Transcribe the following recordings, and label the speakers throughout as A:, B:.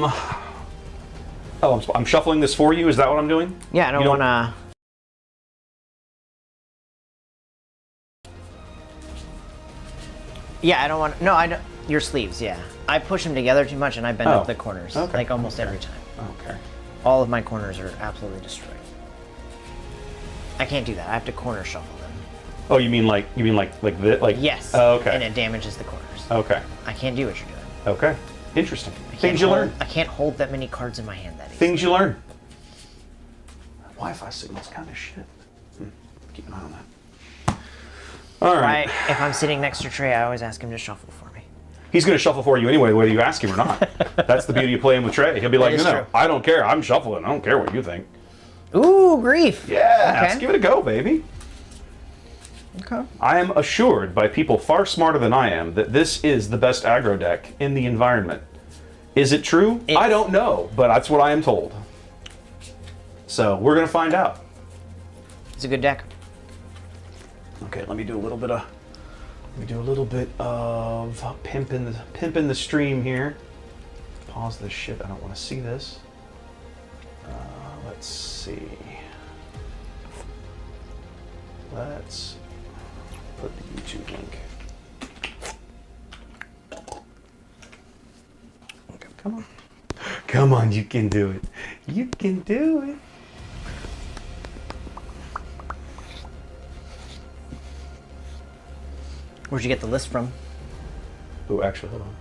A: Oh, I'm shuffling this for you. Is that what I'm doing?
B: Yeah, I don't want to... Yeah, I don't want... No, I don't... Your sleeves, yeah. I push them together too much and I bend up the corners.
A: Okay.
B: Like almost every time.
A: Okay.
B: All of my corners are absolutely destroyed. I can't do that. I have to corner shuffle them.
A: Oh, you mean like this? Like
B: Yes.
A: Oh, okay.
B: And it damages the corners.
A: Okay.
B: I can't do what you're doing.
A: Okay. Interesting.
B: I can't
A: Things you learn.
B: I can't hold that many cards in my hand that easily.
A: Things you learn. Wi-Fi signal's kind of shit. Keep an eye on that. All right.
B: If I'm sitting next to Trey, I always ask him to shuffle for me.
A: He's going to shuffle for you anyway, whether you ask him or not. That's the beauty of playing with Trey. He'll be like,
B: is
A: no,
B: true.
A: I don't care. I'm shuffling. I don't care what you think.
B: Ooh, grief.
A: Yeah,
B: Okay.
A: let's give it a go, baby.
B: Okay.
A: I am assured by people far smarter than I am that this is the best aggro deck in the environment. Is it true? I don't know, but that's what I am told. So we're going to find out.
B: It's a good deck.
A: Okay, let me do a little bit of pimping the stream here. Pause this shit. I don't want to see this. Let's see. Let's put the YouTube link. Okay, come on. Come on, you can do it. You can do it.
B: Where'd you get the list from?
A: Oh, actually, hold on.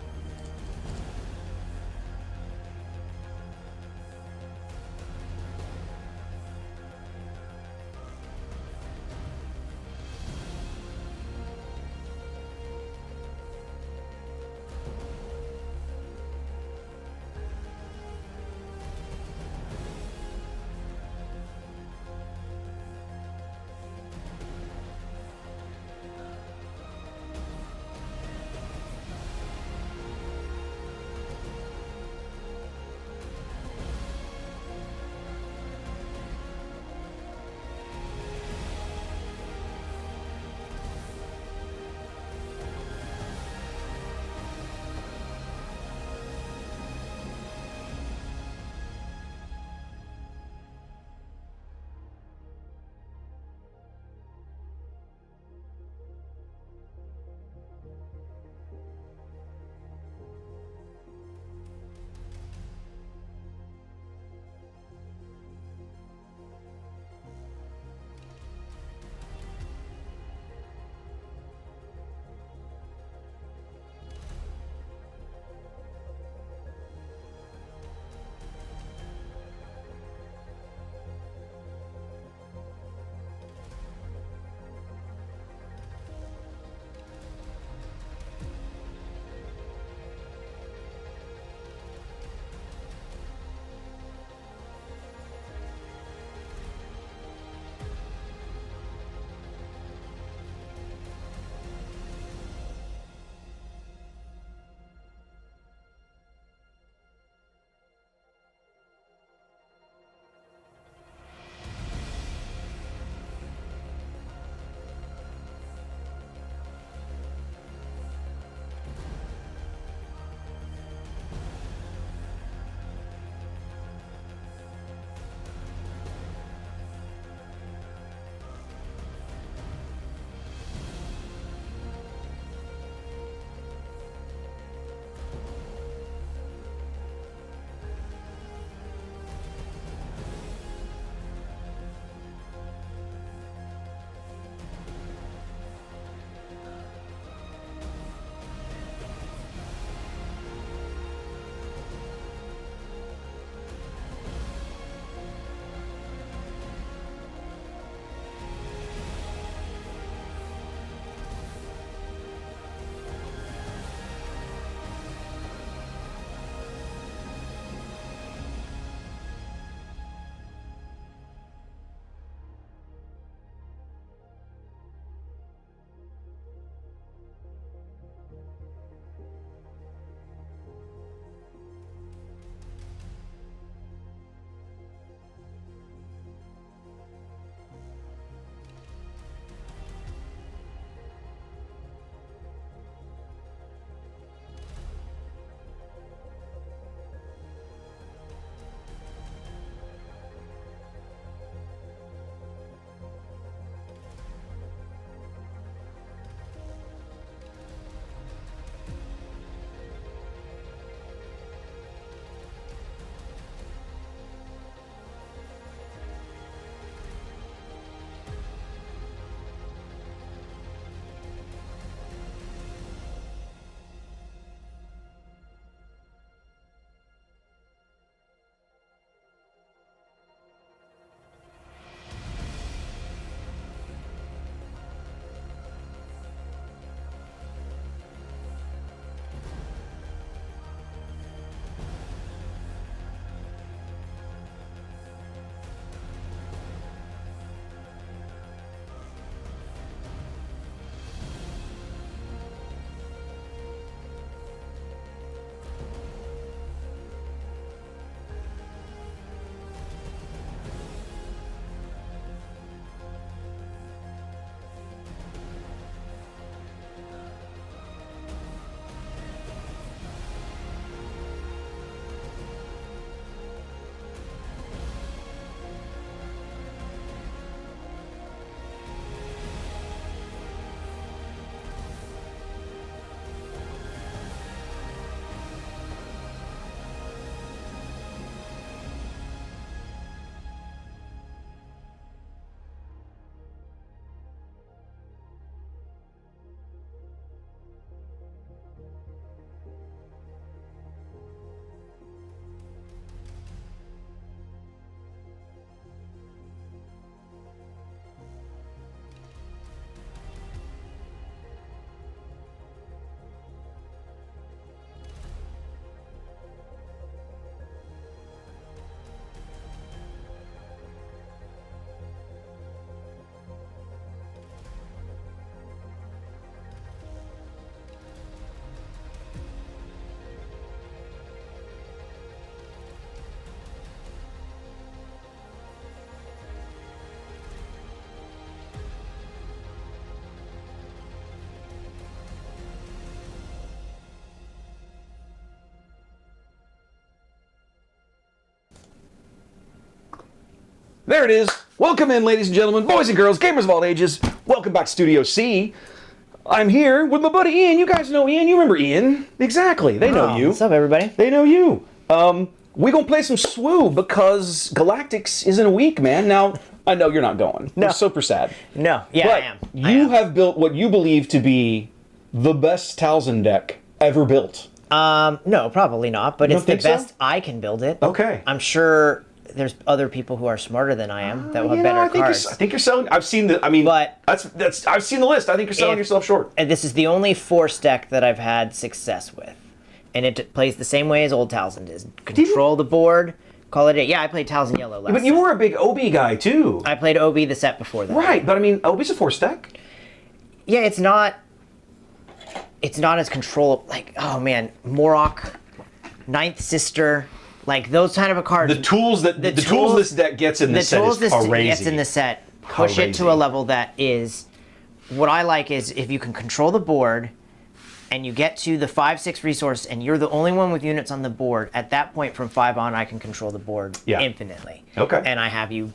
A: There it is. Welcome in, ladies and gentlemen, boys and girls, gamers of all ages. Welcome back to Studio C. I'm here with my buddy Ian. You guys know Ian. You remember Ian? Exactly. They know you.
B: What's up, everybody?
A: They know you. We're going to play some SWU because Galactics is in a week, man. Now, I know you're not going.
B: No.
A: You're super sad.
B: No. Yeah,
A: But
B: I am.
A: you have built what you believe to be the best Talzin deck ever built.
B: No, probably not, but it's the
A: think so?
B: best I can build it.
A: Okay.
B: I'm sure there's other people who are smarter than I am that will have
A: You know,
B: better
A: I think
B: cards.
A: I think you're selling. I've seen the. I mean,
B: But-
A: that's. I've seen the list. I think you're selling
B: If-
A: yourself short.
B: And this is the only Force deck that I've had success with. And it plays the same way as old Talzin does. Control the board, call it a... Yeah, I played Talzin Yellow last
A: But you
B: set.
A: were a big OB guy too.
B: I played OB the set before that.
A: Right, but I mean, OB's a force deck.
B: Yeah, it's not as controllable. Like, oh man, Morok, Ninth Sister, like those kind of a cards.
A: The tools that the tools this deck gets in
B: the
A: this set
B: tools
A: is
B: this
A: crazy.
B: gets in the set push it to
A: Crazy.
B: a level that is. What I like is if you can control the board, and you get to the 5/6 resource, and you're the only one with units on the board. At that point, from 5 on, I can control the board infinitely.
A: Okay.
B: And I have you.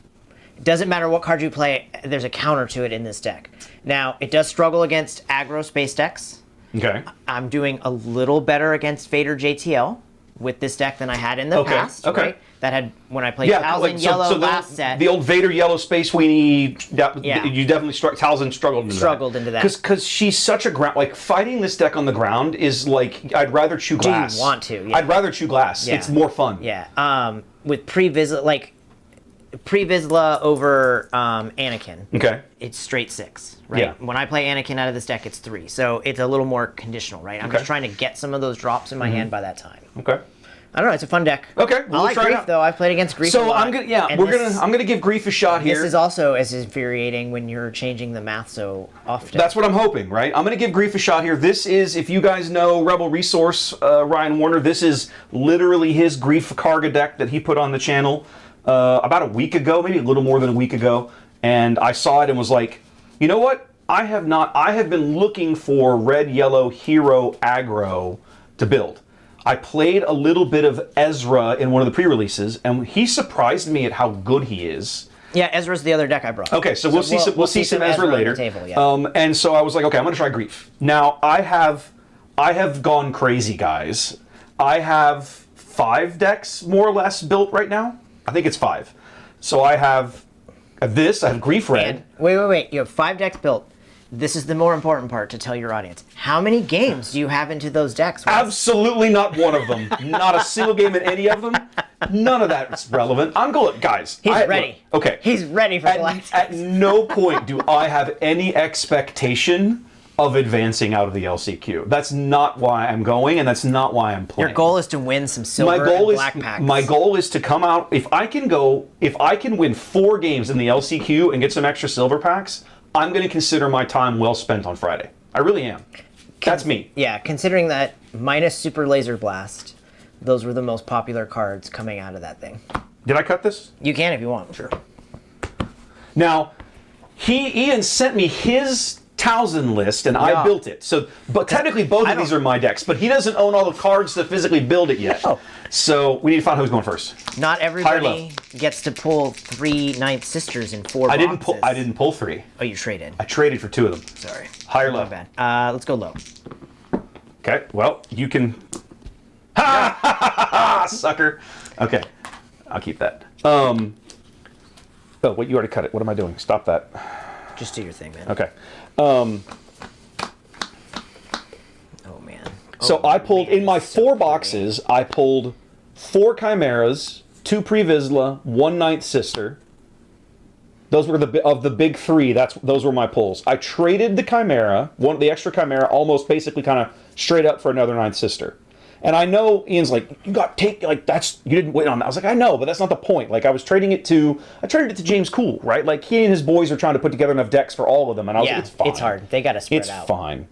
B: It doesn't matter what card you play. There's a counter to it in this deck. Now it does struggle against aggro space decks.
A: Okay.
B: I'm doing a little better against Vader JTL with this deck than I had in the
A: Okay,
B: past.
A: okay.
B: Right? That had when I played
A: Yeah,
B: Talzin
A: like,
B: Yellow
A: the,
B: last set.
A: The old Vader Yellow Space Weenie.
B: Yeah.
A: You definitely Talzin struggled into that. Because she's such a ground. Like fighting this deck on the ground is like I'd rather chew glass.
B: you want to? Yeah.
A: I'd rather chew glass.
B: Yeah.
A: It's more fun.
B: Yeah. With Pre-Vizsla over Anakin.
A: Okay.
B: It's straight 6, right?
A: Yeah.
B: When I play Anakin out of this deck, it's 3. So it's a little more conditional, right? I'm just trying to get some of those drops in my hand by that time.
A: Okay.
B: I don't know. It's a fun deck.
A: Okay,
B: I
A: we'll
B: like
A: try it
B: Grief
A: out.
B: though. I've played against Grief. a
A: So
B: lot,
A: I'm gonna. Yeah,
B: and
A: I'm gonna give Grief a shot here.
B: This is also as infuriating when you're changing the math so often.
A: That's what I'm hoping, right? I'm going to give Grief a shot here. This is, if you guys know Rebel Resource, Ryan Warner, this is literally his Grief Karga deck that he put on the channel about a week ago, maybe a little more than a week ago. And I saw it and was like, you know what? I have been looking for red-yellow hero aggro to build. I played a little bit of Ezra in one of the pre-releases, and he surprised me at how good he is.
B: Yeah, Ezra's the other deck I brought.
A: Okay, so we'll see some Ezra
B: on the
A: later.
B: table, yeah.
A: And so I was like, okay, I'm gonna try Grief. Now I have gone crazy, guys. I have 5 decks more or less built right now. I think it's 5. So I have this. I have Grief Red.
B: And wait. You have 5 decks built. This is the more important part to tell your audience. How many games do you have into those decks? Wes?
A: Absolutely not one of them. Not a single game in any of them. None of that's relevant. I'm going, guys.
B: He's ready.
A: Okay.
B: He's ready for Galactic.
A: At no point do I have any expectation of advancing out of the LCQ. That's not why I'm going, and that's not why I'm playing.
B: Your goal is to win some silver and black packs.
A: My goal is to come out. If I can win 4 games in the LCQ and get some extra silver packs, I'm going to consider my time well spent on Friday. I really am. That's me.
B: Yeah, considering that minus Super Laser Blast, those were the most popular cards coming out of that thing.
A: Did I cut this?
B: You can if you want. Sure.
A: Now, Ian sent me his Talzin list, and I
B: Yeah.
A: built it. So, but technically, both of these are my decks. But he doesn't own all the cards to physically build it yet.
B: No.
A: So we need to find out who's going first.
B: Not
A: low.
B: everybody gets to pull 3 Ninth Sisters in 4
A: I
B: boxes.
A: didn't pull 3.
B: Oh, you traded.
A: I traded for 2 of them.
B: Sorry.
A: High or
B: My
A: low?
B: bad. Let's go low.
A: Okay. Well, you can. Ha! Sucker. Okay. I'll keep that. Oh, wait. You already cut it. What am I doing? Stop that.
B: Just do your thing, man.
A: Okay.
B: Oh, man.
A: So
B: Oh,
A: I pulled
B: man,
A: in my
B: it's so
A: 4
B: pretty.
A: boxes. I pulled 4 Chimeras, 2 Pre-Vizsla, 1 Ninth Sister. Those were of the big 3. Those were my pulls. I traded the Chimera, the extra Chimera, almost basically kind of straight up for another Ninth Sister. And I know Ian's like, you didn't win on that. I was like, I know, but that's not the point. Like I traded it to James Cool, right? Like he and his boys are trying to put together enough decks for all of them, and I was
B: Yeah,
A: like, it's fine.
B: it's hard. They got to spread
A: It's
B: out.
A: fine.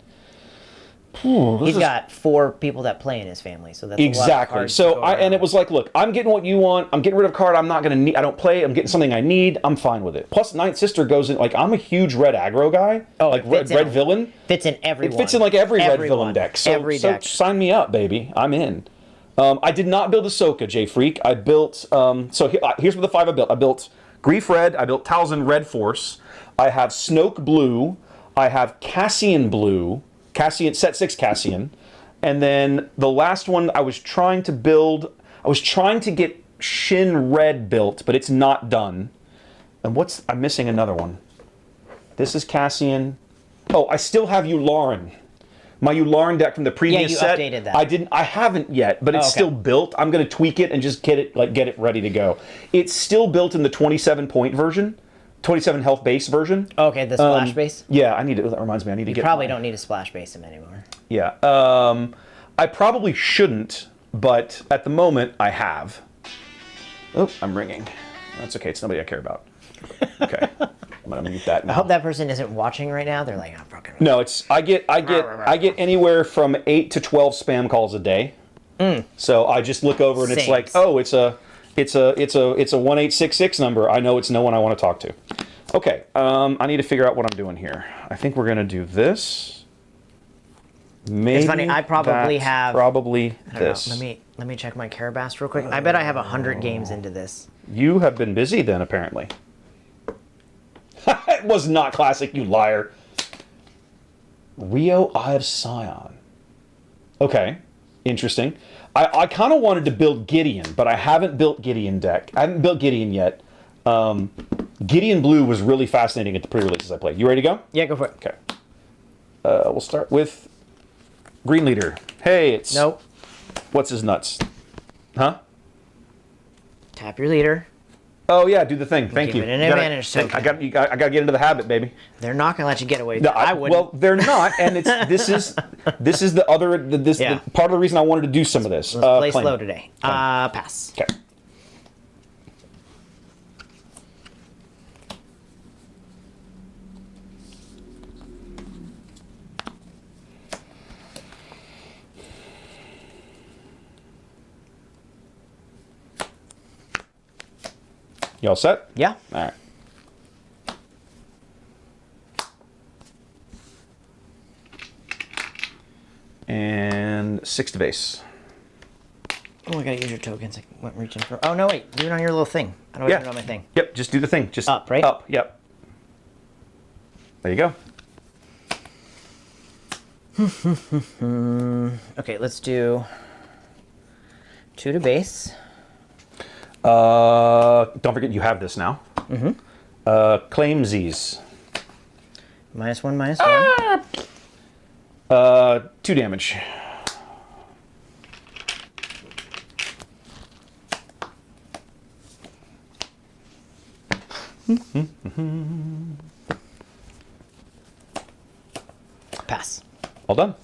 B: He's got 4 people that play in his family, so that's a lot of
A: Exactly.
B: cards to
A: So
B: go
A: and
B: around.
A: it was like, look, I'm getting what you want. I'm getting rid of a card I'm not going to need. I don't play. I'm getting something I need. I'm fine with it. Plus, Ninth Sister goes in like I'm a huge red aggro guy.
B: Oh,
A: like
B: it fits
A: red
B: in-
A: villain.
B: fits in every
A: It
B: one.
A: fits in like every red
B: Everyone.
A: villain deck. So,
B: Every
A: so
B: deck.
A: sign me up, baby. I'm in. I did not build Ahsoka, J Freak. I built. Here's what the 5 I built. I built Grief Red, I built Talzin Red Force. I have Snoke Blue. I have Cassian Blue. Cassian, set 6 Cassian. And then the last one I was trying to build, I was trying to get Shin Red built, but it's not done. And I'm missing another one. This is Cassian. Oh, I still have Yularen. My Yularen deck from the previous set.
B: Yeah, you updated that.
A: I haven't yet, but it's still built. I'm going to tweak it and just get it ready to go. It's still built in the 27 point version, 27 health base version.
B: Okay, the splash base.
A: Yeah, that reminds me, I need to get.
B: Probably don't need a splash base him anymore.
A: Yeah, I probably shouldn't, but at the moment I have. Oh, I'm ringing. That's okay. It's nobody I care about. Okay. I'm gonna mute that now.
B: I hope that person isn't watching right now. They're like, oh, fucking.
A: No, it's I get anywhere from 8 to 12 spam calls a day. So I just look over and it's like, oh, it's a 1866 number. I know it's no one I want to talk to. Okay, I need to figure out what I'm doing here. I think we're gonna do this. Maybe
B: it's funny. I probably have
A: this.
B: Know, let me check my Carabast real quick. I bet I have 100 games into this.
A: You have been busy then, apparently. It was not classic, you liar. Rio, Eye of Sion. Okay, interesting. I kind of wanted to build Gideon, but I haven't built Gideon deck. I haven't built Gideon yet. Gideon Blue was really fascinating at the pre-releases I played. You ready to go?
B: Yeah, go for it.
A: Okay. We'll start with Green Leader. Hey, it's...
B: Nope.
A: What's his nuts? Huh?
B: Tap your leader.
A: Oh yeah, do the thing. Thank you.
B: Give it an advantage token.
A: I got to get into the habit, baby.
B: They're not gonna let you get away with it. I wouldn't.
A: Well, they're not, and this is the other the part of the reason I wanted to do some of this.
B: Let's play slow today. Pass.
A: Okay. You all set?
B: Yeah.
A: All right. And 6 to base.
B: Oh, I gotta use your tokens. I went reaching for. Oh no, wait. Do it on your little thing. I don't do it on my thing.
A: Yep. Just do the thing. Just
B: up, right?
A: Up. Yep. There you go.
B: Okay, let's do 2 to base.
A: Don't forget you have this now. Mm-hmm. Claim Z's.
B: -1/-1.
A: 2 damage.
B: Pass.
A: All done.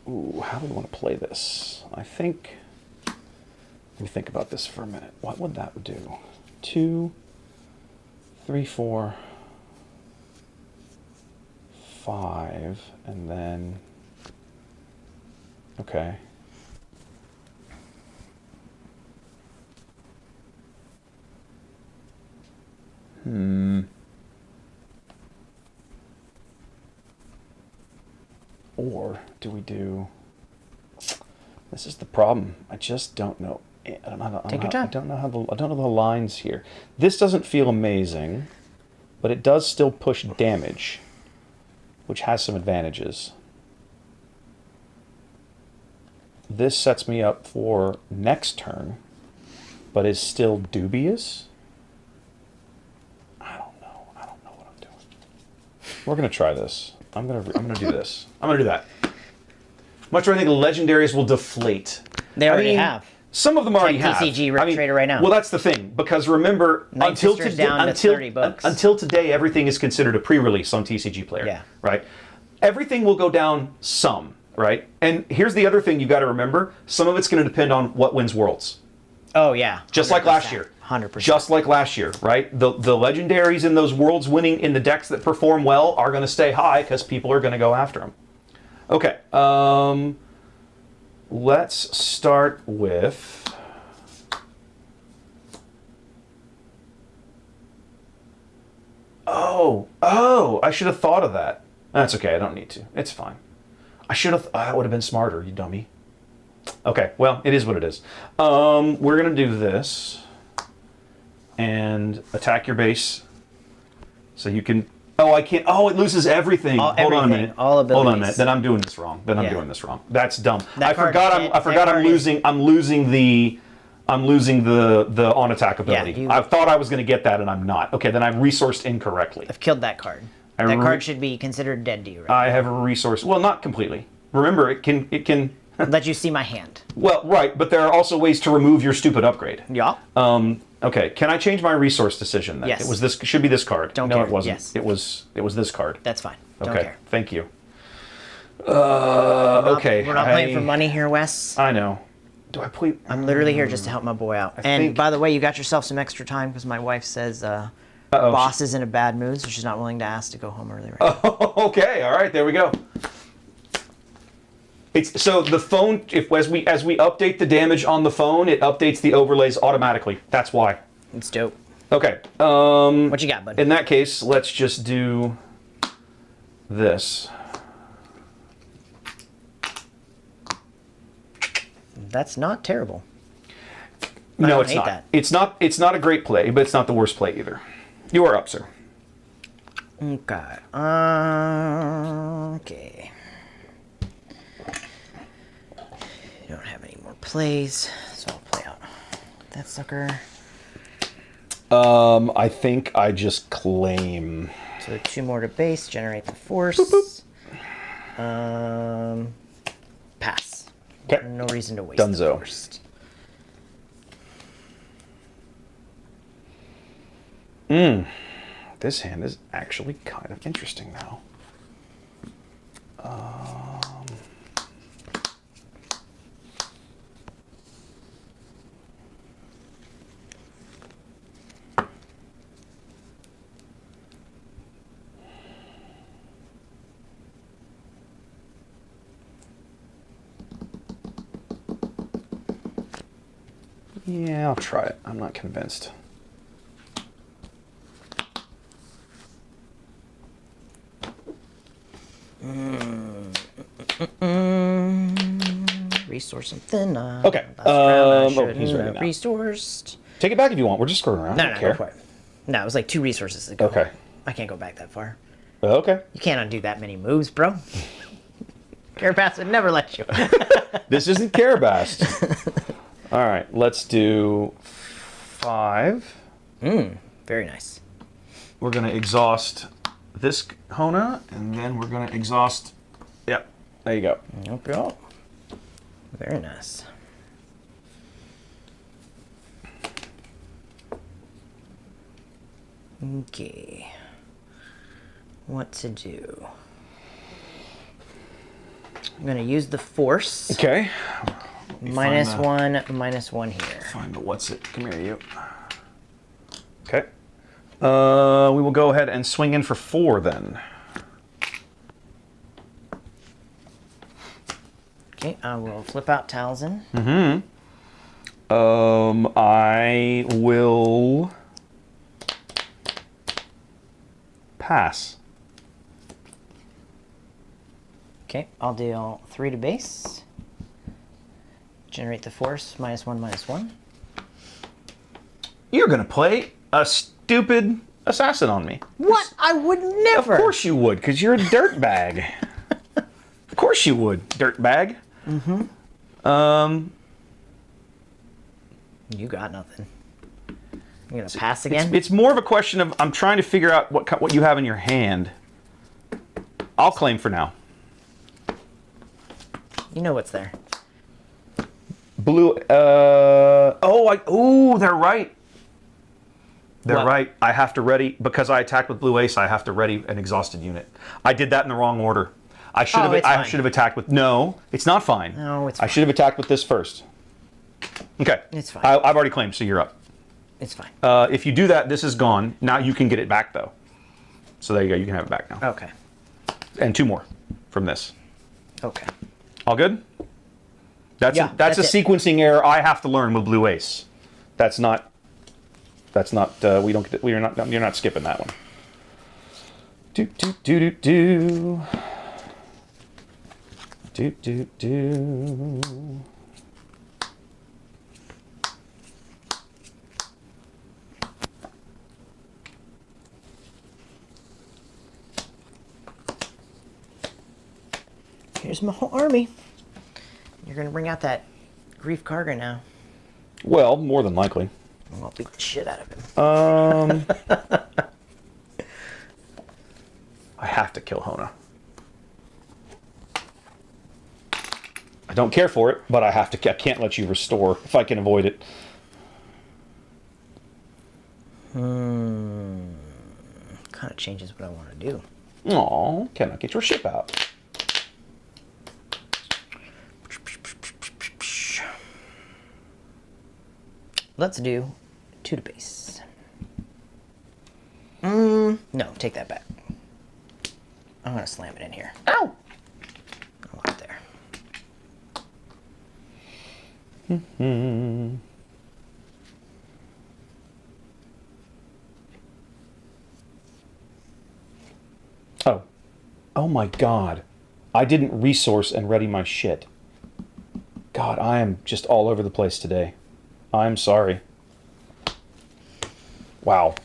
A: Ooh, how do we want to play this? I think, let me think about this for a minute. What would that do? 2, 3, 4, 5, and then, okay. Or do we do... This is the problem. I just don't know. I don't know.
B: Take your time.
A: I don't know the lines here. This doesn't feel amazing, but it does still push damage, which has some advantages. This sets me up for next turn, but is still dubious. I don't know what I'm doing. We're gonna try this. I'm gonna do this. I'm gonna do that. Much do I think the legendaries will deflate?
B: They already have.
A: Some of them already have.
B: TCG Trader right now.
A: Well, that's the thing, because remember, until
B: Sister's down to 30 bucks.
A: Until today, everything is considered a pre-release on TCG Player.
B: Yeah.
A: Right. Everything will go down some. Right. And here's the other thing you got to remember: some of it's going to depend on what wins Worlds.
B: Oh yeah.
A: Just like last year.
B: 100%.
A: Just like last year, right? The legendaries in those Worlds winning in the decks that perform well are going to stay high because people are going to go after them. Okay. Let's start with... Oh, I should have thought of that. That's okay, I don't need to. It's fine. I should have, that would have been smarter, you dummy. Okay, well, it is what it is. We're gonna do this and attack your base. So you can, oh, I can't, oh, it loses everything. Hold on a minute.
B: All abilities.
A: Hold on a minute, then I'm doing this wrong. Then I'm doing this wrong. That's dumb.
B: That
A: I forgot I'm losing the on attack ability.
B: Yeah,
A: I thought I was gonna get that and I'm not. Okay, then I've resourced incorrectly.
B: I've killed that card. That card should be considered dead to you, right?
A: I have a resource, well, not completely. Remember, it can
B: let you see my hand.
A: Well, right, but there are also ways to remove your stupid upgrade.
B: Yeah.
A: Okay, can I change my resource decision then?
B: Yes.
A: It was this. Should be this card.
B: Don't
A: no,
B: care.
A: it wasn't.
B: Yes.
A: It was this card.
B: That's fine. Don't
A: Okay,
B: care.
A: thank you. Okay.
B: We're not playing for money here, Wes.
A: I know. Do I play?
B: I'm literally here just to help my boy out. And by the way, you got yourself some extra time because my wife says boss is in a bad mood, so she's not willing to ask to go home early right now.
A: Oh, okay. All right. There we go. It's so the phone. As we update the damage on the phone, it updates the overlays automatically. That's why.
B: It's dope.
A: Okay.
B: What you got, bud?
A: In that case, let's just do this.
B: That's not terrible.
A: No, it's not.
B: That.
A: It's not a great play, but it's not the worst play either. You are up, sir.
B: Okay. Okay. You don't have any more plays, so I'll play out that sucker.
A: I think I just claim.
B: So 2 more to base, generate the force.
A: Boop, boop.
B: Pass.
A: Okay.
B: No reason to waste
A: Dunzo.
B: the force.
A: This hand is actually kind of interesting now. Yeah, I'll try it. I'm not convinced.
B: Resource something.
A: Okay. He's ready now.
B: Resourced.
A: Take it back if you want. We're just screwing around.
B: No, go for it. No, it was like 2 resources ago.
A: Okay.
B: I can't go back that far.
A: Okay.
B: You can't undo that many moves, bro. Carabas would never let you.
A: This isn't Carabast. All right, let's do 5.
B: Very nice.
A: We're going to exhaust this Hona, and then we're going to exhaust... Yep, there you go.
B: Okay. Very nice. Okay. What to do? I'm going to use the force.
A: Okay.
B: -1 here.
A: Find the what's it. Come here, you. Okay. We will go ahead and swing in for 4 then.
B: Okay, I will flip out Talzin.
A: I will pass.
B: Okay, I'll deal 3 to base. Generate the force, -1/-1.
A: You're gonna play a stupid assassin on me.
B: What? I would never.
A: Of course you would, because you're a dirtbag. Of course you would, dirtbag.
B: You got nothing. You gonna pass again?
A: It's more of a question of I'm trying to figure out what you have in your hand. I'll claim for now.
B: You know what's there.
A: Blue. Oh, they're right. They're
B: What?
A: right. I have to ready because I attacked with Blue Ace. I have to ready an exhausted unit. I did that in the wrong order. I should have.
B: it's
A: I
B: fine.
A: should have attacked with. No, it's not fine.
B: No, it's
A: I should have attacked with this first. Okay.
B: It's fine.
A: I've already claimed, so you're up.
B: It's fine.
A: If you do that, this is gone. Now you can get it back though. So there you go. You can have it back now.
B: Okay.
A: And 2 more from this.
B: Okay.
A: All good? That's
B: Yeah,
A: that's a
B: that's it.
A: sequencing error I have to learn with Blue Ace. That's not. We don't get. You're not skipping that one. Do do do do do. Do do do.
B: Here's my whole army. You're gonna bring out that Grief Karga now.
A: Well, more than likely.
B: I'll beat the shit out of him.
A: I have to kill Hona. I don't care for it, but I have to. I can't let you restore if I can avoid it.
B: Kind of changes what I want to do.
A: Aw, cannot get your ship out.
B: Let's do 2 to base. No, take that back. I'm gonna slam it in here. Ow! I want it there.
A: Oh. Oh my god. I didn't resource and ready my shit. God, I am just all over the place today. I'm sorry. Wow.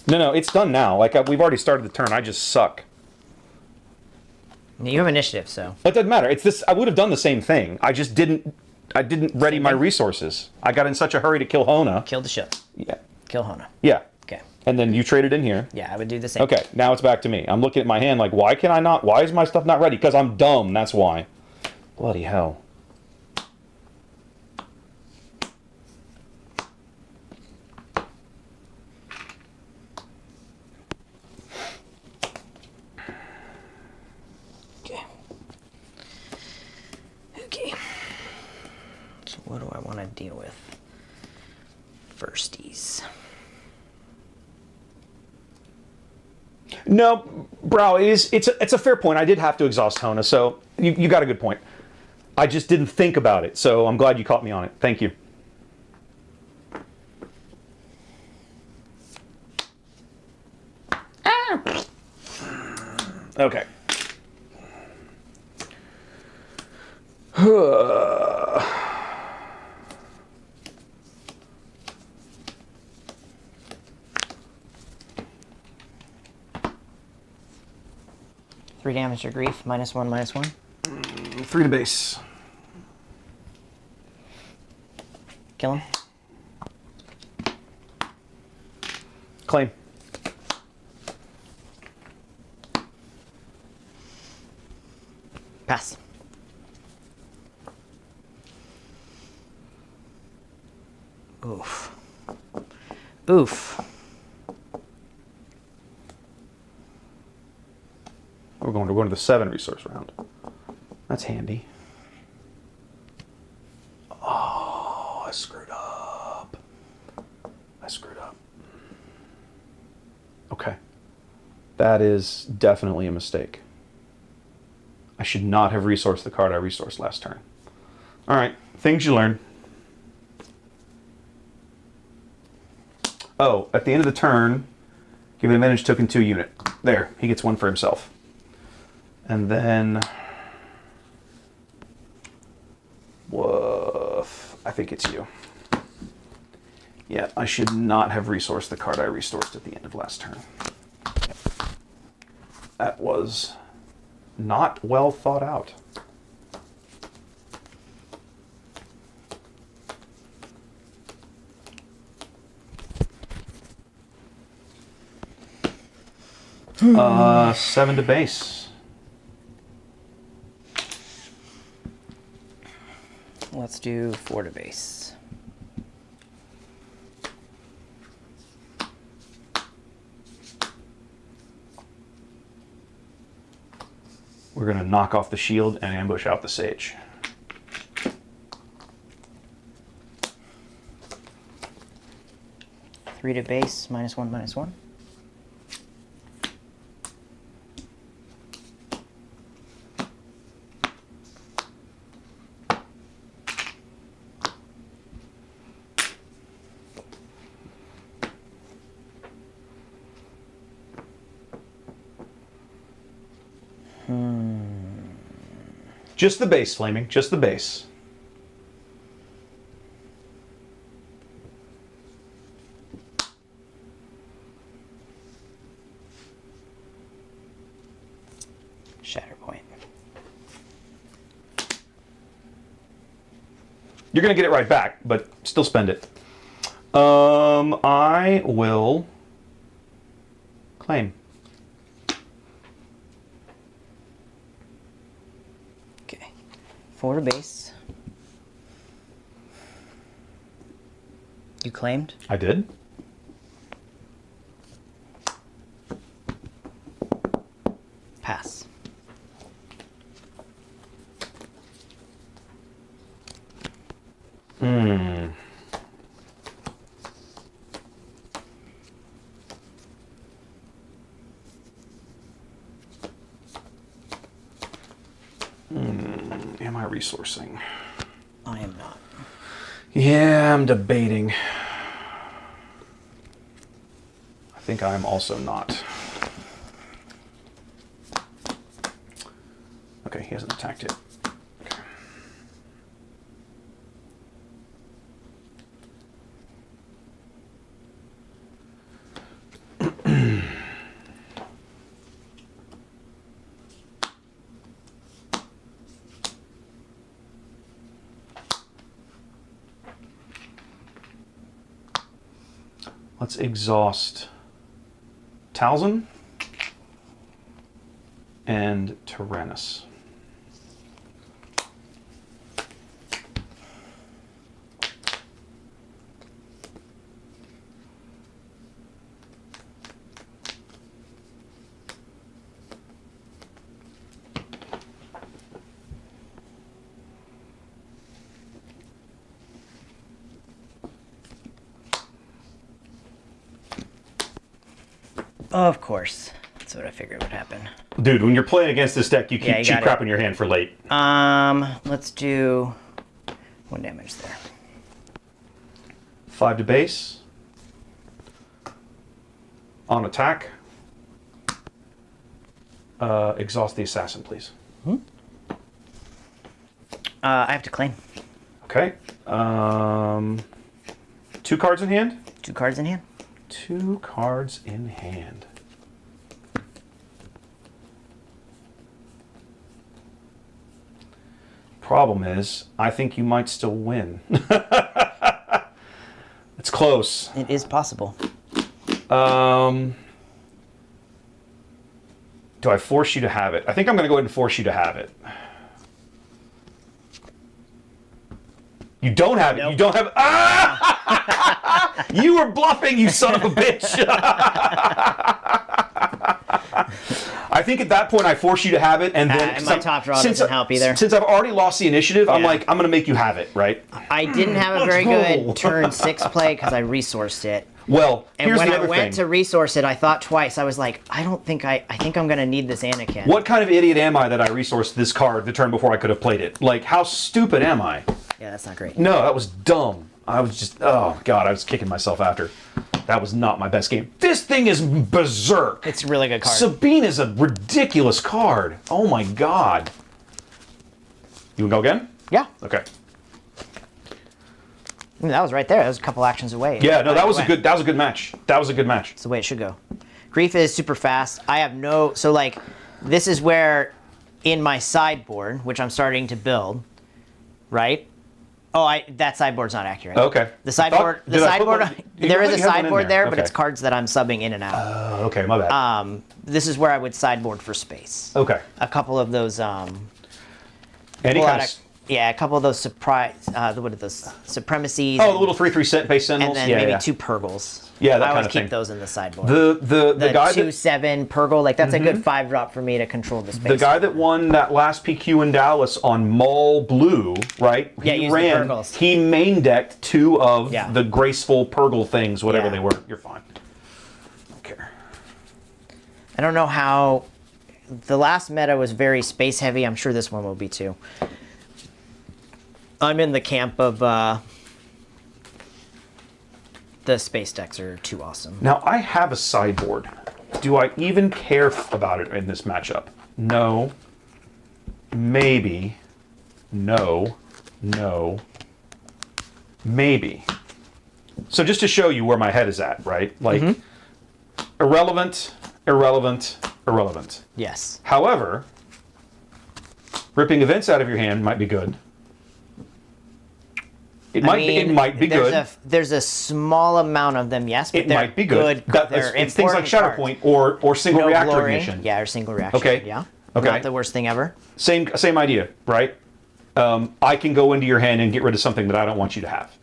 A: No, it's done now. Like, we've already started the turn. I just suck.
B: You have initiative, so.
A: It doesn't matter. It's this. I would have done the same thing. I just didn't. I didn't ready my resources. I got in such a hurry to kill Hona.
B: Kill the ship.
A: Yeah.
B: Kill Hona.
A: Yeah.
B: Okay.
A: And then you traded in here.
B: Yeah, I would do the same.
A: Okay, now it's back to me. I'm looking at my hand like, why can I not? Why is my stuff not ready? Because I'm dumb. That's why. Bloody hell.
B: Okay. So what do I want to deal with? Firsties.
A: No, Brow, it's a fair point. I did have to exhaust Hona, so you got a good point. I just didn't think about it, so I'm glad you caught me on it. Thank you. Okay.
B: Three damage to grief, -1/-1.
A: 3 to base.
B: Kill him.
A: Claim.
B: Pass. Oof. Oof.
A: We're going to the 7 resource round. That's handy. Oh, I screwed up. Okay. That is definitely a mistake. I should not have resourced the card I resourced last turn. All right, things you learn. Oh, at the end of the turn, give an advantage token to a unit. There, he gets 1 for himself. And then, woof, I think it's you. Yeah, I should not have resourced the card I resourced at the end of last turn. That was not well thought out. Seven to base.
B: Let's do 4 to base.
A: We're going to knock off the shield and ambush out the sage.
B: Three to base, -1/-1.
A: Just the base, Flaming. Just the base.
B: Shatterpoint.
A: You're going to get it right back, but still spend it. I will claim.
B: Okay. 4 to base. You claimed?
A: I did.
B: Pass.
A: Am I resourcing?
B: I am not.
A: Yeah, I'm debating. I think I'm also not. Okay, he hasn't attacked yet. Okay. Let's exhaust Talzin and Tyrannus.
B: Of course. That's what I figured would happen.
A: Dude, when you're playing against this deck, you keep
B: you
A: cheap
B: got
A: crap
B: it.
A: in your hand for late.
B: Let's do 1 damage there.
A: 5 to base. On attack. Exhaust the assassin, please.
B: I have to claim.
A: Okay. 2 cards in hand?
B: 2 cards in hand.
A: 2 cards in hand. Problem is, I think you might still win. It's close.
B: It is possible.
A: Do I force you to have it? I think I'm going to go ahead and force you to have it. You don't have it.
B: Nope.
A: You don't have. Ah! You were bluffing, you son of a bitch. I think at that point I force you to have it, and then
B: and my top draw doesn't help either.
A: Since I've already lost the initiative, I'm
B: Yeah.
A: like, I'm going to make you have it, right?
B: I didn't have a very
A: roll.
B: good turn 6 play because I resourced it.
A: Well,
B: And
A: here's
B: when
A: the
B: I
A: other
B: went
A: thing.
B: to resource it, I thought twice. I was like, I think I'm going to need this Anakin.
A: What kind of idiot am I that I resourced this card the turn before I could have played it? Like, how stupid am I?
B: Yeah, that's not great.
A: No, that was dumb. I was just, oh god, I was kicking myself after. That was not my best game. This thing is berserk.
B: It's a really good card.
A: Sabine is a ridiculous card. Oh my god. You wanna go again?
B: Yeah.
A: Okay.
B: I mean, that was right there. That was a couple actions away.
A: Yeah, no, that was a
B: Went.
A: good. That was a good match. That was a good match.
B: That's the way it should go. Grief is super fast. I have no... So, like, this is where in my sideboard, which I'm starting to build, right? Oh, that sideboard's not accurate.
A: Okay.
B: The sideboard...
A: Did I put one- you
B: there
A: look
B: is
A: like
B: a
A: you had one in
B: sideboard there, but
A: Okay.
B: it's cards that I'm subbing in and out.
A: Oh, okay, my bad.
B: This is where I would sideboard for space.
A: Okay.
B: A couple of those...
A: Any
B: pull
A: kind
B: out
A: of.
B: yeah, a couple of those surprise... what are those? Supremacies.
A: Oh, the little 3/3 set base sentinels.
B: and then
A: yeah,
B: maybe
A: yeah.
B: 2 Purgles.
A: Yeah, that
B: I
A: kind
B: always
A: of
B: keep
A: thing.
B: those in the sideboard.
A: The guy that
B: 2/7 Purgle, like that's a good 5-drop for me to control the space.
A: the guy that won that last PQ in Dallas on Maul Blue, right?
B: Yeah,
A: he
B: used the
A: ran.
B: Purgles.
A: He main decked 2 of
B: Yeah.
A: the graceful Purgle things, whatever
B: Yeah.
A: they were. You're fine. Don't care.
B: I don't know how. The last meta was very space heavy. I'm sure this one will be too. I'm in the camp of the space decks are too awesome.
A: Now I have a sideboard. Do I even care about it in this matchup? No. Maybe. no, no, maybe. So just to show you where my head is at, right? Like, irrelevant, irrelevant, irrelevant.
B: Yes.
A: However, ripping events out of your hand might be good. It might be good.
B: There's a small amount of them, yes, but
A: It might be good. It's things like Shatterpoint or single reactor
B: glory.
A: ignition.
B: Yeah, or single reaction.
A: Okay.
B: Yeah.
A: Okay.
B: Not the worst thing ever.
A: Same idea, right? I can go into your hand and get rid of something that I don't want you to have.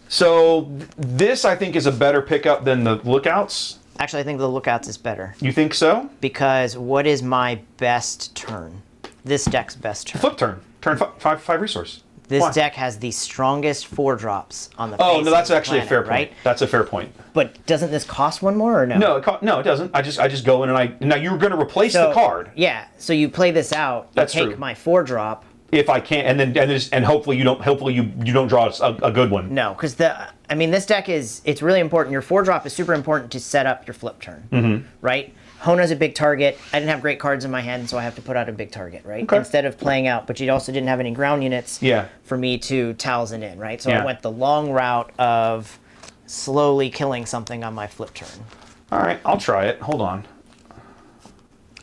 A: So this, I think, is a better pickup than the Lookouts.
B: Actually, I think the Lookouts is better.
A: You think so?
B: Because what is my best turn? This deck's best turn.
A: Flip turn. Turn five resource.
B: This
A: Why?
B: deck has the strongest 4-drops on the
A: Oh,
B: face
A: no, that's
B: of the
A: actually
B: planet,
A: a fair point.
B: right?
A: That's a fair point.
B: But doesn't this cost one more or no?
A: No, it doesn't. I just go in and now you're going to replace the card.
B: Yeah, so you play this out.
A: That's
B: take
A: true.
B: my 4-drop.
A: If I can, and hopefully you don't draw a good one.
B: No, because this deck it's really important. Your 4-drop is super important to set up your flip turn, right? Hona's a big target. I didn't have great cards in my hand, so I have to put out a big target, right?
A: Okay.
B: Instead of playing out, but you also didn't have any ground units
A: Yeah.
B: for me to Talzin in, right? So
A: Yeah.
B: I went the long route of slowly killing something on my flip turn.
A: All right, I'll try it. Hold on.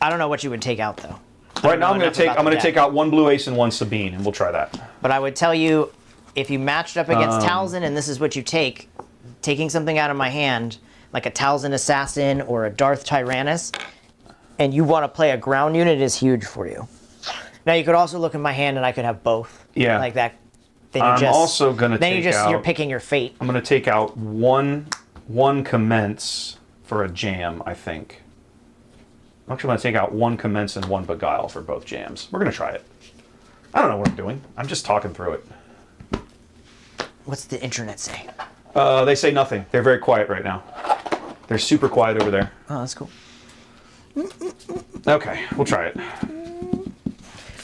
B: I don't know what you would take out though.
A: Right now I'm going to take out one blue ace and one Sabine, and we'll try that.
B: But I would tell you, if you matched up against Talzin and this is what you take, taking something out of my hand, like a Talzin Assassin or a Darth Tyrannus, and you want to play a ground unit is huge for you. Now you could also look in my hand and I could have both.
A: Yeah.
B: Like that. Then
A: I'm also going to take out...
B: You're picking your fate.
A: I'm going to take out one Commence for a jam, I think. I'm actually going to take out one Commence and one Beguile for both jams. We're going to try it. I don't know what I'm doing. I'm just talking through it.
B: What's the internet say?
A: They say nothing. They're very quiet right now. They're super quiet over there.
B: Oh, that's cool.
A: Okay, we'll try it.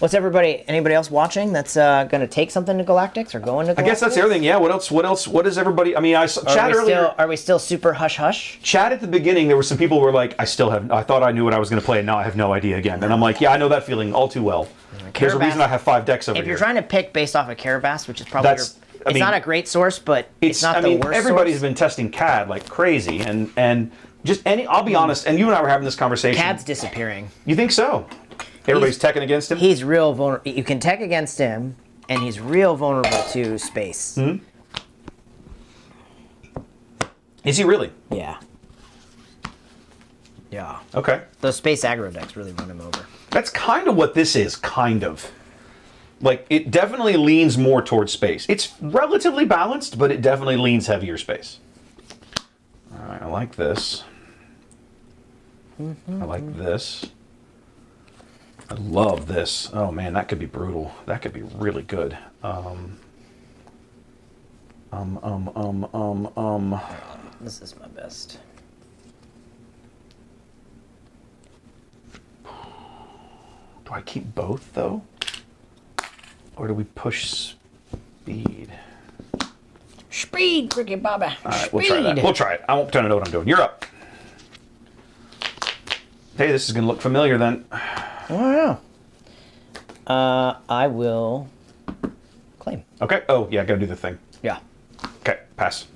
B: What's anybody else watching that's going to take something to Galactics or go into Galactics?
A: I guess that's the other thing. Yeah, what else? What is everybody... I mean, I saw chat earlier...
B: Are we still super hush-hush?
A: Chat at the beginning, there were some people who were like, I thought I knew what I was going to play, and now I have no idea again. And I'm like, yeah, I know that feeling all too well. There's a reason I have 5 decks over here.
B: If you're trying to pick based off of Carabas, which is probably it's not a great source, but it's not the worst
A: everybody's
B: source.
A: been testing CAD like crazy, and just I'll be honest, and you and I were having this conversation.
B: CAD's disappearing.
A: You think so? Everybody's teching against him?
B: He's real vulnerable. You can tech against him, and he's real vulnerable to space.
A: Hmm? Is he really?
B: Yeah. Yeah.
A: Okay.
B: Those space aggro decks really run him over.
A: That's kind of what this is, kind of. Like, it definitely leans more towards space. It's relatively balanced, but it definitely leans heavier space. All right, I like this. I like this. I love this. Oh man, that could be brutal. That could be really good.
B: This is my best.
A: Do I keep both though? Or do we push speed?
B: Speed, Ricky Baba.
A: All right, we'll try that. We'll try it. I won't pretend to know what I'm doing. You're up. Hey, this is gonna look familiar then.
B: Oh yeah. I will claim.
A: Okay. Oh yeah, gotta do the thing.
B: Yeah.
A: Okay, pass.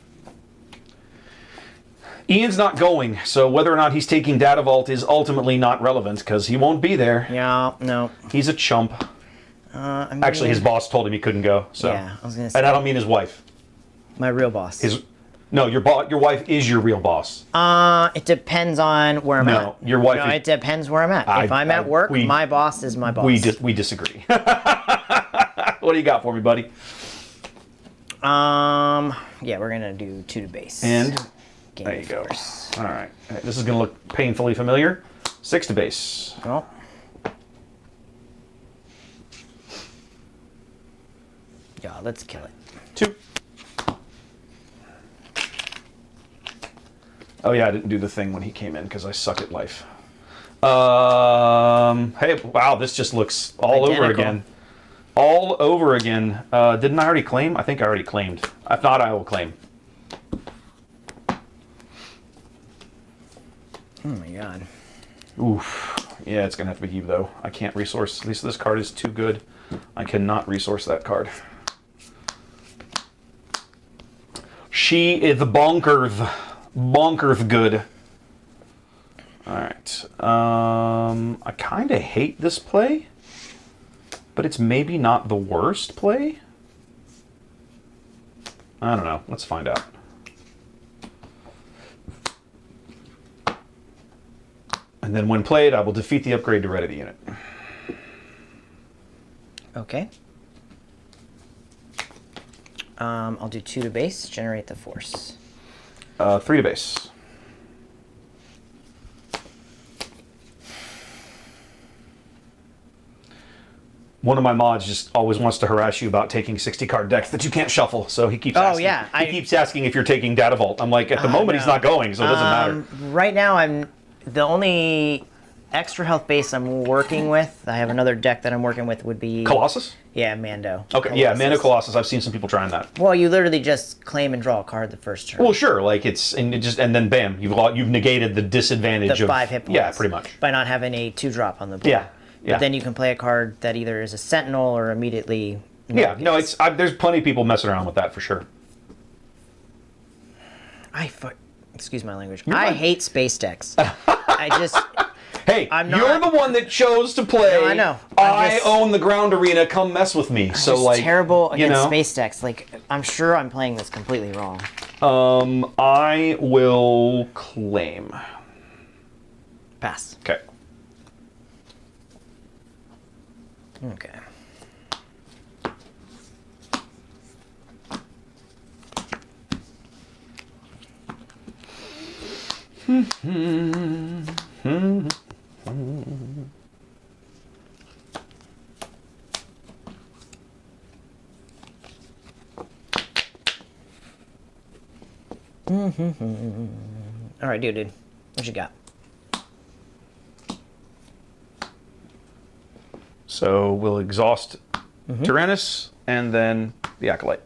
A: Ian's not going, so whether or not he's taking Data Vault is ultimately not relevant because he won't be there.
B: Yeah. No.
A: He's a chump. Actually, his boss told him he couldn't go. So.
B: Yeah, I was gonna say.
A: And I don't mean his wife.
B: My real boss.
A: No, your wife is your real boss.
B: It depends on where I'm at.
A: No, your wife.
B: No, it depends where I'm at. If I'm at work, my boss is my boss.
A: We disagree. What do you got for me, buddy?
B: Yeah, we're gonna do 2 to base.
A: And
B: Game
A: there you go.
B: Force.
A: All right, this is gonna look painfully familiar. 6 to base.
B: Oh. Yeah, let's kill it.
A: 2. Oh yeah, I didn't do the thing when he came in because I suck at life. Hey, wow, this just looks all
B: Identical.
A: over again. All over again. Didn't I already claim? I think I already claimed. If not, I will claim.
B: Oh my god.
A: Oof. Yeah, it's gonna have to be Hebe though. I can't resource. At least this card is too good. I cannot resource that card. She is bonkers good. All right. I kind of hate this play, but it's maybe not the worst play. I don't know. Let's find out. And then when played, I will defeat the upgrade to ready the unit.
B: Okay. I'll do 2 to base, generate the force.
A: 3 to base. One of my mods just always wants to harass you about taking 60 card decks that you can't shuffle, so he keeps asking.
B: Yeah,
A: he keeps asking if you're taking Data Vault. I'm like, at the moment he's not going, so it doesn't matter.
B: Right now, I'm the only extra health base I'm working with. I have another deck that I'm working with. Would be
A: Colossus?
B: Yeah, Mando.
A: Okay,
B: Colossus.
A: yeah, Mando Colossus. I've seen some people trying that.
B: Well, you literally just claim and draw a card the first turn.
A: Well, sure, like it's and then bam, you've negated the disadvantage
B: the
A: of
B: 5 hit points.
A: Yeah, pretty much.
B: By not having a 2-drop on the board.
A: Yeah.
B: But then you can play a card that either is a Sentinel or immediately.
A: Yeah, no, there's plenty of people messing around with that for sure.
B: Excuse my language.
A: You're
B: I
A: fine.
B: hate space decks. I just.
A: Hey, you're the one that chose to play.
B: No, I know.
A: I own the ground arena. Come mess with me. So
B: Just
A: like
B: terrible against
A: you know,
B: space decks. Like I'm sure I'm playing this completely wrong.
A: I will claim.
B: Pass.
A: Okay.
B: Okay. All right, dude. What you got?
A: So we'll exhaust Tyrannus and then the Acolyte.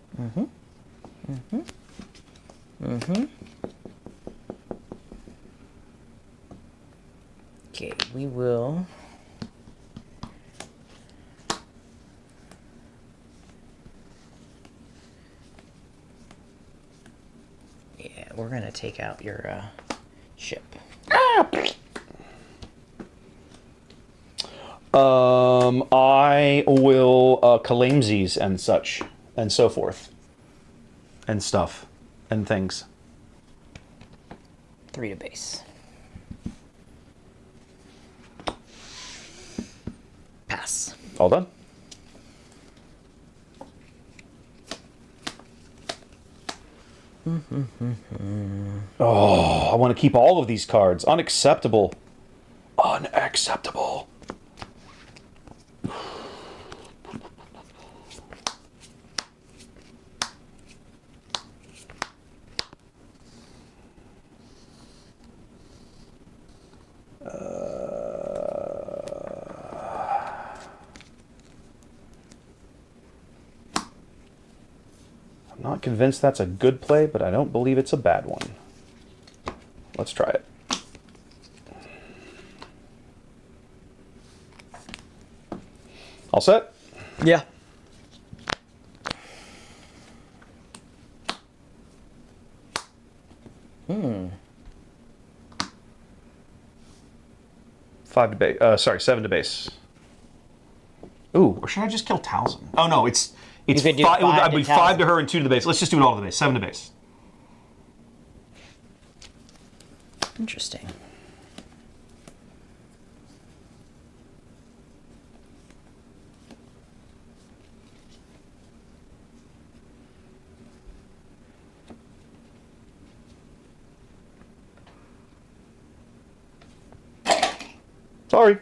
B: Okay, we will. Yeah, we're gonna take out your ship.
A: I will Kalamzes and such and so forth and stuff and things.
B: 3 to base. Pass.
A: All done. Oh, I want to keep all of these cards. Unacceptable. Unacceptable. I'm not convinced that's a good play, but I don't believe it's a bad one. Let's try it. All set?
B: Yeah.
A: Seven to base. Ooh, or should I just kill Talzin? Oh no, it's
B: You could do
A: five.
B: five
A: I'd
B: to
A: be
B: Talzin.
A: 5 to her and 2 to the base. Let's just do it all to the base. 7 to base.
B: Interesting.
A: Sorry.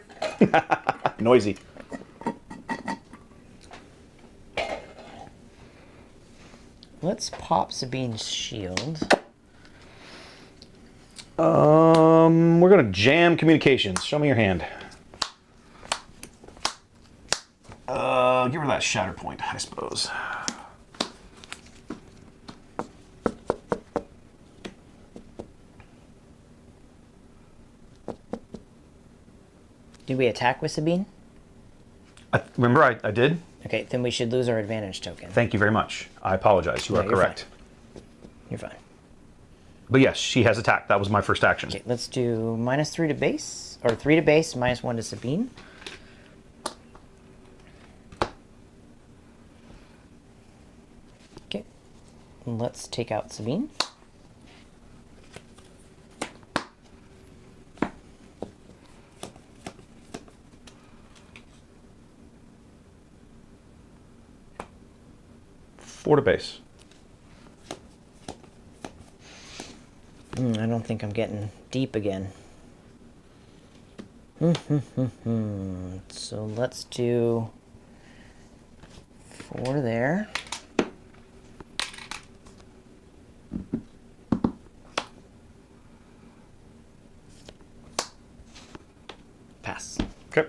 A: Noisy.
B: Let's pop Sabine's shield.
A: We're gonna jam communications. Show me your hand. Give her that shatter point, I suppose.
B: Did we attack with Sabine?
A: Remember, I did?
B: Okay, then we should lose our advantage token.
A: Thank you very much. I apologize. You are
B: you're
A: correct.
B: Fine. You're fine.
A: But yes, she has attacked. That was my first action.
B: Okay, let's do -3 to base, or 3 to base, -1 to Sabine. Okay, let's take out Sabine.
A: Four to base.
B: I don't think I'm getting deep again. So let's do 4 there. Pass.
A: Okay.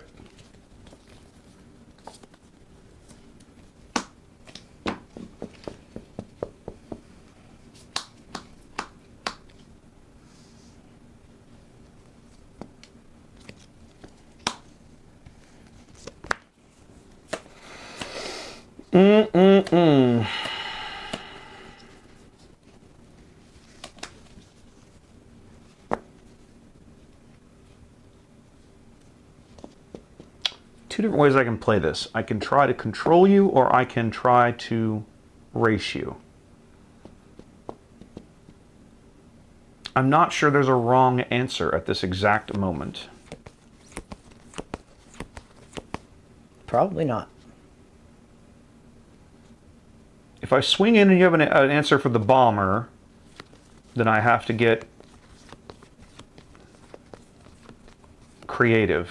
A: Two different ways I can play this. I can try to control you, or I can try to race you. I'm not sure there's a wrong answer at this exact moment.
B: Probably not.
A: If I swing in and you have an answer for the bomber, then I have to get creative.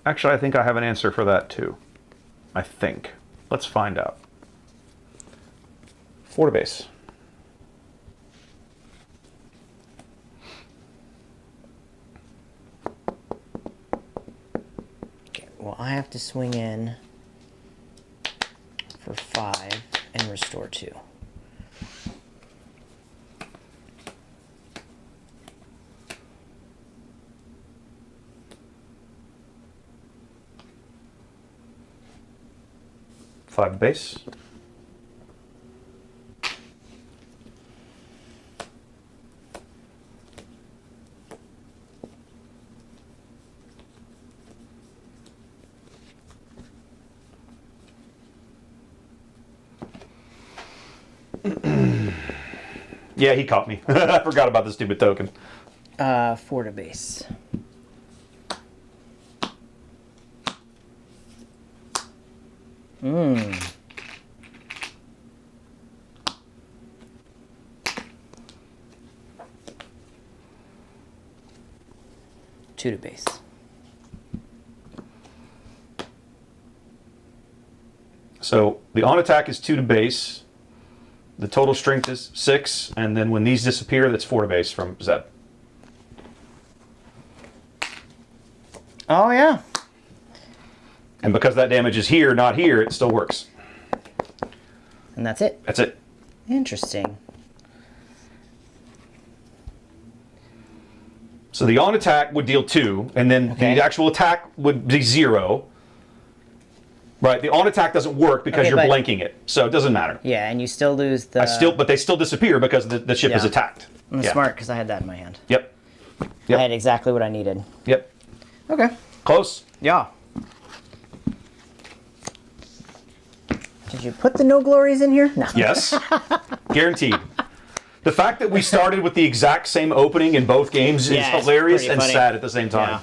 A: Actually, I think I have an answer for that too. I think. Let's find out. 4 to base.
B: Okay, well, I have to swing in for 5 and restore 2.
A: Five base. Yeah, he caught me. I forgot about the stupid token.
B: 4 to base. Two to base.
A: So the on attack is 2 to base. The total strength is 6, and then when these disappear, that's 4 to base from Zeb.
B: Oh yeah.
A: And because that damage is here, not here, it still works.
B: And that's it.
A: That's it.
B: Interesting.
A: So the on attack would deal 2, and then
B: Okay.
A: the actual attack would be 0. Right, the on attack doesn't work because
B: Okay,
A: you're
B: but-
A: blanking it, so it doesn't matter.
B: Yeah, and you still lose the.
A: But they still disappear because the ship is
B: Yeah.
A: attacked.
B: I'm
A: Yeah.
B: smart because I had that in my hand.
A: Yep.
B: I had exactly what I needed.
A: Yep.
B: Okay.
A: Close.
B: Yeah. Did you put the no glories in here? No.
A: Yes. Guaranteed. The fact that we started with the exact same opening in both games
B: Yeah,
A: is
B: it's
A: hilarious
B: pretty
A: and
B: funny.
A: sad at the same time.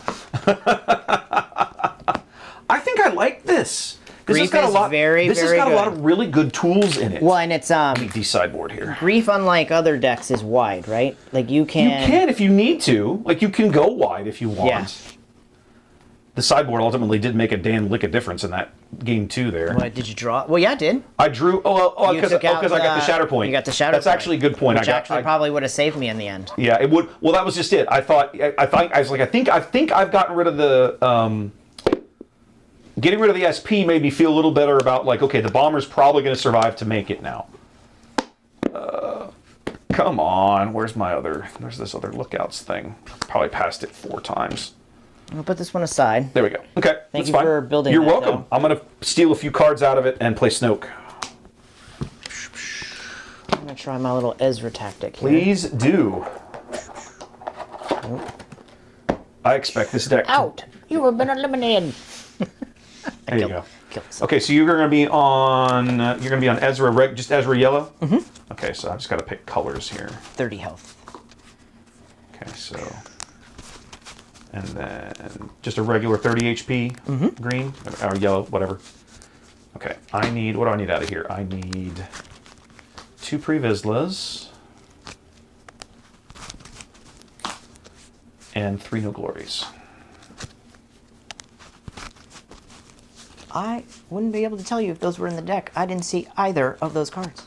A: I think I like this. This has
B: Grief
A: got a
B: is
A: lot.
B: very,
A: this has
B: very
A: got a lot
B: good.
A: of really good tools in it.
B: Well, and it's
A: The sideboard here.
B: Grief, unlike other decks, is wide, right? Like you can.
A: You can if you need to. Like you can go wide if you want.
B: Yeah.
A: The sideboard ultimately did make a damn lick of difference in that game too. There.
B: What did you draw? Well, yeah, it did.
A: I drew. Oh,
B: You
A: because
B: took out
A: I got the shatter point.
B: You got the shatter.
A: That's
B: point,
A: actually a good point.
B: Which actually probably would have saved me in the end.
A: Yeah, it would. Well, that was just it. I was like, I think I've gotten rid of the. Getting rid of the SP made me feel a little better about like, okay, the bomber's probably going to survive to make it now. Come on, where's this other lookouts thing? Probably passed it 4 times.
B: I'll put this one aside.
A: There we go. Okay,
B: Thank
A: that's
B: you
A: fine.
B: for building
A: You're
B: that,
A: welcome.
B: though.
A: I'm gonna steal a few cards out of it and play Snoke.
B: I'm gonna try my little Ezra tactic here.
A: Please do. I expect this deck.
B: Out! You have been eliminated.
A: There you go.
B: Kill this.
A: Okay, so you're gonna be on. Ezra, just Ezra yellow. Mm-hmm. Okay, so I just gotta pick colors here.
B: 30 health.
A: Okay, so. And then just a regular 30 HP green or yellow, whatever. Okay, what do I need out of here? I need 2 Previslas and 3 No Glories.
B: I wouldn't be able to tell you if those were in the deck. I didn't see either of those cards.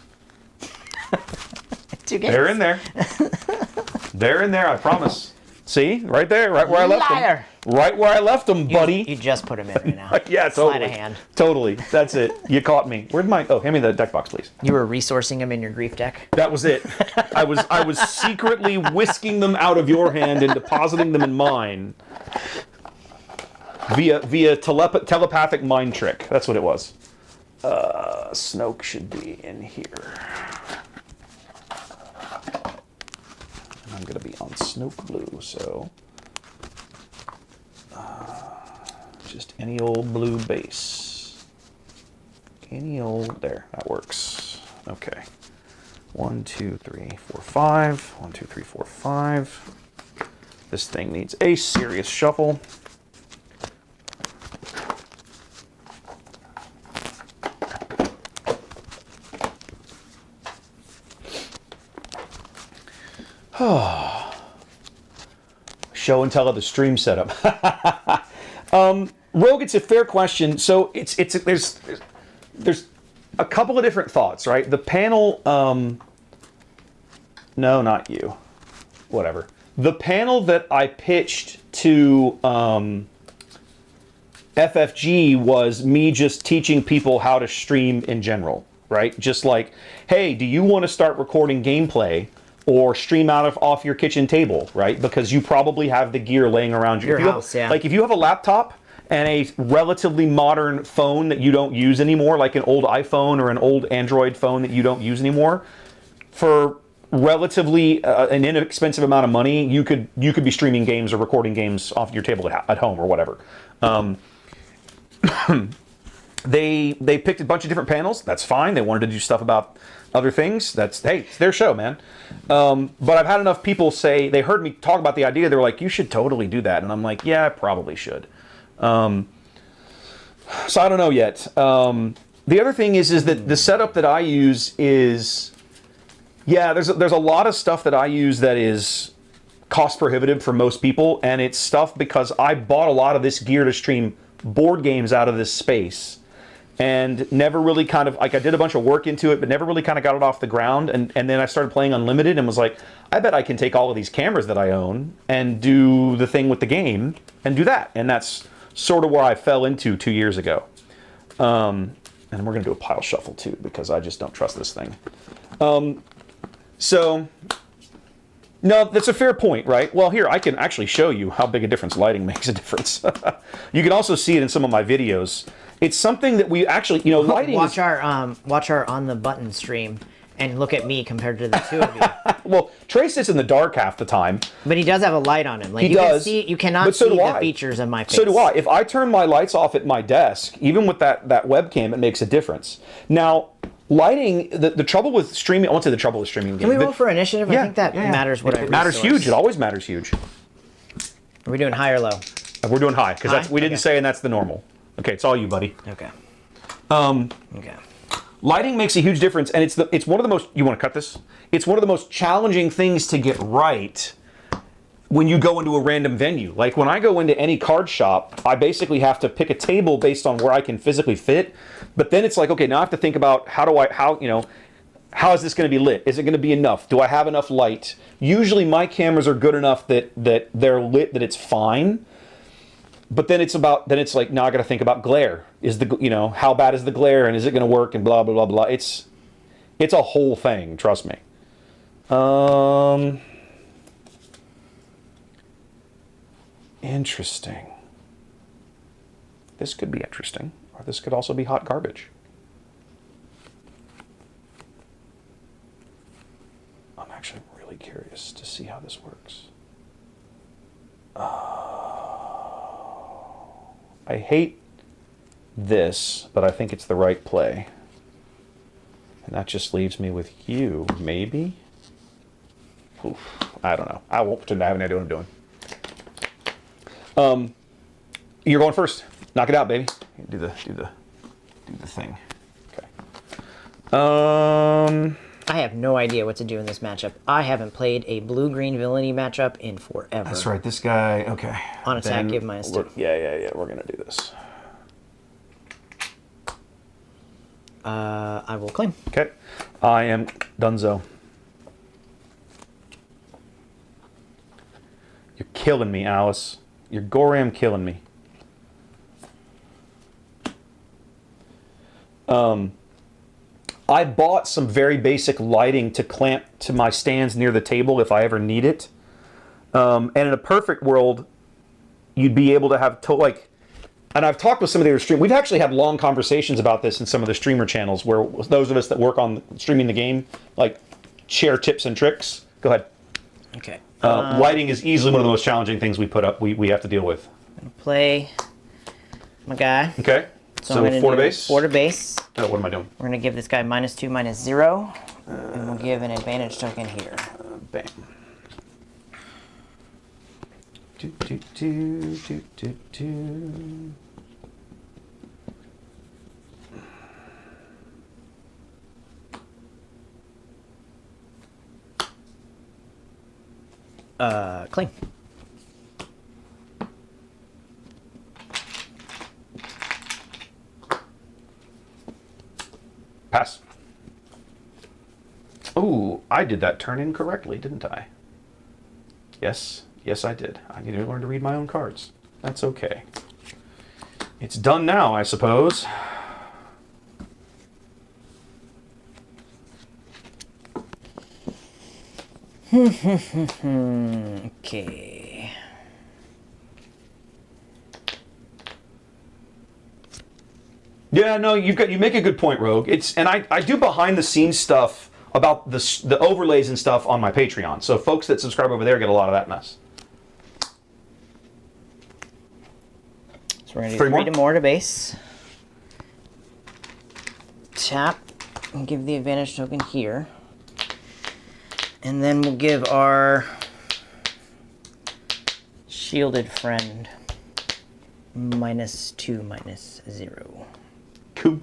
B: 2 games.
A: They're in there. They're in there, I promise. See? Right there, right where I left
B: Liar.
A: them. Right where I left them, buddy.
B: You just put them in right now.
A: Yeah,
B: Sleight
A: totally.
B: of hand.
A: Totally. That's it. You caught me. Where'd my... Oh, hand me the deck box, please.
B: You were resourcing them in your grief deck.
A: That was it. I was secretly whisking them out of your hand and depositing them in mine. Via telepathic mind trick. That's what it was. Snoke should be in here. And I'm gonna be on Snoke blue, so just any old blue base. Any old there. That works. Okay. 1, 2, 3, 4, 5. 1, 2, 3, 4, 5. This thing needs a serious shuffle. Show and tell of the stream setup. Rogue, it's a fair question. So there's a couple of different thoughts, right? The panel, no, not you. Whatever. The panel that I pitched to FFG was me just teaching people how to stream in general, right? Just like, hey, do you want to start recording gameplay or stream off your kitchen table, right? Because you probably have the gear laying around
B: Your house, yeah.
A: Like if you have a laptop and a relatively modern phone that you don't use anymore, like an old iPhone or an old Android phone that you don't use anymore, for relatively an inexpensive amount of money, you could be streaming games or recording games off your table at home or whatever. They picked a bunch of different panels. That's fine. They wanted to do stuff about other things. Hey, it's their show, man. But I've had enough people say, they heard me talk about the idea. They were like, you should totally do that. And I'm like, yeah, I probably should. So I don't know yet. The other thing is that the setup that I use is, yeah, there's a lot of stuff that I use that is cost prohibitive for most people. And it's stuff because I bought a lot of this gear to stream board games out of this space. And never really kind of, like I did a bunch of work into it, but never really kind of got it off the ground. And then I started playing Unlimited and was like, I bet I can take all of these cameras that I own and do the thing with the game and do that. And that's sort of where I fell into 2 years ago. And we're going to do a pile shuffle too, because I just don't trust this thing. So, no, that's a fair point, right? Well, here, I can actually show you how big a difference lighting makes a difference. You can also see it in some of my videos. It's something that we actually, lighting
B: watch our on the button stream and look at me compared to the two of you.
A: Well, Trey sits in the dark half the time.
B: But he does have a light on him. Like
A: He
B: you
A: does,
B: can see, you cannot
A: but so
B: see
A: do
B: the
A: I.
B: features of my face.
A: So do I. If I turn my lights off at my desk, even with that webcam, it makes a difference. Now, lighting, the trouble with streaming, I won't say the trouble with streaming.
B: Can we roll for initiative? I think that matters what I
A: It matters
B: resource.
A: huge. It always matters huge.
B: Are we doing high or low?
A: We're doing high, because
B: High?
A: we didn't
B: Okay.
A: say, and that's the normal. Okay, it's all you, buddy.
B: Okay. Okay.
A: Lighting makes a huge difference, and it's one of the most, you want to cut this? It's one of the most challenging things to get right when you go into a random venue. Like when I go into any card shop, I basically have to pick a table based on where I can physically fit. But then it's like, okay, now I have to think about how is this going to be lit? Is it going to be enough? Do I have enough light? Usually my cameras are good enough that they're lit, that it's fine. But then it's like, now I got to think about glare. Is how bad is the glare, and is it going to work, and blah, blah, blah, blah. It's a whole thing, trust me. Interesting. This could be interesting, or this could also be hot garbage. I'm actually really curious to see how this works. I hate this, but I think it's the right play. And that just leaves me with you, maybe? Oof, I don't know. I won't pretend I have any idea what I'm doing. You're going first. Knock it out, baby. Do the thing. Okay.
B: I have no idea what to do in this matchup. I haven't played a blue-green villainy matchup in forever.
A: That's right. This guy. Okay.
B: On attack, give -2.
A: Yeah. We're gonna do this.
B: I will claim.
A: Okay. I am Dunzo. You're killing me, Alice. You're Goram killing me. I bought some very basic lighting to clamp to my stands near the table if I ever need it. And in a perfect world, you'd be able to have and I've talked with some of the other streamers. We've actually had long conversations about this in some of the streamer channels where those of us that work on streaming the game, like, share tips and tricks. Go ahead.
B: Okay.
A: Lighting is easily one of the most challenging things we put up. We have to deal with.
B: I'm gonna play my guy.
A: Okay. So 4 to base.
B: 4 to base.
A: Oh, what am I doing?
B: We're gonna give this guy -2, -0, and we'll give an advantage token here.
A: Bam. Do.
B: Claim.
A: Pass. Ooh, I did that turn incorrectly, didn't I? Yes, I did. I need to learn to read my own cards. That's okay. It's done now, I suppose.
B: Okay.
A: Yeah, no, you make a good point, Rogue. I do behind the scenes stuff about the overlays and stuff on my Patreon. So folks that subscribe over there get a lot of that mess.
B: So we're gonna do 3 more to base. Tap and give the advantage token here. And then we'll give our shielded friend -2, -0.
A: Cool.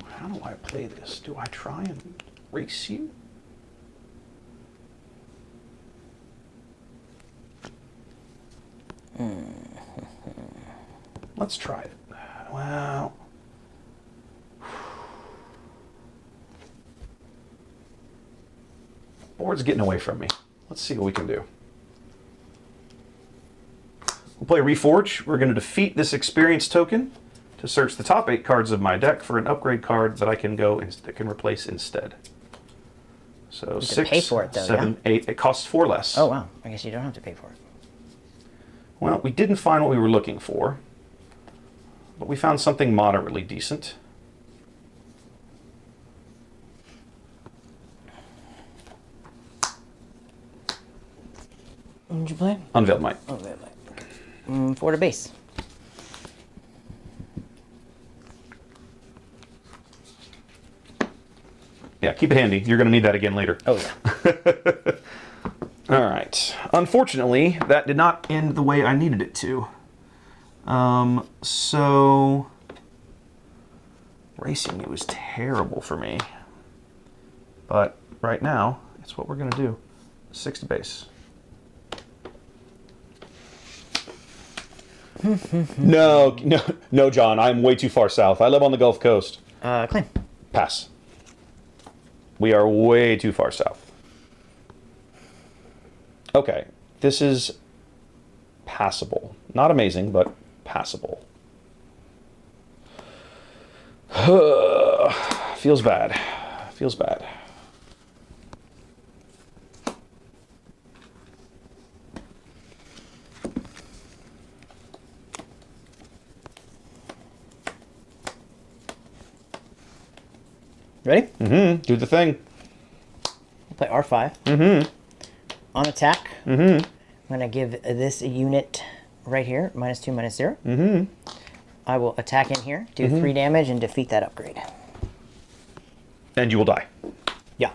A: How do I play this? Do I try and race you? Let's try it. Well, board's getting away from me. Let's see what we can do. We'll play Reforge. We're going to defeat this experience token to search the top 8 cards of my deck for an upgrade card that I can that can replace instead. So
B: You
A: 6,
B: pay for it, though,
A: 7, 8. It costs 4 less.
B: Oh wow, I guess you don't have to pay for it.
A: Well, we didn't find what we were looking for, but we found something moderately decent.
B: What did you play?
A: Unveiled Might.
B: Oh, that might. 4 to base.
A: Yeah, keep it handy. You're going to need that again later.
B: Oh yeah.
A: All right. Unfortunately, that did not end the way I needed it to. So racing it was terrible for me. But right now, it's what we're going to do. 6 to base. No, John. I'm way too far south. I live on the Gulf Coast.
B: Claim.
A: Pass. We are way too far south. Okay, this is passable. Not amazing, but passable. Feels bad. Feels bad.
B: Ready?
A: Mm-hmm. Do the thing.
B: I'll play R5.
A: Mm-hmm.
B: On attack.
A: Mm-hmm.
B: I'm going to give this a unit right here, -2, -0.
A: Mm-hmm.
B: I will attack in here, do 3 damage, and defeat that upgrade.
A: And you will die.
B: Yeah.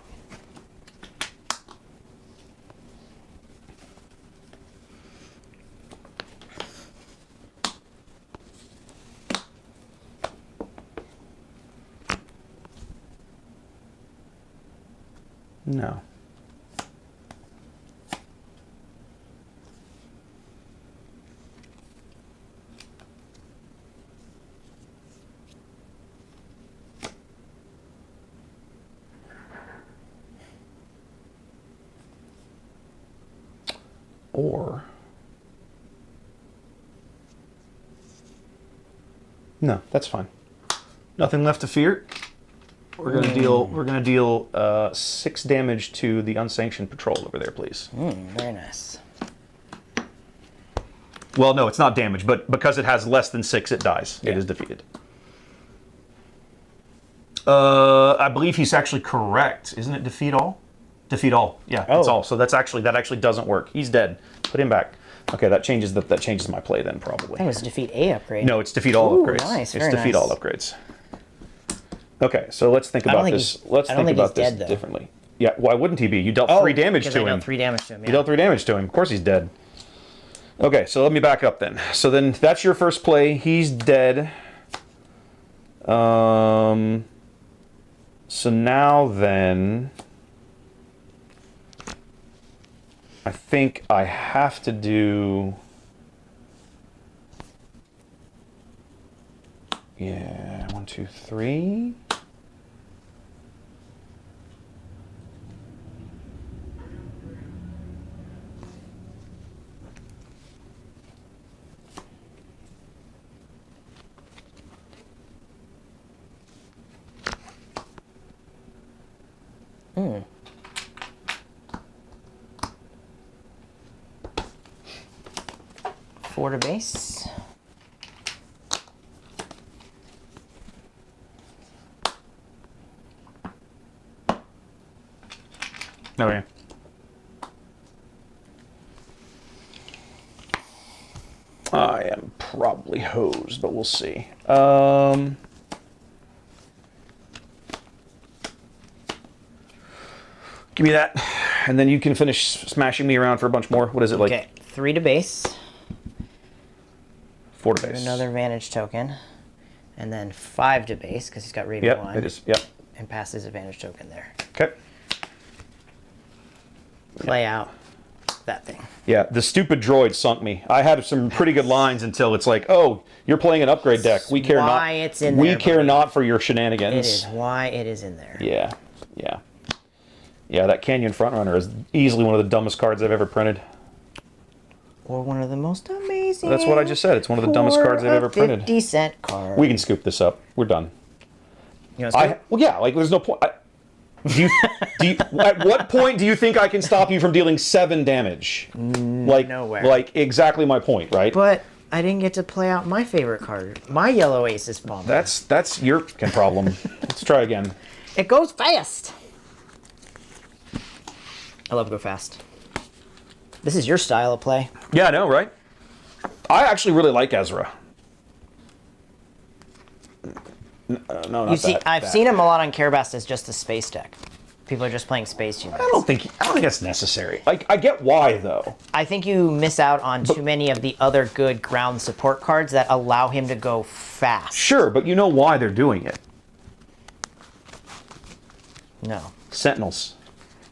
A: No. Or no, that's fine. Nothing left to fear. We're gonna deal. We're gonna deal 6 damage to the unsanctioned patrol over there, please.
B: Very nice.
A: Well, no, it's not damage, but because it has less than 6, it dies.
B: Yeah.
A: It is defeated. I believe he's actually correct. Isn't it defeat all? Defeat all. Yeah, it's all. So that actually doesn't work. He's dead. Put him back. Okay, that changes my play then probably.
B: I think it's defeat A upgrade.
A: No, it's defeat all upgrades.
B: Nice.
A: It's
B: Very
A: defeat
B: nice.
A: all upgrades. Okay, so let's think about this. Let's think about this
B: dead, though.
A: differently. Yeah, why wouldn't he be? You dealt 3 damage to him.
B: I dealt 3 damage to him. Yeah.
A: You dealt 3 damage to him. Of course he's dead. Okay, so let me back up then. So then that's your first play. He's dead. So now then, I think I have to do. Yeah, 1, 2, 3.
B: Hmm. Four to base.
A: Oh yeah. I am probably hosed, but we'll see. Give me that, and then you can finish smashing me around for a bunch more. What is it like?
B: Okay, 3 to base.
A: 4 to base.
B: Another advantage token, and then 5 to base because he's got rating
A: Yep,
B: 1.
A: it is. Yep.
B: And pass his advantage token there.
A: Okay.
B: Play out that thing.
A: Yeah, the stupid droid sunk me. I had some pretty good lines until it's like, oh, you're playing an upgrade deck. We care
B: why
A: not.
B: It's in
A: we
B: there,
A: care
B: buddy.
A: not for your shenanigans.
B: It is why it is in there.
A: Yeah, yeah, yeah. That Canyon Frontrunner is easily one of the dumbest cards I've ever printed.
B: Or one of the most amazing.
A: That's what I just said. It's one of the dumbest cards I've ever printed.
B: 50-cent card.
A: We can scoop this up. We're done.
B: You know,
A: Well, yeah. Like, there's no point. At what point do you think I can stop you from dealing 7 damage? Like,
B: nowhere.
A: Like, exactly my point, right?
B: But I didn't get to play out my favorite card. My yellow Aces Bomber.
A: That's your problem. Let's try again.
B: It goes fast. I love go fast. This is your style of play.
A: Yeah, I know, right? I actually really like Ezra. No, not
B: I've seen him a lot on Carabast as just a space deck. People are just playing space units.
A: I don't think that's necessary. Like, I get why though.
B: I think you miss out on too many of the other good ground support cards that allow him to go fast.
A: Sure, but you know why they're doing it.
B: No.
A: Sentinels.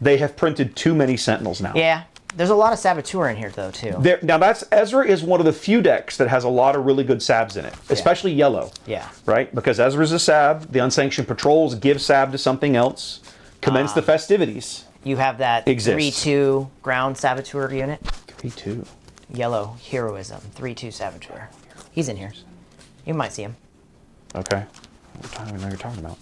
A: They have printed too many Sentinels now.
B: Yeah. There's a lot of Saboteur in here though too.
A: Now Ezra is one of the few decks that has a lot of really good sabs in it, especially yellow.
B: Yeah.
A: Right? Because Ezra's a sab, the Unsanctioned Patrols give sab to something else. Commence the festivities.
B: You have that
A: Exists.
B: 3/2 ground Saboteur unit.
A: 3/2.
B: Yellow Heroism, 3/2 Saboteur. He's in here. You might see him.
A: Okay. I don't even know what you're talking about.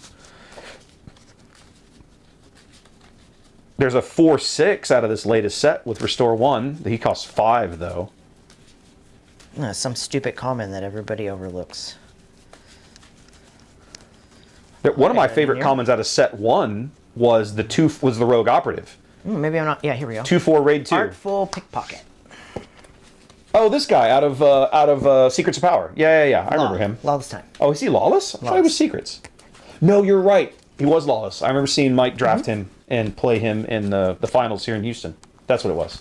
A: There's a 4/6 out of this latest set with Restore 1. He costs 5, though.
B: No, some stupid common that everybody overlooks.
A: One of my
B: in
A: favorite
B: here.
A: commons out of set 1 was the Rogue Operative.
B: Maybe I'm not. Yeah, here we go.
A: 2/4 Raid 2.
B: Artful Pickpocket.
A: Oh, this guy out of Secrets of Power. Yeah. I remember him.
B: Lawless Time.
A: Oh, is he Lawless? I thought he was Secrets. No, you're right. He was Lawless. I remember seeing Mike draft him and play him in the finals here in Houston. That's what it was.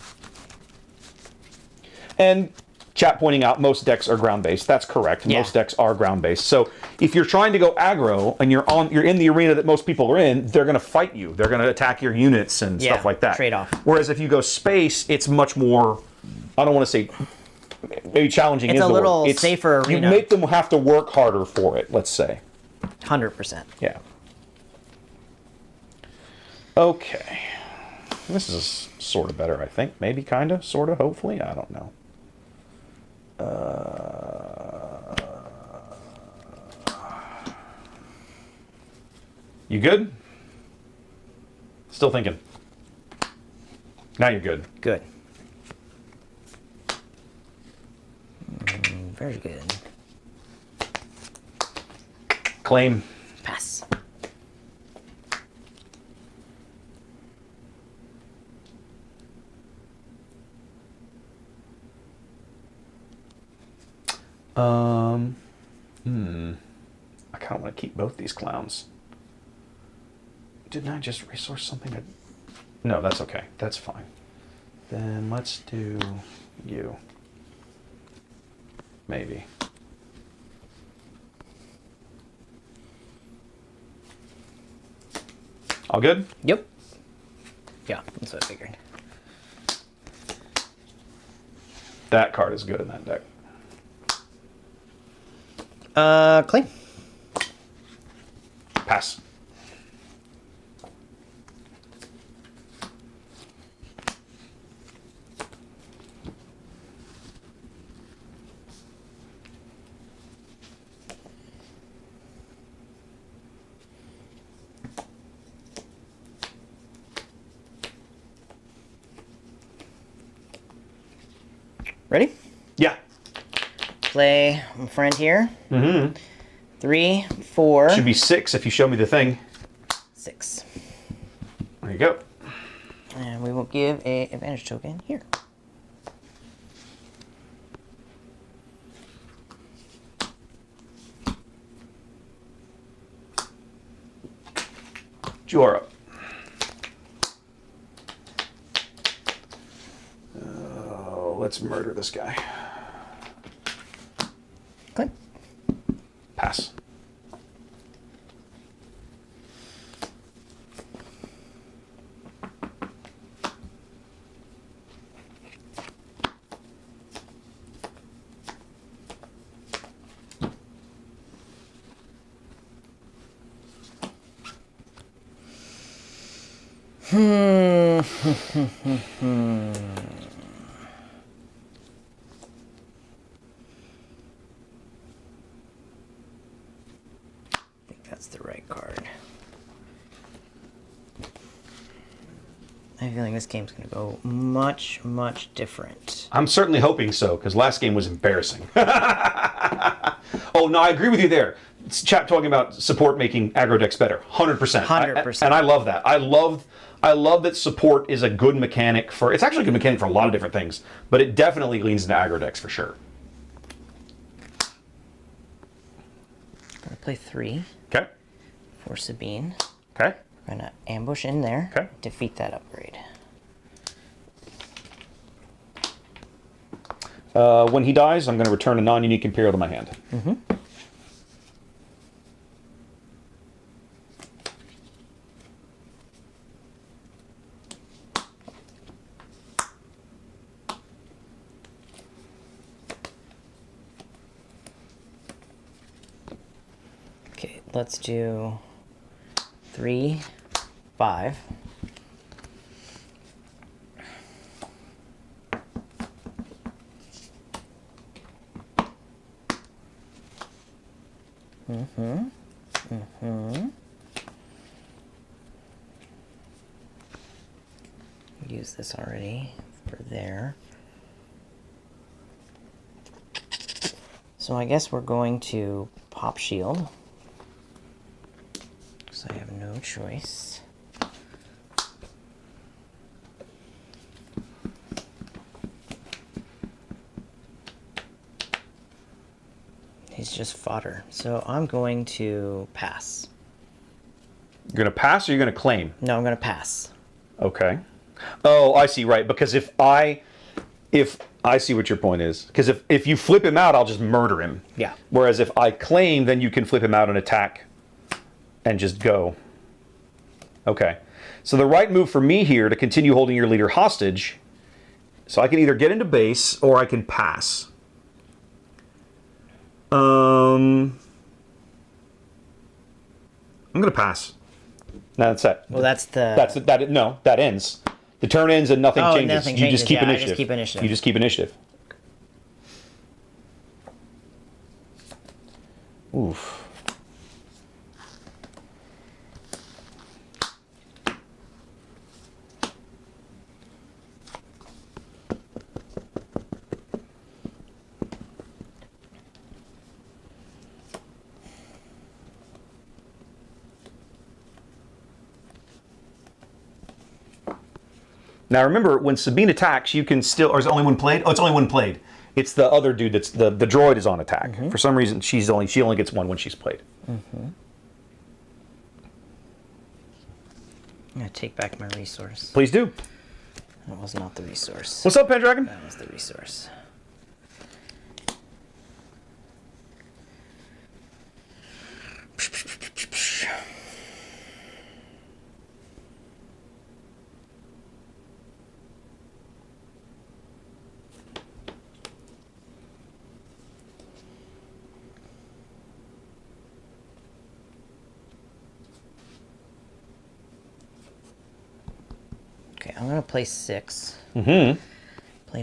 A: And chat pointing out most decks are ground-based. That's correct.
B: Yeah.
A: Most decks are ground-based. So if you're trying to go aggro and you're in the arena that most people are in, they're going to fight you. They're going to attack your units and stuff like that.
B: Trade-off.
A: Whereas if you go space, it's much more, I don't want to say, maybe challenging
B: It's
A: is
B: a
A: the
B: little
A: word. It's,
B: safer arena.
A: You make them have to work harder for it, let's say.
B: 100%.
A: Yeah. Okay. This is sort of better, I think. Maybe, kind of, sort of, hopefully. I don't know. You good? Still thinking. Now you're good.
B: Good. Very good.
A: Claim.
B: Pass.
A: I kind of want to keep both these clowns. Didn't I just resource something? No, that's okay. That's fine. Then let's do you. Maybe. All good?
B: Yep. Yeah, that's what I figured.
A: That card is good in that deck.
B: Claim.
A: Pass.
B: Ready?
A: Yeah.
B: Play my friend here. 3, 4,
A: Should be 6 if you show me the thing.
B: 6.
A: There you go.
B: And we will give a advantage token here.
A: You're up. Oh, let's murder this guy.
B: Claim.
A: Pass.
B: I think that's the right card. I have a feeling this game's going to go much, much different.
A: I'm certainly hoping so, because last game was embarrassing. Oh, no, I agree with you there. It's chat talking about support making aggro decks better. 100%.
B: 100%.
A: And I love that. I love that support is a good mechanic for... It's actually a good mechanic for a lot of different things, but it definitely leans into aggro decks for sure.
B: I'm going to play 3
A: Okay.
B: for Sabine.
A: Okay.
B: We're going to ambush in there.
A: Okay.
B: Defeat that upgrade.
A: When he dies, I'm going to return a non-unique Imperial to my hand.
B: Okay, let's do 3, 5. Use this already for there. So I guess we're going to pop shield. Because I have no choice. He's just fodder. So I'm going to pass.
A: You're going to pass or you're going to claim?
B: No, I'm going to pass.
A: Okay. Oh, I see, right. Because if I see what your point is. Because if you flip him out, I'll just murder him.
B: Yeah.
A: Whereas if I claim, then you can flip him out and attack and just go. Okay. So the right move for me here to continue holding your leader hostage, so I can either get into base or I can pass. I'm going to pass. No, that's it.
B: Well,
A: that ends. The turn ends and nothing changes.
B: Nothing
A: You
B: changes.
A: just keep
B: I
A: initiative.
B: just keep initiative.
A: You just keep initiative. Oof. Now remember, when Sabine attacks, you can still, or is it only one played? Oh, it's only one played. It's the other dude that's, the droid is on attack. For some reason, she only gets one when she's played.
B: I'm going to take back my resource.
A: Please do.
B: That was not the resource.
A: What's up, Pendragon?
B: That was the resource. Okay, I'm gonna play 6. Play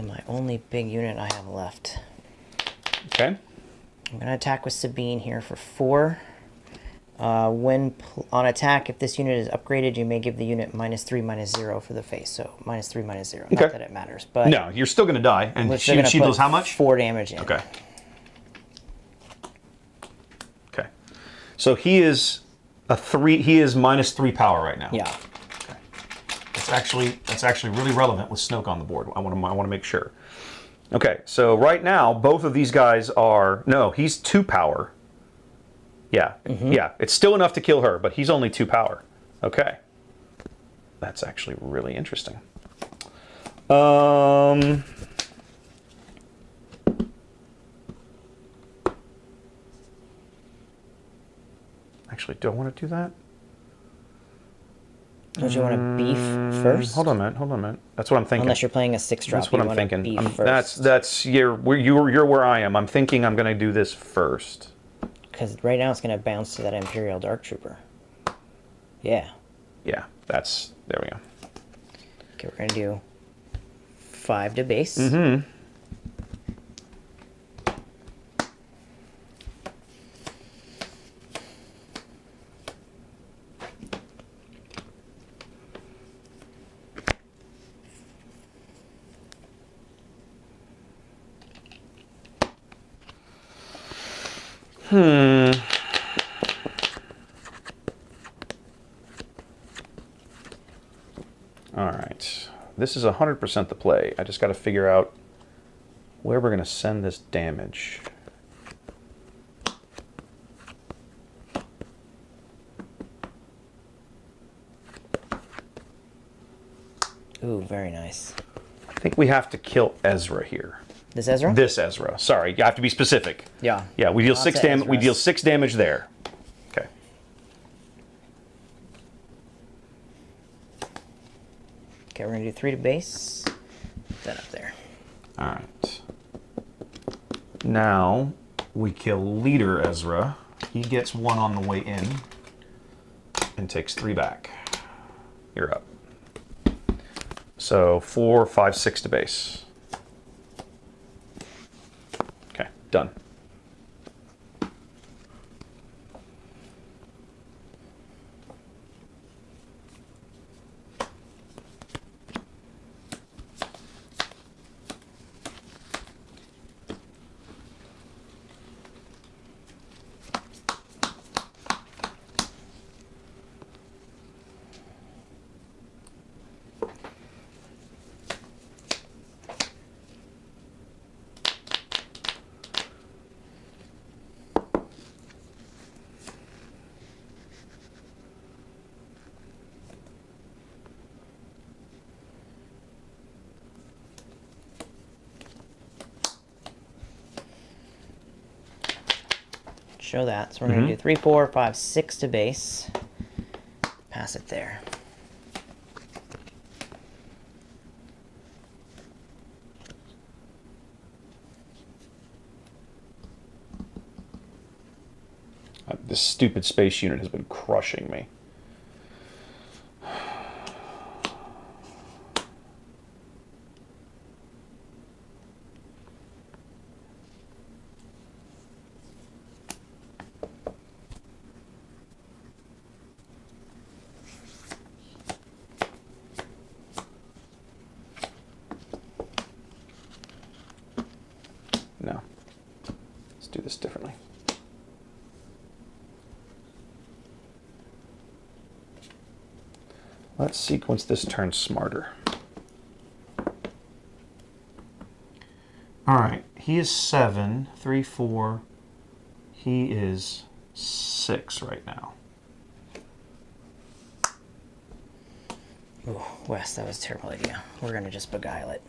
B: my only big unit I have left.
A: Okay.
B: I'm gonna attack with Sabine here for 4. When on attack, if this unit is upgraded, you may give the unit -3/-0 for the face. So -3/-0.
A: Okay.
B: Not that it matters, but
A: No, you're still going to die. And
B: she's gonna
A: she
B: put
A: deals how much?
B: 4 damage in.
A: Okay. Okay. So he is a 3. He is -3 power right now.
B: Yeah.
A: That's actually really relevant with Snoke on the board. I want to make sure. Okay, so right now both of these guys are he's 2 power. Yeah, yeah, it's still enough to kill her, but he's only 2 power. Okay, that's actually really interesting. Actually, do I want to do that?
B: Don't you want to beef first?
A: Hold on a minute. That's what I'm thinking.
B: Unless you're playing a 6-drop.
A: That's what I'm thinking.
B: Beef first.
A: That's you're where I am. I'm thinking I'm going to do this first.
B: Because right now it's going to bounce to that Imperial Dark Trooper. Yeah.
A: Yeah, there we go.
B: Okay, we're going to do 5 to base.
A: All right. This is 100% the play. I just got to figure out where we're going to send this damage.
B: Ooh, very nice.
A: I think we have to kill Ezra here.
B: This Ezra?
A: This Ezra. Sorry, you have to be specific.
B: Yeah.
A: Yeah, we deal
B: Lots
A: 6
B: of
A: damage. We
B: Ezras.
A: deal 6 damage there. Okay.
B: Okay, we're going to do 3 to base. Put that up there.
A: All right. Now we kill leader Ezra. He gets 1 on the way in and takes 3 back. You're up. So 4, 5, 6 to base. Okay, done.
B: show that. So we're going to do 3, 4, 5, 6 to base. Pass it there.
A: This stupid space unit has been crushing me. No. Let's do this differently. Let's sequence this turn smarter. All right, he is 7, 3, 4. He is 6 right now.
B: Ooh, Wes, that was a terrible idea. We're going to just beguile it.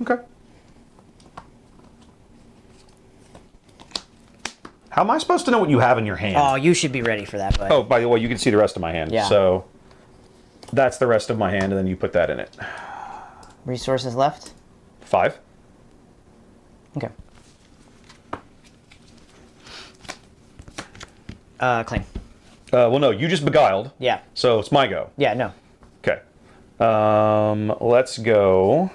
A: Okay. How am I supposed to know what you have in your hand?
B: Oh, you should be ready for that, bud.
A: Oh, by the way, you can see the rest of my hand.
B: Yeah.
A: So that's the rest of my hand, and then you put that in it.
B: Resources left?
A: 5.
B: Okay. Claim.
A: Well, no, you just beguiled.
B: Yeah.
A: So it's my go.
B: Yeah, no.
A: Okay. Let's go.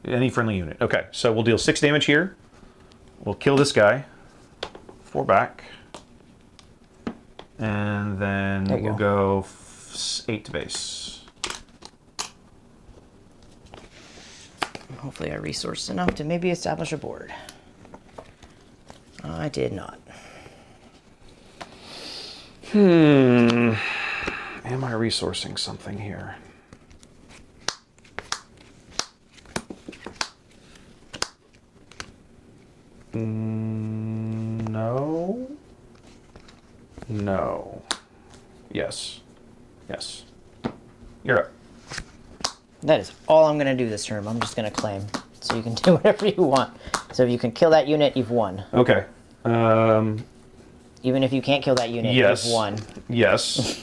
A: Any friendly unit. Okay, so we'll deal 6 damage here. We'll kill this guy. 4 back. And then we'll go 8 to base.
B: Hopefully I resourced enough to maybe establish a board. I did not.
A: Am I resourcing something here? No. No. Yes. Yes. You're up.
B: That is all I'm going to do this turn. I'm just going to claim. So you can do whatever you want. So if you can kill that unit, you've won.
A: Okay.
B: Even if you can't kill that unit,
A: Yes.
B: you've won.
A: Yes.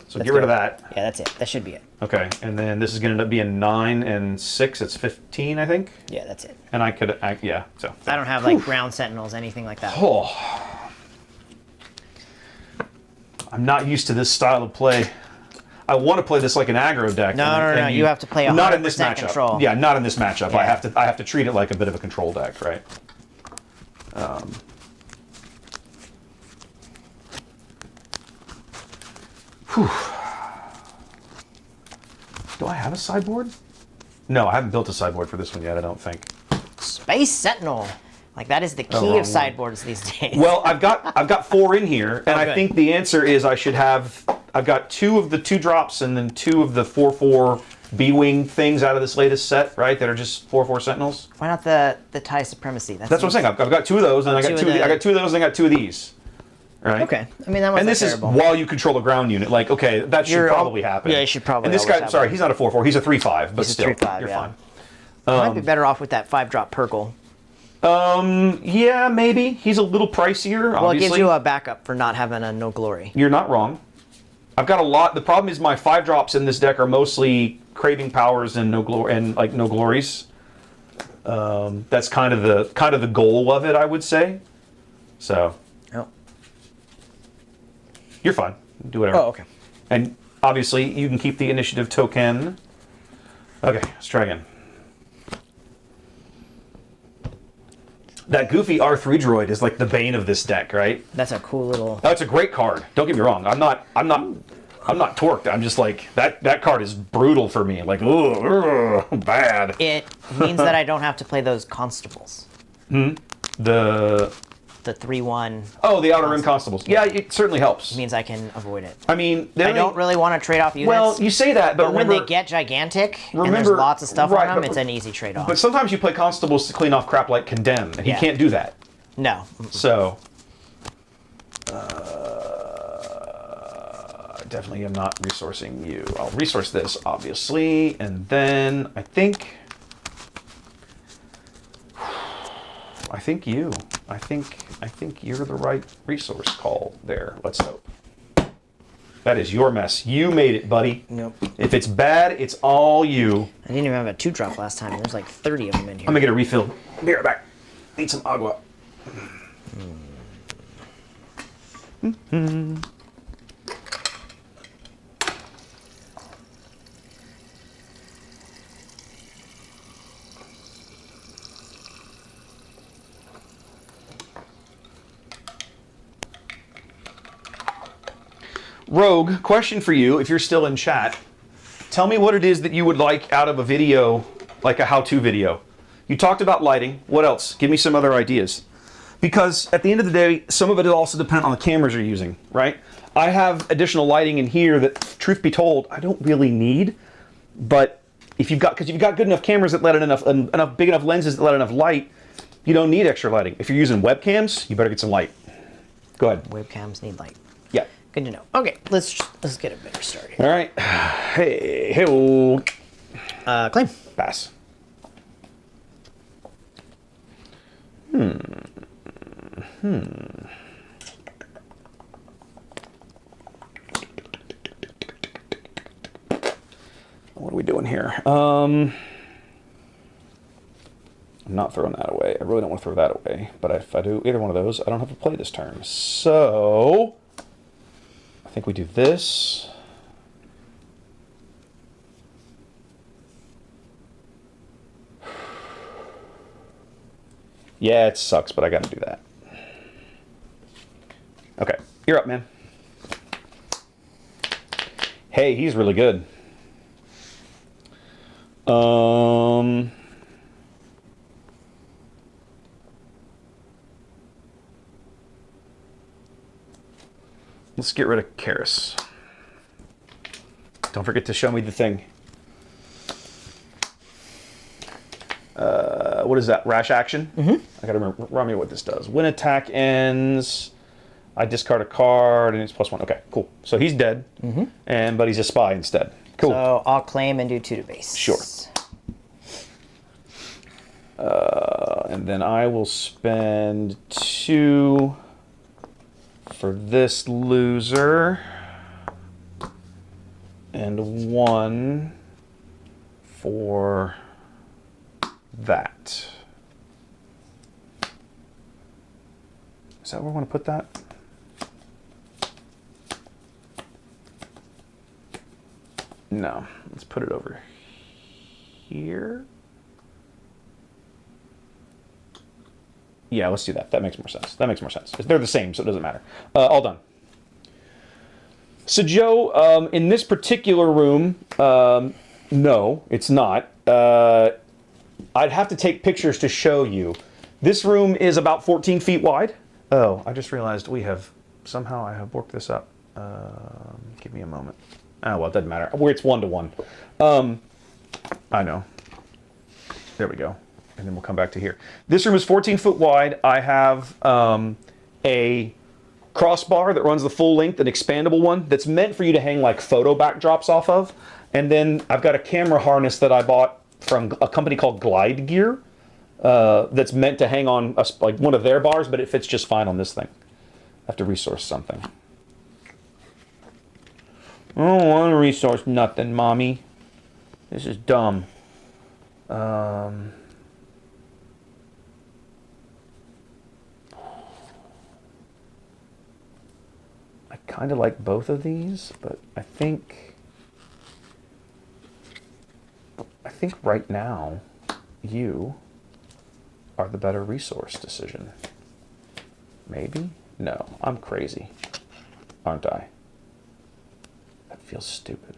A: So
B: Let's
A: get rid
B: go.
A: of that.
B: Yeah, that's it. That should be it.
A: Okay. And then this is going to end up being 9 and 6. It's 15, I think.
B: Yeah, that's it.
A: And I could, yeah. So.
B: I don't have like ground sentinels, anything like that.
A: Oh. I'm not used to this style of play. I want to play this like an aggro deck.
B: No. You have to play 100%
A: not in this matchup.
B: control.
A: Yeah, not in this matchup.
B: Yeah.
A: I have to treat it like a bit of a control deck, right? Do I have a sideboard? No, I haven't built a sideboard for this one yet, I don't think.
B: Space Sentinel. Like that is the key
A: wrong
B: of
A: one.
B: sideboards these days.
A: Well, I've got 4 in here, and I
B: good.
A: think the answer is I should have. I've got 2 of the 2 drops, and then 2 of the 4/4 B-wing things out of this latest set, right? That are just 4/4 Sentinels.
B: Why not the TIE Supremacy?
A: That's what I'm saying. I've got 2 of those, and I got 2. I got 2 of those, and I got 2 of these. Right.
B: Okay. I mean that was
A: And this
B: terrible.
A: is while you control the ground unit. Like, okay, that should probably happen.
B: Yeah, you should probably
A: And this
B: always
A: guy,
B: have
A: sorry,
B: one.
A: he's not a 4/4. He's a 3/5. But
B: He's a
A: still,
B: 3/5,
A: you're
B: yeah.
A: fine.
B: Might be better off with that 5-drop Purgle.
A: Yeah, maybe. He's a little pricier,
B: Well,
A: obviously.
B: it gives you a backup for not having a no glory.
A: You're not wrong. I've got a lot. The problem is my 5 drops in this deck are mostly craving powers and no glories. That's kind of the goal of it, I would say. So
B: Oh.
A: you're fine. Do whatever.
B: Oh, okay.
A: And obviously you can keep the initiative token. Okay, let's try again. That goofy R3 droid is like the bane of this deck, right?
B: That's a cool little.
A: That's a great card. Don't get me wrong. I'm not torqued. I'm just like that card is brutal for me. Like, ugh, bad.
B: It means that I don't have to play those constables. The 3/1
A: The Outer Rim Constables. Yeah, it certainly helps.
B: means I can avoid it.
A: I mean,
B: I don't really want to trade off units.
A: Well, you say that, but
B: when
A: remember,
B: they get gigantic and there's
A: remember-
B: lots of stuff
A: right,
B: on them,
A: but-
B: it's an easy trade-off.
A: but sometimes you play Constables to clean off crap like Condemn, and he
B: Yeah.
A: can't do that.
B: No.
A: So, definitely am not resourcing you. I'll resource this, obviously, and then I think you. I think you're the right resource call there. Let's hope. That is your mess. You made it, buddy.
B: Nope.
A: If it's bad, it's all you.
B: I didn't even have a 2-drop last time. There's like 30 of them in here.
A: I'm gonna get a refill. Be right back. Need some agua. Rogue, question for you, if you're still in chat. Tell me what it is that you would like out of a video, like a how-to video. You talked about lighting. What else? Give me some other ideas. Because at the end of the day, some of it also depends on the cameras you're using, right? I have additional lighting in here that, truth be told, I don't really need. But if you've got good enough cameras that let in enough big enough lenses that let enough light, you don't need extra lighting. If you're using webcams, you better get some light. Go ahead.
B: Webcams need light.
A: Yeah.
B: Good to know. Okay, let's get a better start here.
A: All right. Hey.
B: Claim.
A: Pass. What are we doing here? I'm not throwing that away. I really don't want to throw that away. But if I do either one of those, I don't have to play this turn. So I think we do this. Yeah, it sucks, but I got to do that. Okay, you're up, man. Hey, he's really good. Let's get rid of Karis. Don't forget to show me the thing. What is that? Rash action? Mm-hmm. I gotta remind me what this does. When attack ends, I discard a card and it's +1. Okay, cool. So he's dead, but he's a spy instead. Cool.
B: So I'll claim and do 2 to base.
A: Sure. And then I will spend 2 for this loser and 1 for that. Is that where I want to put that? No, let's put it over here. Yeah, let's do that. That makes more sense. They're the same, so it doesn't matter. All done. So Joe, in this particular room, no, it's not. I'd have to take pictures to show you. This room is about 14 feet wide. Oh, I just realized I have worked this up. Give me a moment. Oh, well, it doesn't matter. It's 1-to-1. I know. There we go. And then we'll come back to here. This room is 14 foot wide. I have a crossbar that runs the full length, an expandable one that's meant for you to hang like photo backdrops off of. And then I've got a camera harness that I bought from a company called Glide Gear that's meant to hang on like one of their bars, but it fits just fine on this thing. I have to resource something. I don't want to resource nothing, Mommy. This is dumb. I kind of like both of these, but I think right now you are the better resource decision. Maybe? No, I'm crazy, aren't I? That feels stupid.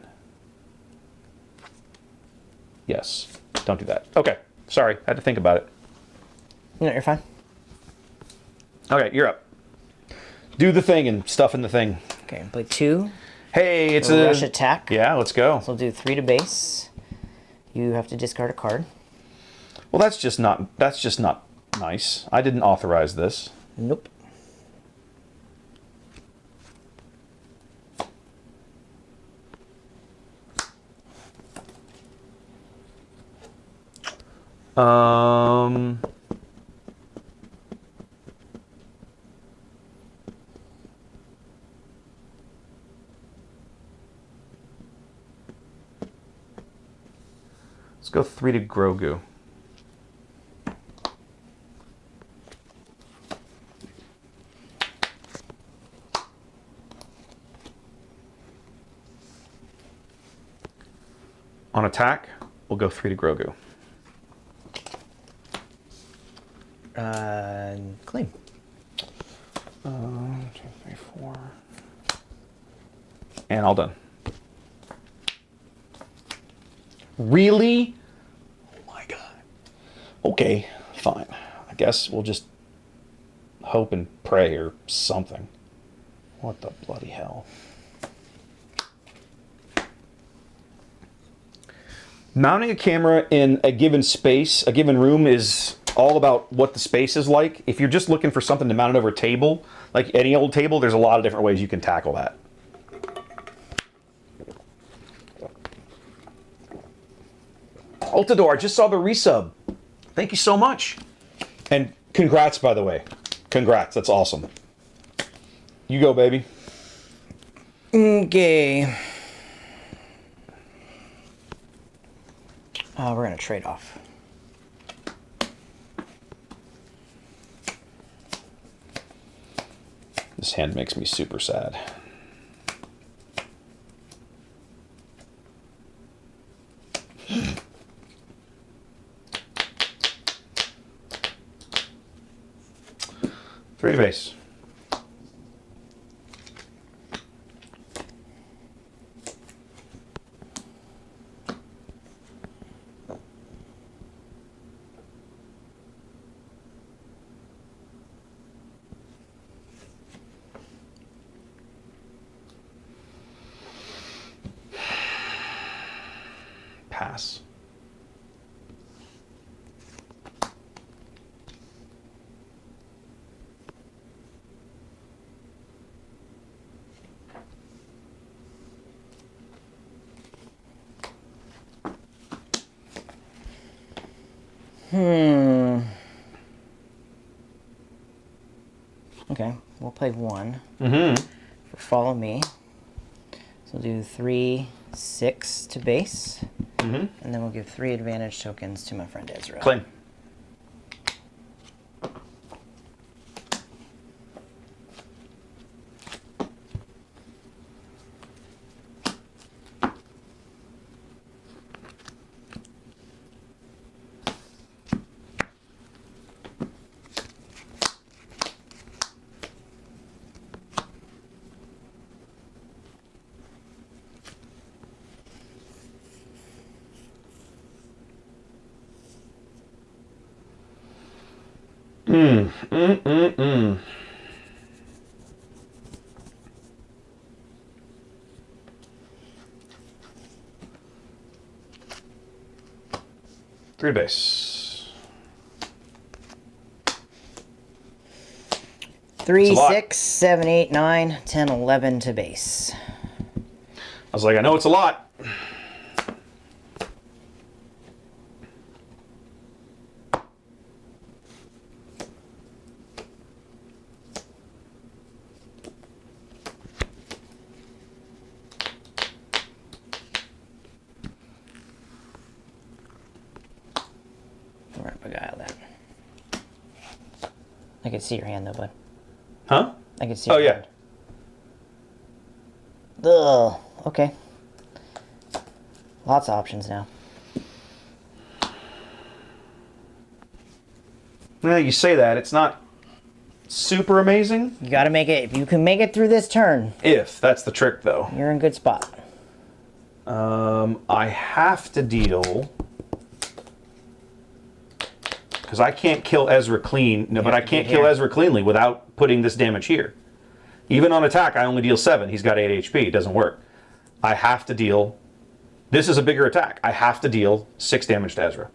A: Yes, don't do that. Okay, sorry, I had to think about it.
B: No, you're fine.
A: Okay, you're up. Do the thing and stuff in the thing.
B: Okay, play 2.
A: Hey, it's
B: a rush attack.
A: Yeah, let's go.
B: So I'll do 3 to base. You have to discard a card.
A: Well, that's just not nice. I didn't authorize this.
B: Nope.
A: Let's go 3 to Grogu. On attack, we'll go 3 to Grogu.
B: Claim.
A: 1, 2, 3, 4. And all done. Really? Oh my god. Okay, fine. I guess we'll just hope and pray or something. What the bloody hell? Mounting a camera in a given space, a given room, is all about what the space is like. If you're just looking for something to mount it over a table, like any old table, there's a lot of different ways you can tackle that. Ultador, I just saw the resub. Thank you so much. And congrats, by the way. Congrats, that's awesome. You go, baby.
B: Okay. We're going to trade off.
A: This hand makes me super sad. Three to base. Pass.
B: Okay, we'll play 1.
A: Mm-hmm.
B: For follow me. So we'll do 3, 6 to base.
A: Mm-hmm.
B: And then we'll give 3 advantage tokens to my friend Ezra.
A: Claim. Three to base.
B: 3, 6, 7, 8, 9, 10, 11 to base.
A: I was like, I know it's a lot.
B: We're gonna beguile that. I can see your hand though, bud.
A: Huh?
B: I can see
A: Oh,
B: your
A: yeah.
B: hand. Ugh. Okay. Lots of options now.
A: Well, you say that. It's not super amazing.
B: You gotta make it. If you can make it through this turn,
A: If. That's the trick, though.
B: you're in good spot.
A: I have to deal... Because I can't kill Ezra clean. No, but I can't kill Ezra cleanly without putting this damage here. Even on attack, I only deal 7. He's got 8 HP. It doesn't work. I have to deal... This is a bigger attack. I have to deal 6 damage to Ezra.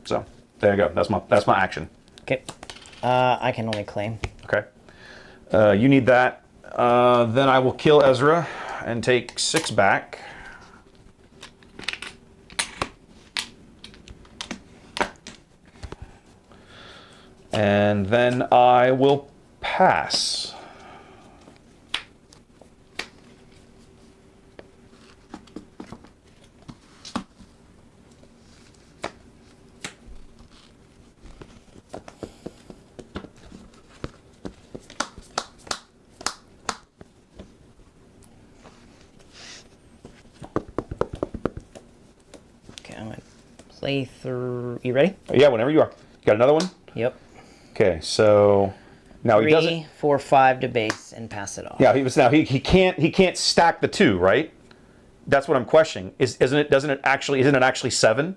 A: So, there you go. That's my action.
B: Okay. I can only claim.
A: Okay. You need that. Then I will kill Ezra and take 6 back. And then I will pass.
B: Okay, I'm gonna play through. You ready?
A: Yeah, whenever you are. You got another one?
B: Yep.
A: Okay, so now he doesn't.
B: 3, 4, 5 to base and pass it off.
A: Yeah, he can't stack the 2, right? That's what I'm questioning. Isn't it actually 7?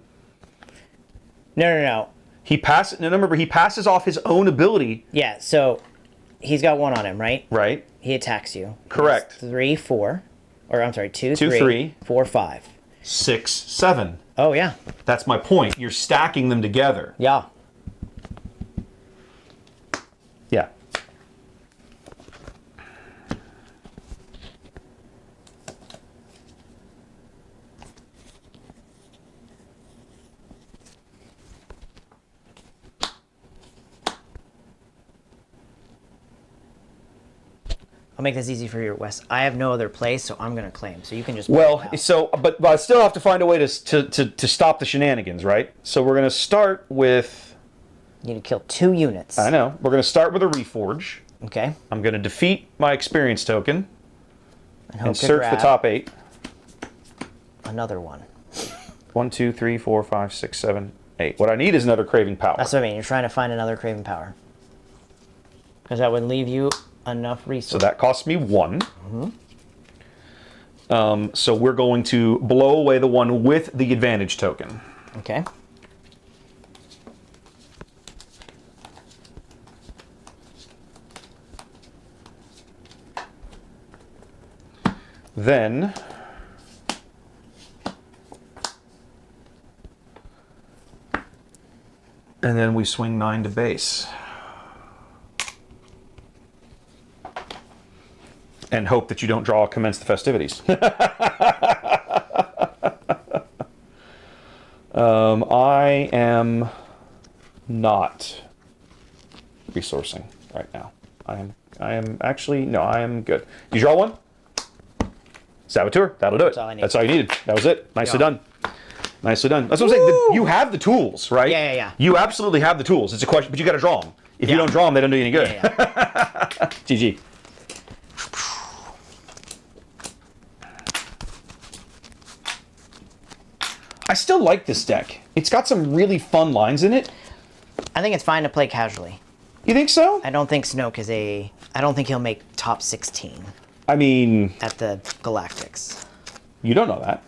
B: No.
A: He passes. No, remember he passes off his own ability.
B: Yeah, so he's got 1 on him, right?
A: Right.
B: He attacks you.
A: Correct.
B: 3, 4, or I'm sorry, 2,
A: 2,
B: 3,
A: 3,
B: 4, 5.
A: 6, 7.
B: Oh yeah.
A: That's my point. You're stacking them together.
B: Yeah.
A: Yeah.
B: I'll make this easy for you, Wes. I have no other play, so I'm gonna claim. So you can just.
A: Well, but I still have to find a way to stop the shenanigans, right? So we're gonna start with.
B: You need to kill 2 units.
A: I know. We're gonna start with a reforge.
B: Okay.
A: I'm gonna defeat my experience token
B: And, hope
A: and
B: to
A: search the
B: grab
A: top 8.
B: Another one.
A: 1, 2, 3, 4, 5, 6, 7, 8. What I need is another craving power.
B: That's what I mean. You're trying to find another Craven Power. Because that would leave you enough
A: So
B: resources.
A: that costs me 1. So we're going to blow away the 1 with the advantage token.
B: Okay.
A: Then we swing 9 to base. And hope that you don't draw commence the festivities. I am not resourcing right now. I am actually, no, I am good. You draw 1? Saboteur, that'll do it.
B: That's all I need.
A: That's all you needed. That was it. Nicely
B: Yeah.
A: done. Nicely done. That's what I'm saying. You have the tools, right?
B: Yeah.
A: You absolutely have the tools. It's a question, but you got to draw them. If you
B: Yeah.
A: don't draw them, they don't do you any good.
B: Yeah.
A: GG. I still like this deck. It's got some really fun lines in it.
B: I think it's fine to play casually.
A: You think so?
B: I don't think Snoke is a. I don't think he'll make top 16
A: I mean,
B: at the Galactics.
A: you don't know that.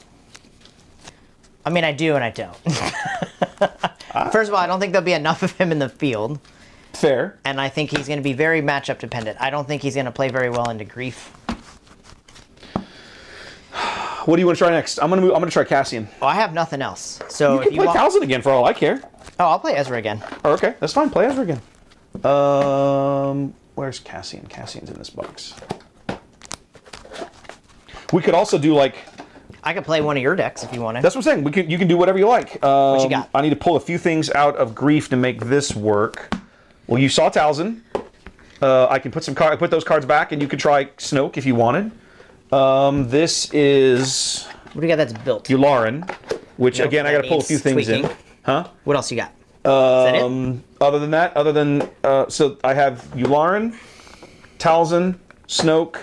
B: I mean, I do and I don't. First of all, I don't think there'll be enough of him in the field,
A: Fair.
B: and I think he's going to be very matchup dependent. I don't think he's going to play very well into Grief.
A: What do you want to try next? I'm gonna try Cassian.
B: Oh, I have nothing else. So
A: You
B: if
A: can
B: you
A: play
B: want,
A: Talzin again for all I care.
B: oh, I'll play Ezra again.
A: Oh, okay, that's fine. Play Ezra again. Where's Cassian? Cassian's in this box. We could also do like.
B: I could play one of your decks if you want to.
A: That's what I'm saying. You can do whatever you like. What
B: you got?
A: I need to pull a few things out of Grief to make this work. Well, you saw Talzin. I can put put those cards back, and you could try Snoke if you wanted. This is
B: What do you got that's built?
A: Yularen, which
B: Nope,
A: again I
B: that
A: got to pull a
B: needs
A: few things in.
B: tweaking.
A: Huh?
B: What else you got? Is that it?
A: Other than so I have Yularen, Talzin, Snoke,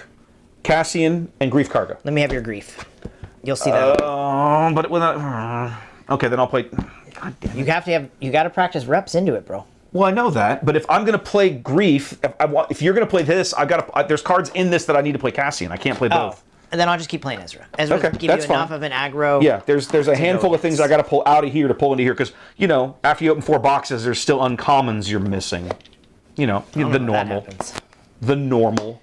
A: Cassian, and Grief Karga.
B: Let me have your Grief. You'll see that.
A: But without. Okay, then I'll play. God damn it.
B: You got to practice reps into it, bro.
A: Well, I know that, but if I'm gonna play Grief, if you're gonna play this, there's cards in this that I need to play Cassian. I can't play both.
B: And then I'll just keep playing Ezra. Ezra
A: Okay,
B: give
A: that's
B: you enough
A: fine.
B: of an aggro.
A: Yeah, there's a handful of things I got to pull out of here to pull into here because after you open 4 boxes, there's still uncommons you're missing.
B: I don't
A: The
B: know how that
A: normal,
B: happens.
A: the normal.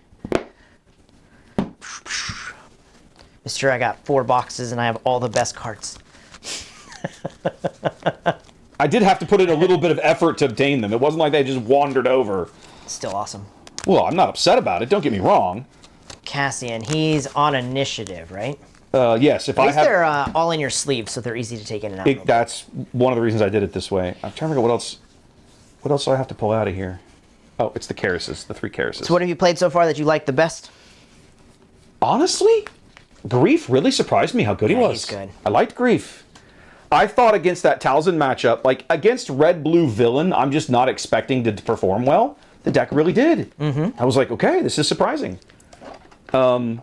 B: Mister, I got 4 boxes and I have all the best cards.
A: I did have to put in a little bit of effort to obtain them. It wasn't like they just wandered over.
B: Still awesome.
A: Well, I'm not upset about it. Don't get me wrong.
B: Cassian, he's on initiative, right?
A: Yes, if
B: At
A: I
B: least
A: have.
B: they're all in your sleeve, so they're easy to take in and out.
A: That's one of the reasons I did it this way. I'm trying to figure out what else. What else do I have to pull out of here? Oh, it's the Karases, the 3 Karases.
B: So what have you played so far that you like the best?
A: Honestly, Grief really surprised me how good he was.
B: He's good.
A: I liked Grief. I thought against that Talzin matchup, like against Red-Blue Villain, I'm just not expecting to perform well. The deck really did. I was like, okay, this is surprising. I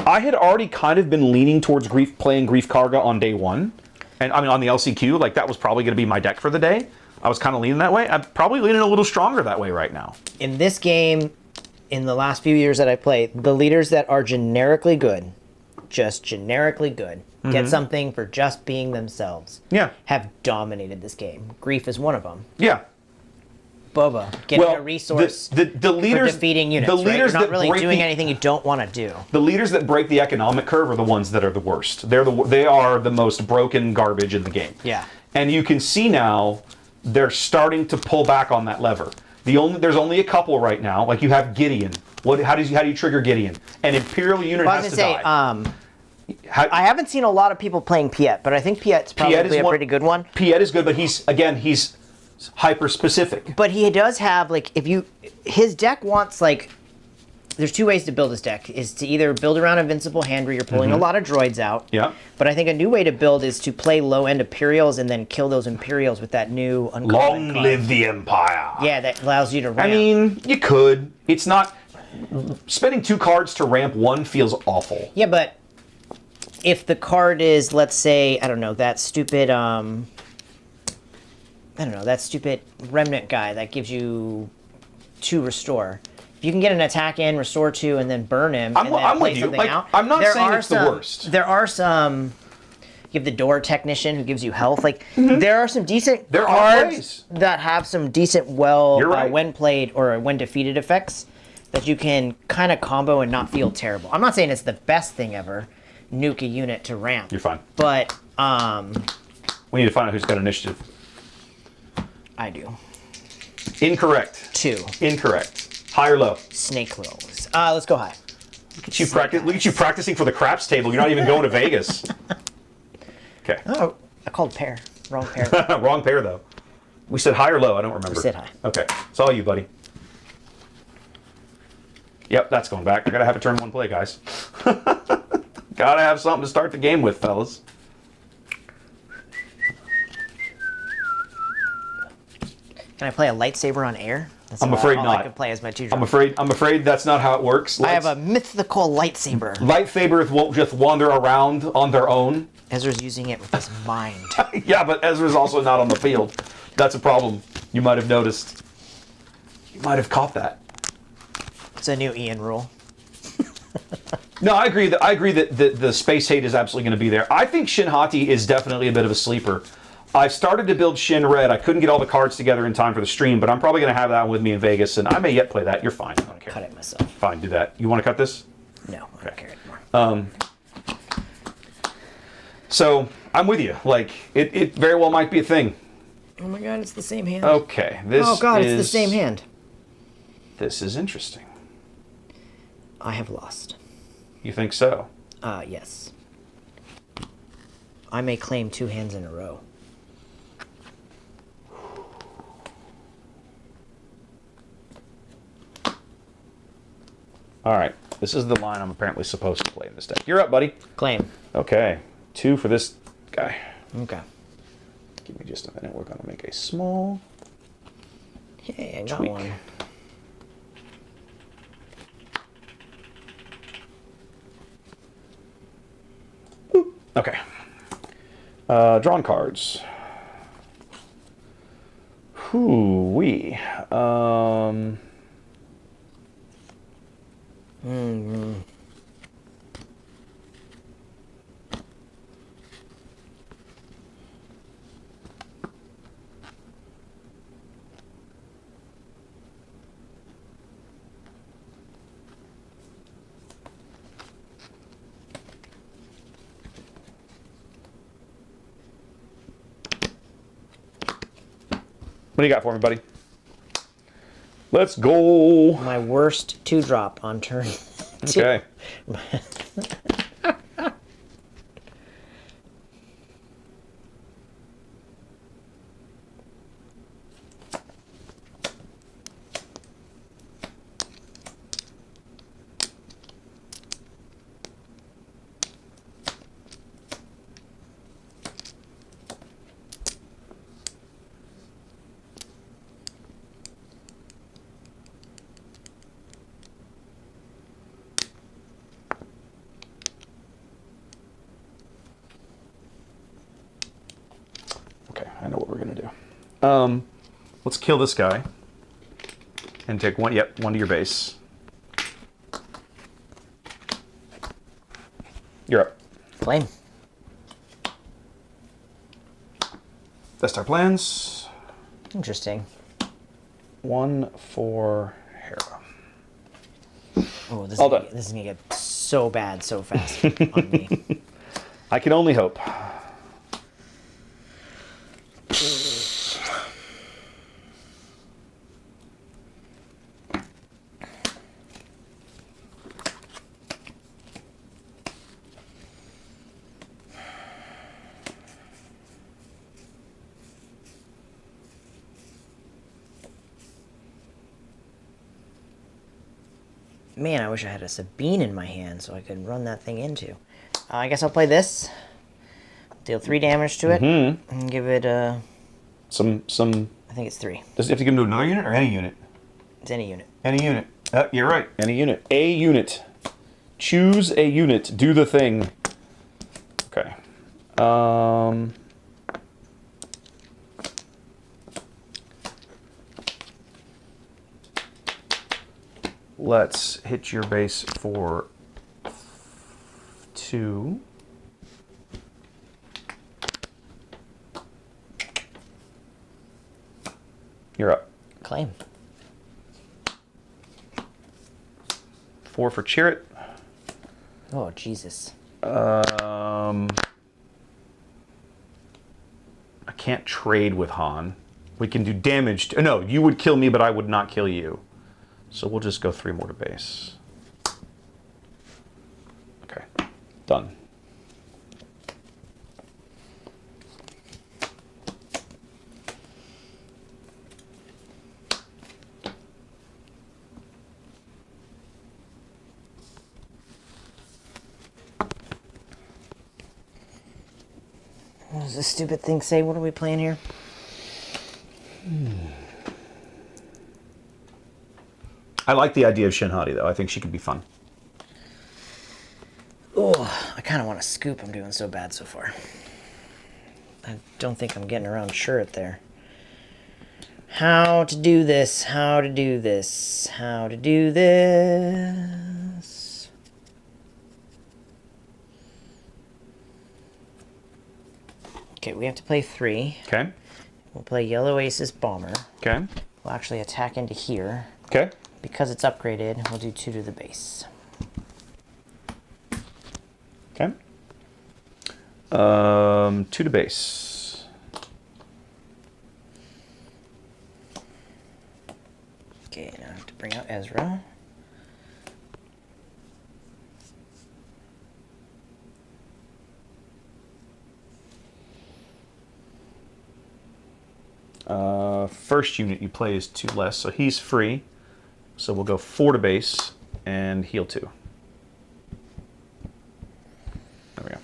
A: had already kind of been leaning towards playing Grief Karga on day 1. And I mean, on the LCQ, like that was probably going to be my deck for the day. I was kind of leaning that way. I'm probably leaning a little stronger that way right now.
B: In this game, in the last few years that I played, the leaders that are generically good, just generically good, get something for just being themselves, have dominated this game. Grief is one of them.
A: Yeah.
B: Boba, getting a resource
A: the leaders,
B: for defeating units,
A: the leaders
B: You're not
A: that
B: really doing anything you don't want to do.
A: The leaders that break the economic curve are the ones that are the worst. They are the most broken garbage in the game.
B: Yeah.
A: And you can see now they're starting to pull back on that lever. There's only a couple right now. Like you have Gideon. How do you trigger Gideon? An Imperial unit has to die.
B: I haven't seen a lot of people playing Piet, but I think Piet's probably a pretty good one.
A: Piet is good, but he's hyper specific.
B: But he does have his deck wants there's 2 ways to build his deck, is to either build around Invincible Hand where you're pulling a lot of droids out.
A: Yeah.
B: But I think a new way to build is to play low-end Imperials and then kill those Imperials with that new uncommon
A: Long
B: card.
A: live the Empire.
B: Yeah, that allows you to ramp.
A: I mean, you could. It's not... Spending 2 cards to ramp 1 feels awful.
B: Yeah, but if the card is, let's say, I don't know, that stupid Remnant guy that gives you 2 restore. If you can get an attack in, restore 2, and then burn him, and then play something out.
A: I'm not saying it's the worst.
B: There are some. You have the door technician who gives you health. There are some decent cards that have some decent, when played or when defeated effects that you can kind of combo and not feel terrible. I'm not saying it's the best thing ever, nuke a unit to ramp.
A: You're fine.
B: But
A: we need to find out who's got initiative.
B: I do.
A: Incorrect.
B: 2.
A: Incorrect. High or low?
B: Snake rolls. Let's go high.
A: Look at you practicing for the craps table. You're not even going to Vegas. Okay.
B: Oh, I called pair. Wrong pair.
A: Wrong pair, though. We said high or low? I don't remember.
B: We said high.
A: Okay. It's all you, buddy. Yep, that's going back. I gotta have a turn 1 play, guys. Gotta have something to start the game with, fellas.
B: Can I play a lightsaber on air? That's
A: I'm afraid
B: all
A: not.
B: I can play as my 2
A: I'm afraid that's not how it works.
B: I have a mythical lightsaber.
A: Lightsabers won't just wander around on their own.
B: Ezra's using it with his mind.
A: Yeah, but Ezra's also not on the field. That's a problem. You might have noticed. You might have caught that.
B: It's a new Ian rule.
A: No, I agree that the space hate is absolutely going to be there. I think Shin Hati is definitely a bit of a sleeper. I've started to build Shin Red. I couldn't get all the cards together in time for the stream, but I'm probably going to have that one with me in Vegas, and I may yet play that. You're fine. I don't care.
B: Cut it myself.
A: Fine, do that. You want to cut this?
B: No, I don't care anymore.
A: So, I'm with you. It very well might be a thing.
B: Oh my god, it's the same hand.
A: Okay,
B: it's the same hand.
A: This is interesting.
B: I have lost.
A: You think so?
B: Yes. I may claim 2 hands in a row.
A: All right. This is the line I'm apparently supposed to play in this deck. You're up, buddy.
B: Claim.
A: Okay. 2 for this guy.
B: Okay.
A: Give me just a minute. We're going to make a small
B: Hey, I got
A: tweak.
B: one.
A: Boop. Okay. Drawn cards. Hoo-wee. What do you got for me, buddy? Let's go.
B: My worst 2-drop on turn 2.
A: Okay. Let's kill this guy. And take one, yep, one to your base. You're up.
B: Flame.
A: That's our plans.
B: Interesting.
A: 1 for Hera.
B: Oh, this
A: All done.
B: this is gonna get so bad so fast on me.
A: I can only hope.
B: Man, I wish I had a Sabine in my hand so I could run that thing into. I guess I'll play this. Deal 3 damage to it. And give it
A: Some.
B: I think it's 3.
A: Does it have to give to another unit or any unit?
B: It's any unit.
A: Any unit. You're right. Any unit. A unit. Choose a unit. Do the thing. Okay. Let's hit your base for 2. You're up.
B: Claim.
A: 4 for Chariot.
B: Oh, Jesus.
A: I can't trade with Han. We can do damage. No, you would kill me, but I would not kill you. So we'll just go 3 more to base. Okay, done.
B: What does this stupid thing say? What are we playing here?
A: I like the idea of Shin Hati, though. I think she could be fun.
B: Oh, I kind of want to scoop. I'm doing so bad so far. I don't think I'm getting around Chariot there. How to do this, how to do this, how to do this. Okay, we have to play 3.
A: Okay.
B: We'll play Yellow Aces Bomber.
A: Okay.
B: We'll actually attack into here.
A: Okay.
B: Because it's upgraded, we'll do 2 to the base.
A: Okay. 2 to base.
B: Okay, now I have to bring out Ezra.
A: First unit you play is 2 less, so he's free. So we'll go 4 to base and heal 2. There we go.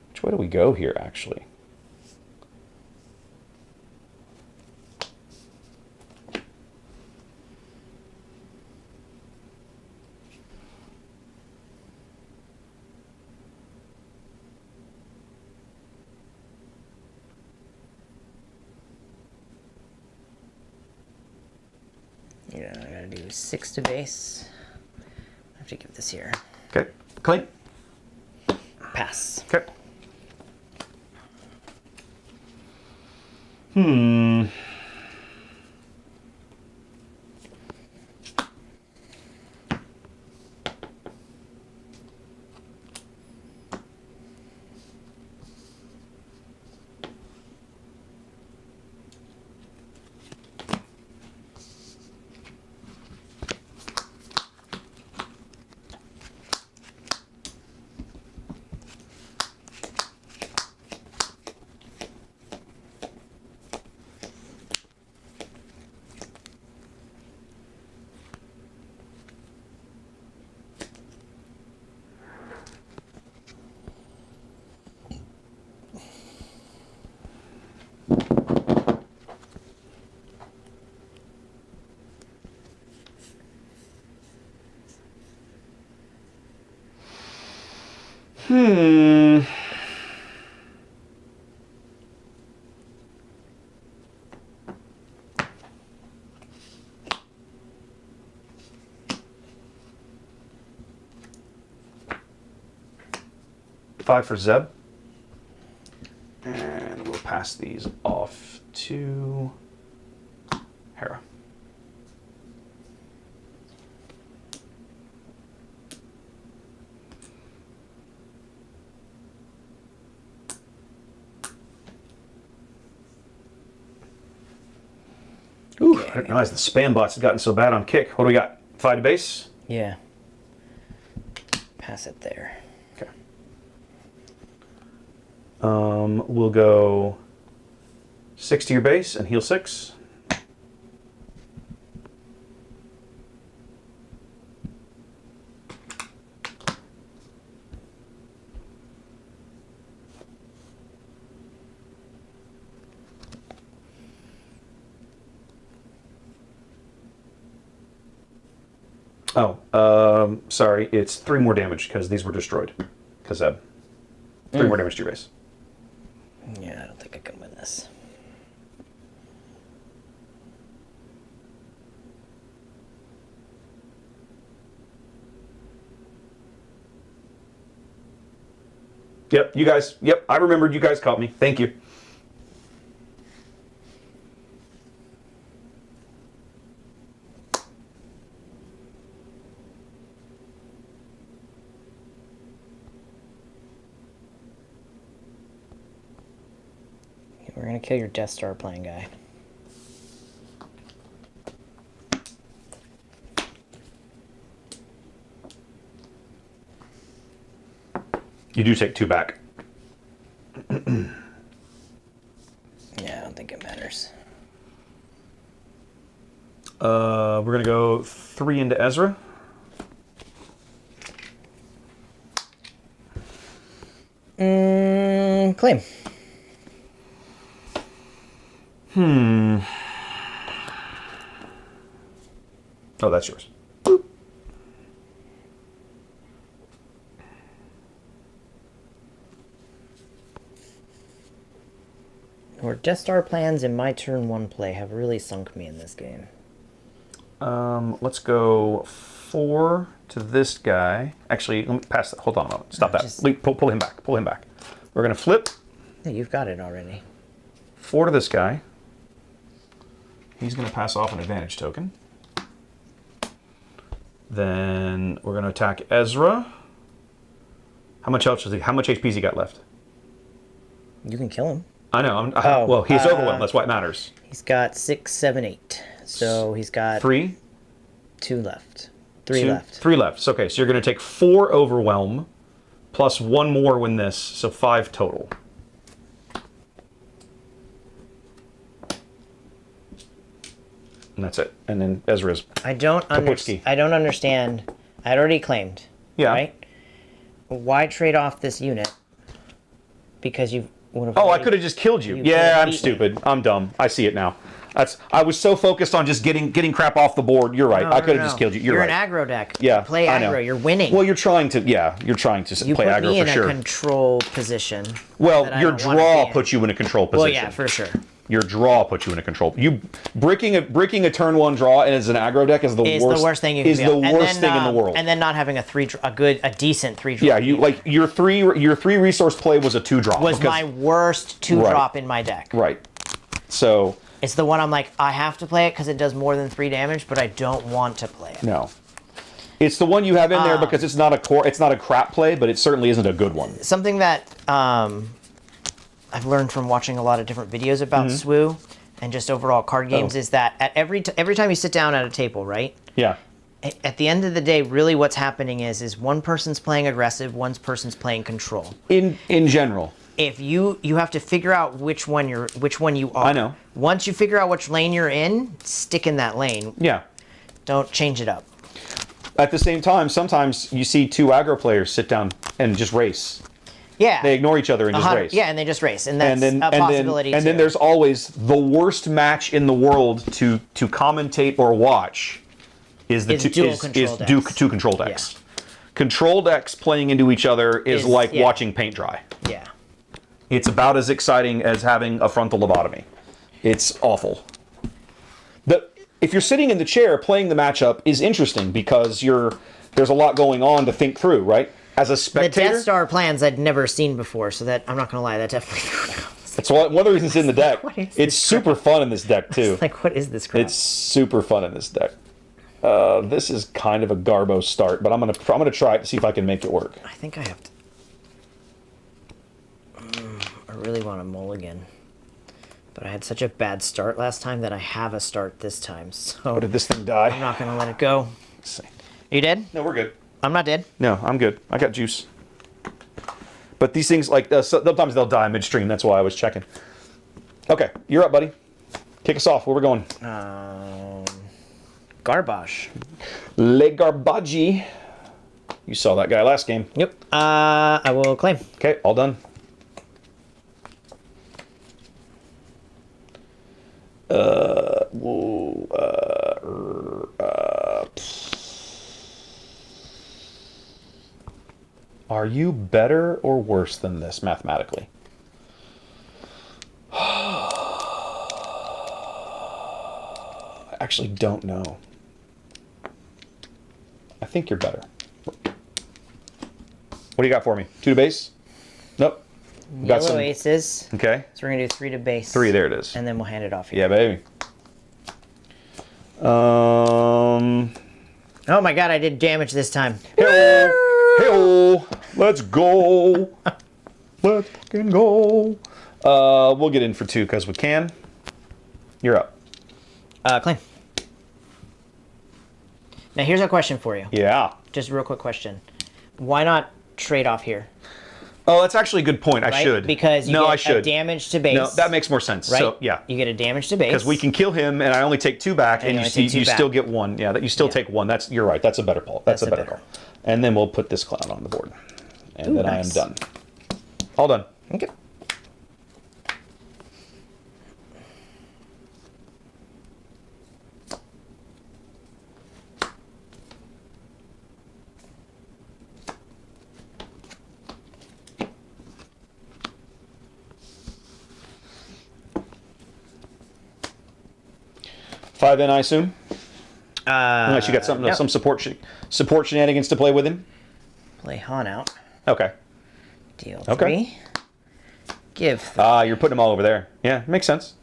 A: Which way do we go here, actually?
B: Yeah, I gotta do 6 to base. I have to give this here.
A: Okay. Claim.
B: Pass.
A: Okay. Hmm. Five for Zeb. And we'll pass these off to Hera. Ooh, I didn't realize the spam bots had gotten so bad on kick. What do we got? 5 to base?
B: Yeah. Pass it there.
A: Okay. We'll go 6 to your base and heal 6. Oh, sorry, it's 3 more damage because these were destroyed. Because 3 more damage to your base.
B: Yeah, I don't think I can win this.
A: Yep, you guys, yep, I remembered you guys caught me. Thank you.
B: We're gonna kill your Death Star playing guy.
A: You do take 2 back.
B: Yeah, I don't think it matters.
A: We're gonna go 3 into Ezra.
B: Claim.
A: Oh, that's yours.
B: Your Death Star plans in my turn 1 play have really sunk me in this game.
A: Let's go 4 to this guy. Actually, let me pass that. Hold on a moment. Stop that.
B: Just-
A: Pull him back. Pull him back. We're gonna flip
B: Yeah, you've got it already.
A: 4 to this guy. He's gonna pass off an advantage token. Then we're gonna attack Ezra. How much health does he? How much HP has he got left?
B: You can kill him.
A: I know.
B: Oh,
A: well, he's overwhelmed. That's why it matters.
B: He's got 6, 7, 8. So he's got
A: 3,
B: 2 left. 3
A: 2,
B: left.
A: 3 left. So, okay, so you're going to take 4 overwhelm, plus 1 more win this, so 5 total. And that's it. And then Ezra's.
B: I don't understand. I had already claimed.
A: Yeah.
B: Right? Why trade off this unit? Because you would have.
A: Oh, I could have just killed you.
B: You
A: Yeah,
B: could've
A: I'm
B: beat me.
A: stupid. I'm dumb. I see it now. I was so focused on just getting crap off the board. You're right. I could have just killed you. You're right.
B: an aggro deck.
A: Yeah,
B: You play
A: I know.
B: aggro. You're winning.
A: Well, you're trying to
B: you
A: play
B: put
A: aggro
B: me in
A: for sure.
B: a control position.
A: Well,
B: that I
A: your
B: don't wanna
A: draw
B: be in.
A: puts you in a control position.
B: Well, yeah, for sure.
A: Your draw puts you in a control. You breaking a turn 1 draw and as an aggro deck is the
B: Is
A: worst.
B: the worst thing you can
A: is
B: be
A: the
B: on. And
A: worst
B: then,
A: thing in the world.
B: And then not having a decent 3 drop.
A: Yeah, you like your three resource play was a 2 drop.
B: was my worst 2
A: Right.
B: drop in my deck.
A: right. So
B: It's the one I'm like, I have to play it because it does more than 3 damage, but I don't want to play it.
A: no, it's the one you have in there because it's not a crap play, but it certainly isn't a good one.
B: Something that I've learned from watching a lot of different videos about
A: Mm-hmm.
B: SWU and just overall card games
A: Oh.
B: is that at every time you sit down at a table, right?
A: Yeah.
B: At the end of the day, really what's happening is one person's playing aggressive, one person's playing control.
A: In general.
B: If you have to figure out which one you are.
A: I know.
B: Once you figure out which lane you're in, stick in that lane.
A: Yeah.
B: Don't change it up.
A: At the same time, sometimes you see 2 aggro players sit down and just race.
B: Yeah.
A: They ignore each other and just race.
B: Yeah, and they just race, and that's a possibility
A: and then
B: too.
A: there's always the worst match in the world to commentate or watch is the
B: Is
A: two
B: dual
A: is
B: control
A: two
B: decks.
A: control decks. Control decks playing into each other is like watching paint dry.
B: Yeah.
A: It's about as exciting as having a frontal lobotomy. It's awful. If you're sitting in the chair playing the matchup is interesting because there's a lot going on to think through, right? As a spectator,
B: the Death Star plans I'd never seen before, so that I'm not gonna lie, that definitely threw me off.
A: that's one of the reasons it's in the deck. It's super fun in this deck too.
B: Like, what is this crap?
A: It's super fun in this deck. This is kind of a garbo start, but I'm gonna try it to see if I can make it work.
B: I think I have to. I really want a mulligan, but I had such a bad start last time that I have a start this time. So
A: Oh, did this thing die?
B: I'm not gonna let it go.
A: Let's see.
B: Are you dead?
A: No, we're good.
B: I'm not dead.
A: No, I'm good. I got juice. But these things, like, sometimes they'll die midstream. That's why I was checking. Okay, you're up, buddy. Kick us off. Where we're going?
B: Garbage.
A: Le Garbaggi. You saw that guy last game.
B: Yep. I will claim.
A: Okay, all done. Are you better or worse than this mathematically? I actually don't know. I think you're better. What do you got for me? 2 to base? Nope. We got
B: Yellow
A: some
B: aces.
A: Okay.
B: So we're gonna do 3 to base.
A: 3, there it is.
B: And then we'll hand it off here.
A: Yeah, baby.
B: Oh my god, I did damage this time.
A: Hey-o. Let's go. Let's fucking go. We'll get in for 2 because we can. You're up.
B: Claim. Now here's a question for you.
A: Yeah.
B: Just a real quick question. Why not trade off here?
A: Oh, that's actually a good point. I
B: Right?
A: should.
B: Because you
A: no,
B: get
A: I should.
B: a damage to base.
A: No, that makes more sense.
B: right?
A: So, yeah.
B: You get a damage to base.
A: Because we can kill him, and I only take 2 back, and
B: you
A: you,
B: only take two
A: you
B: back.
A: still get 1. Yeah, that you still take 1. You're right. That's a better call. That's a better call. And then we'll put this clown on the board, and then
B: nice.
A: I am done. All done.
B: Okay.
A: Five in, I assume. Unless you got something,
B: Yep.
A: some support shenanigans to play with him.
B: Play Han out.
A: Okay.
B: Deal
A: Okay.
B: 3. Give 3.
A: You're putting them all over there. Yeah, makes sense.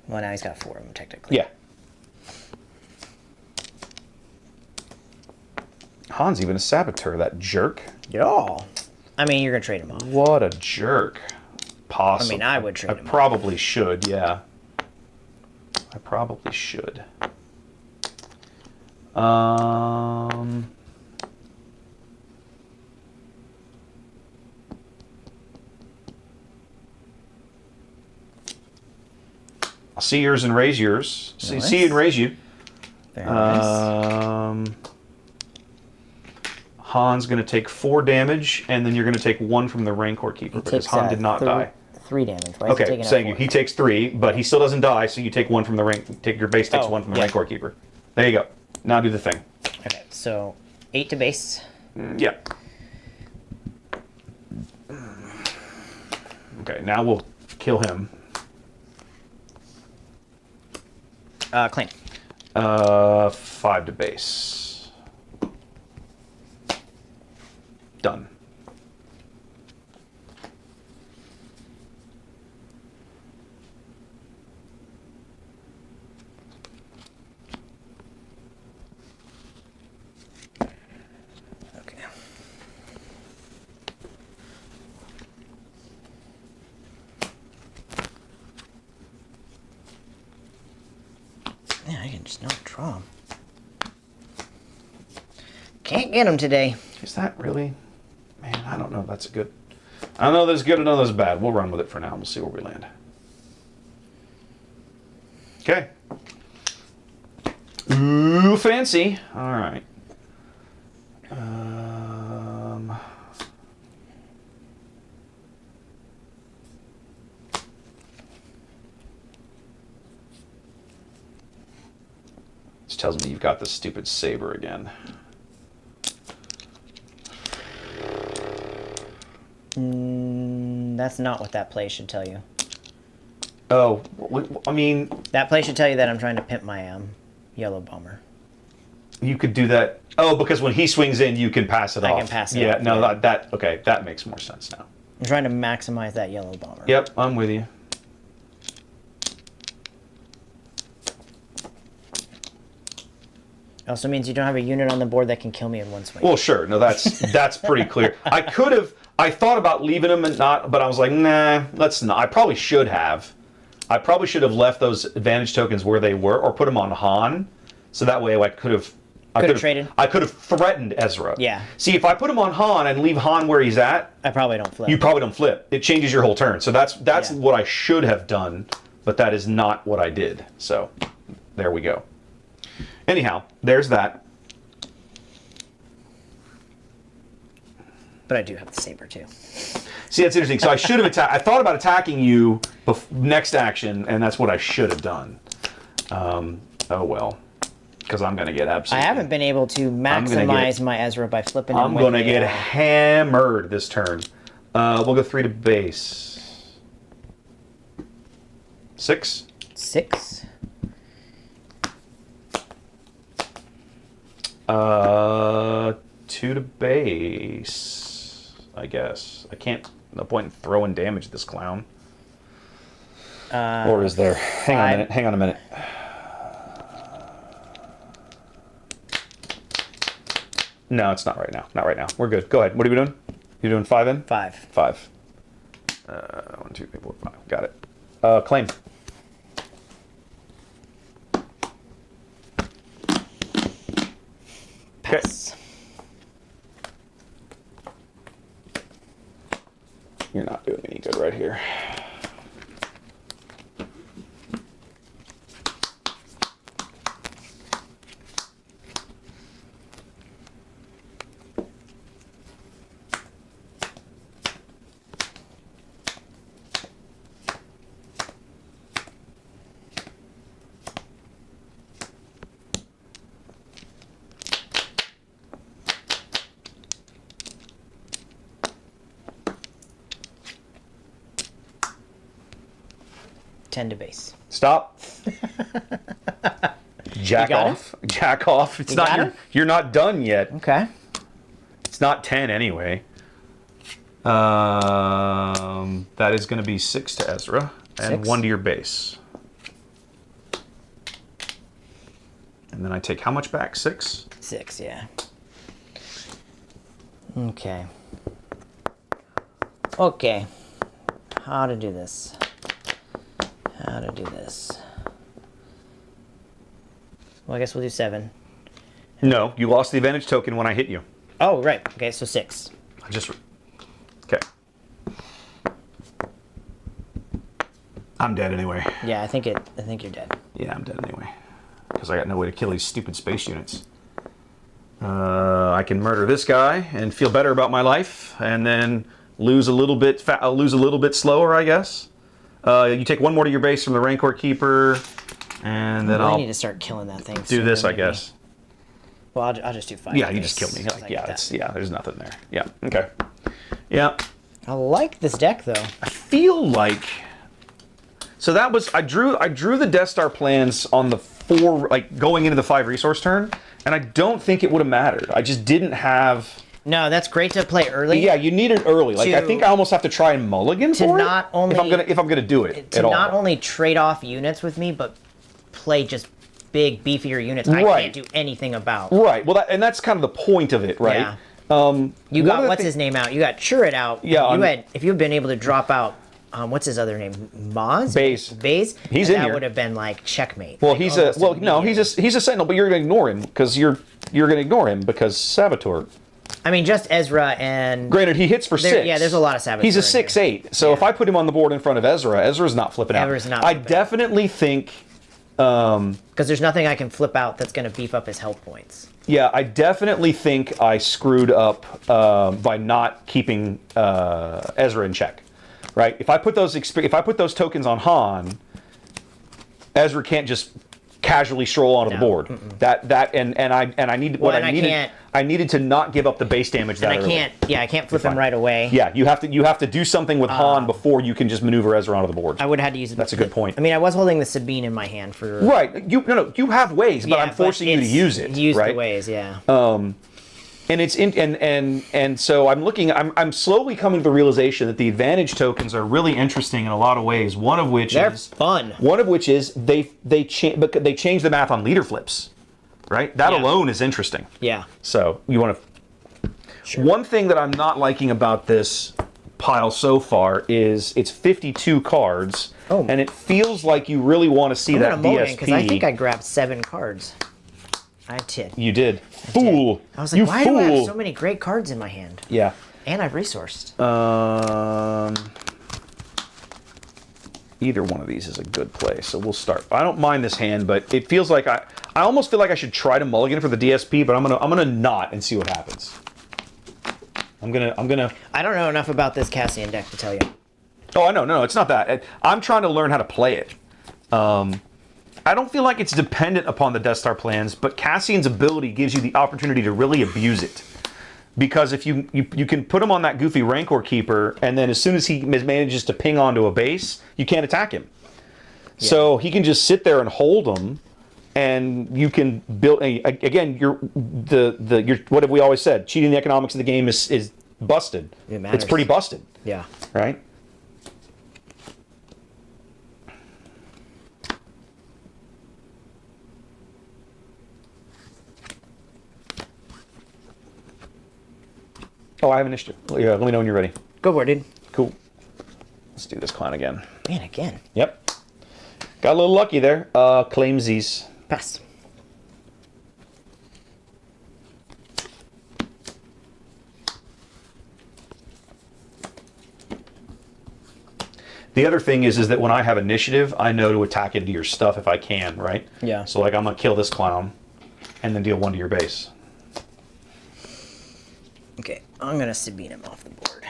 B: Well, now he's got 4 of them, technically.
A: Yeah. Han's even a saboteur, that jerk.
B: Yeah. I mean, you're going to trade him off.
A: What a jerk. Possible.
B: I mean, I would trade
A: I
B: him off.
A: probably should, yeah. I probably should. I'll see yours and raise yours.
B: Nice.
A: See you and raise you.
B: Very nice.
A: Han's going to take 4 damage, and then you're going to take 1 from the Rancor Keeper because Han did not die.
B: 3 damage. Why is he
A: Okay,
B: taking
A: saying
B: out 4?
A: he takes 3, but he still doesn't die, so you take 1 from the your base takes 1 from the Rancor Keeper. There you go. Now do the thing.
B: Okay, so 8 to base.
A: Yeah. Okay, now we'll kill him.
B: Claim.
A: 5 to base. Done.
B: Okay. Yeah, I can just not draw him. Can't get him today.
A: Is that really? Man, I don't know. That's good. I don't know that's good. I know that's bad. We'll run with it for now. We'll see where we land. Okay. Ooh, fancy. All right. This tells me you've got the stupid saber again.
B: that's not what that play should tell you.
A: Oh, I mean,
B: That play should tell you that I'm trying to pimp my yellow bomber.
A: you could do that. Oh, because when he swings in, you can pass it off.
B: I can pass it
A: yeah,
B: off,
A: no,
B: yeah.
A: Okay, that makes more sense now.
B: I'm trying to maximize that yellow bomber.
A: Yep, I'm with you.
B: It also means you don't have a unit on the board that can kill me in one swing.
A: Well, sure. No, that's pretty clear. I thought about leaving them and not, but I was like, nah, let's not. I probably should have. I probably should have left those advantage tokens where they were, or put them on Han, so that way I could have.
B: Traded.
A: I could have threatened Ezra.
B: Yeah.
A: See, if I put him on Han and leave Han where he's at,
B: I probably don't flip.
A: you probably don't flip. It changes your whole turn. So that's
B: Yeah.
A: what I should have done, but that is not what I did. So there we go. Anyhow, there's that.
B: But I do have the saber too.
A: See, that's interesting. So I should have attacked. I thought about attacking you next action, and that's what I should have done. Oh well, because I'm going to get absolutely.
B: I haven't been able to maximize my Ezra by flipping him.
A: I'm going to get hammered this turn. We'll go 3 to base. 6.
B: 6.
A: 2 to base. I guess I can't. No point in throwing damage at this clown. Or is there? Hang on a minute. Hang on a minute. No, it's not right now. Not right now. We're good. Go ahead. What are we doing? You doing 5 in?
B: 5.
A: 5. 1, 2, 3, 4, 5. Got it. Claim.
B: Pass.
A: You're not doing any good right here.
B: Ten to base.
A: Stop. Jack
B: got
A: off. Jack off. It's
B: You
A: not
B: got
A: your,
B: him?
A: you're not done yet.
B: Okay.
A: It's not 10 anyway. That is going to be 6 to Ezra and
B: 6.
A: 1 to your base. And then I take how much back? 6?
B: 6, yeah. Okay. Okay. How to do this? How to do this? Well, I guess we'll do 7.
A: No, you lost the advantage token when I hit you.
B: Oh, right. Okay, so 6.
A: I just. Okay. I'm dead anyway.
B: Yeah, I think you're dead.
A: Yeah, I'm dead anyway. Because I got no way to kill these stupid space units. I can murder this guy and feel better about my life, and then lose a little bit. I'll lose a little bit slower, I guess. You take 1 more to your base from the Rancor Keeper, and then
B: I
A: I'll
B: need to start killing that thing.
A: do this, I guess.
B: Well, I'll just do 5.
A: Yeah, you just killed me. Like, yeah, there's nothing there. Yeah, okay. Yeah.
B: I like this deck though.
A: I feel like. So that was I drew the Death Star plans on the 4, like going into the 5 resource turn, and I don't think it would have mattered. I just didn't have.
B: No, that's great to play early.
A: Yeah, you need it early. Like I think I almost have to try and mulligan for
B: not
A: it
B: only
A: if I'm gonna do it
B: to
A: at all.
B: not only trade off units with me, but play just big, beefier units I
A: Right.
B: can't do anything about.
A: Right. Well, that's kind of the point of it, right?
B: Yeah.
A: one
B: You got
A: of the
B: what's his name out. You got Churrit out.
A: Yeah,
B: If you'd been able to drop out, what's his other name? Maz.
A: Baze.
B: Baze.
A: He's
B: and
A: in
B: that
A: here.
B: would have been like checkmate.
A: Well,
B: like,
A: he's
B: almost
A: he's a Sentinel, but you're gonna ignore him because you're gonna ignore him because Saboteur.
B: I mean, just Ezra and.
A: Granted, he hits for 6.
B: Yeah, there's a lot of Saboteur.
A: He's a
B: in here.
A: 6/8. So if I put him on the board in front of Ezra, Ezra's not flipping out.
B: Ezra's not
A: I
B: flipping out.
A: definitely think.
B: Because there's nothing I can flip out that's going to beef up his health points.
A: Yeah, I definitely think I screwed up by not keeping Ezra in check. Right? If I put those tokens on Han, Ezra can't just casually stroll onto the board. I need what
B: and
A: I needed.
B: can't-
A: I needed to not give up the base damage that
B: And I
A: early.
B: can't. Yeah, I can't flip
A: You're
B: him
A: fine.
B: right away.
A: Yeah, you have to do something with Han before you can just maneuver Ezra onto the board.
B: I would have had to use.
A: That's a good point.
B: I mean, I was holding the Sabine in my hand for.
A: Right. You have ways, but
B: Yeah,
A: I'm forcing you to
B: it's-
A: use it.
B: Use
A: right?
B: the ways, yeah.
A: And it's in, and so I'm slowly coming to the realization that the advantage tokens are really interesting in a lot of ways. One of which
B: They're
A: is
B: fun.
A: One of which is they change the math on leader flips, right? That
B: Yeah.
A: alone is interesting.
B: Yeah.
A: So you want to.
B: Sure.
A: One thing that I'm not liking about this pile so far is it's 52 cards,
B: Oh.
A: and it feels like you really want to see
B: I'm
A: that
B: gonna mulligan
A: DSP.
B: because I think I grabbed 7 cards. I did.
A: You did. Fool.
B: I was like,
A: you
B: why
A: fool.
B: do I have so many great cards in my hand?
A: Yeah.
B: And I've resourced.
A: Either one of these is a good play, so we'll start. I don't mind this hand, but it feels like I almost feel like I should try to mulligan for the DSP, but I'm gonna not and see what happens. I'm gonna.
B: I don't know enough about this Cassian deck to tell you.
A: Oh, I know. No, it's not that. I'm trying to learn how to play it. I don't feel like it's dependent upon the Death Star plans, but Cassian's ability gives you the opportunity to really abuse it. Because if you can put him on that goofy Rancor Keeper, and then as soon as he manages to ping onto a base, you can't attack him. Yeah. So he can just sit there and hold him, and you can build. Again, you're what have we always said? Cheating the economics of the game is busted.
B: It matters.
A: It's pretty busted.
B: Yeah.
A: Right. Oh, I have initiative. Yeah, let me know when you're ready.
B: Go for it, dude.
A: Cool. Let's do this clown again.
B: Man, again.
A: Yep. Got a little lucky there. Claims these.
B: Pass.
A: The other thing is that when I have initiative, I know to attack into your stuff if I can, right?
B: Yeah.
A: So like I'm gonna kill this clown, and then deal 1 to your base.
B: Okay, I'm gonna Sabine him off the board.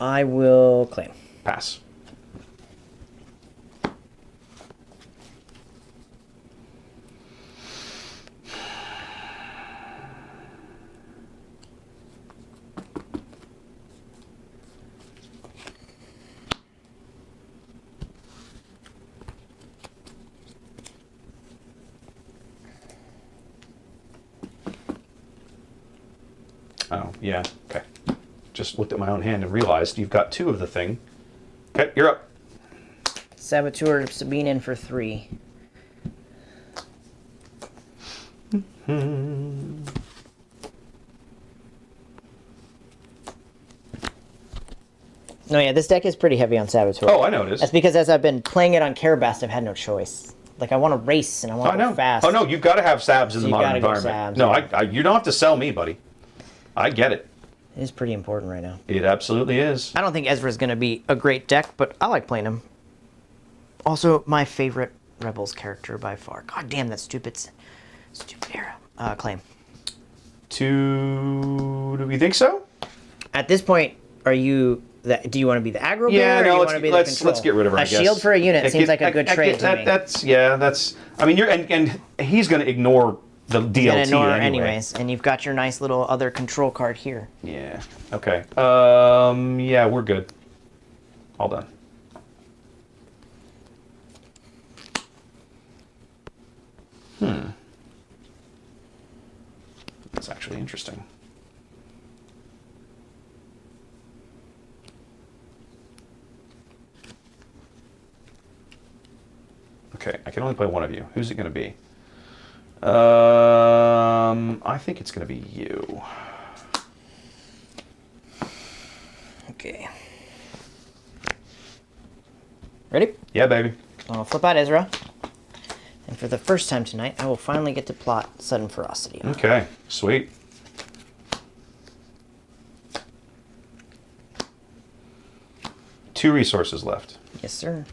B: I will claim.
A: Pass. Oh, yeah, okay. Just looked at my own hand and realized you've got 2 of the thing. Okay, you're up.
B: Saboteur Sabine in for 3. No, yeah, this deck is pretty heavy on Saboteur.
A: Oh, I know it is.
B: That's because as I've been playing it on Carabast, I've had no choice. Like, I want to race and I want
A: I
B: to
A: know.
B: go fast.
A: Oh, no, you've got to have Sabs in the
B: you
A: modern
B: gotta go
A: environment.
B: Sabs,
A: No,
B: yeah.
A: you don't have to sell me, buddy. I get it.
B: It is pretty important right now.
A: It absolutely is.
B: I don't think Ezra's going to be a great deck, but I like playing him. Also, my favorite Rebels character by far. God damn, that stupid era. Claim.
A: Do we think so?
B: At this point, are you... Do you want to be the aggro
A: Yeah,
B: bear, or do
A: no,
B: you want to be the control?
A: let's get rid of her, I
B: A
A: guess.
B: shield for a unit seems like a good trade to me.
A: That's I mean, and he's going to ignore the DLT
B: Gonna ignore
A: anyway.
B: anyways, and you've got your nice little other control card here.
A: Yeah. Okay. Yeah, we're good. All done. That's actually interesting. Okay, I can only play one of you. Who's it going to be? I think it's going to be you.
B: Okay. Ready?
A: Yeah, baby.
B: I'll flip out Ezra. And for the first time tonight, I will finally get to plot Sudden Ferocity.
A: Okay, sweet. Two resources left.
B: Yes, sir.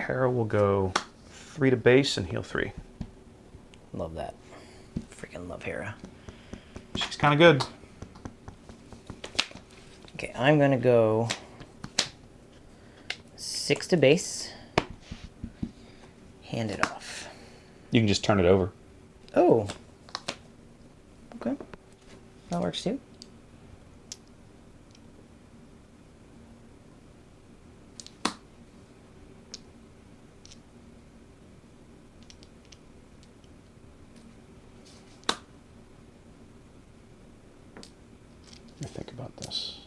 A: Hera will go 3 to base and heal 3.
B: Love that. Freaking love Hera.
A: She's kind of good.
B: Okay, I'm gonna go 6 to base. Hand it off.
A: You can just turn it over.
B: Oh. Okay. That works too.
A: Let me think about this.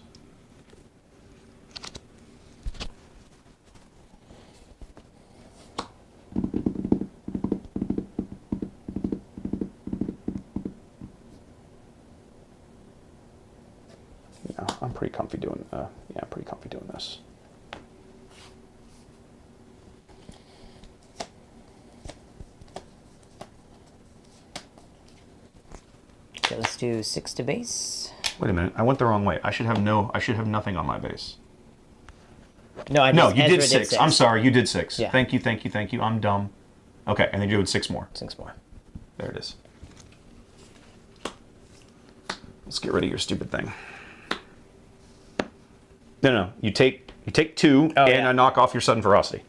A: I'm pretty comfy doing. Yeah, I'm pretty comfy doing this.
B: Okay, let's do 6 to base.
A: Wait a minute, I went the wrong way. I should have nothing on my base.
B: No,
A: No, you
B: Ezra
A: did 6. I'm sorry, you did 6.
B: Yeah.
A: Thank you. I'm dumb. Okay, and then you did 6 more.
B: 6 more.
A: There it is. Let's get rid of your stupid thing. No. You take 2 and
B: yeah.
A: I knock off your sudden ferocity.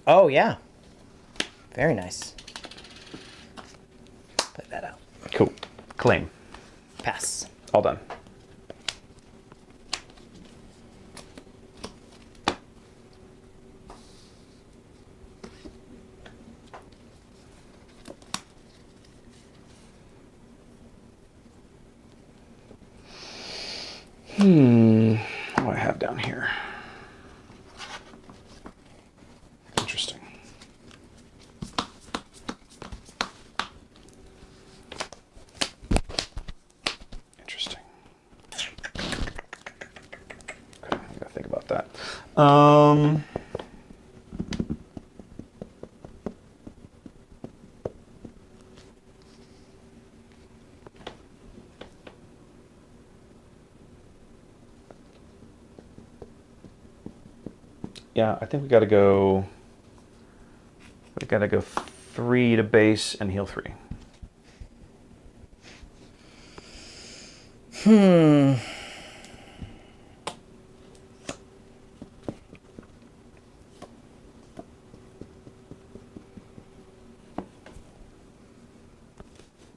B: Oh, yeah. Very nice. Put that out.
A: Cool. Claim.
B: Pass.
A: All done. What do I have down here? Interesting. Interesting. Okay, I gotta think about that. Yeah, I think we gotta go 3 to base and heal 3.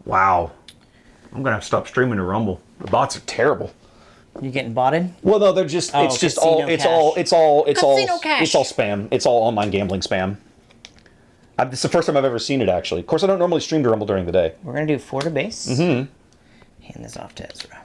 A: Wow. I'm gonna have to stop streaming to Rumble. The bots are terrible.
B: You getting botted?
A: Well, no, they're just
B: Oh,
A: it's just
B: casino
A: all it's
B: cash.
A: all it's all it's all
B: Casino cash.
A: it's all spam. It's all online gambling spam. This is the first time I've ever seen it actually. Of course, I don't normally stream to Rumble during the day.
B: We're going to do 4 to base. Hand this off to Ezra.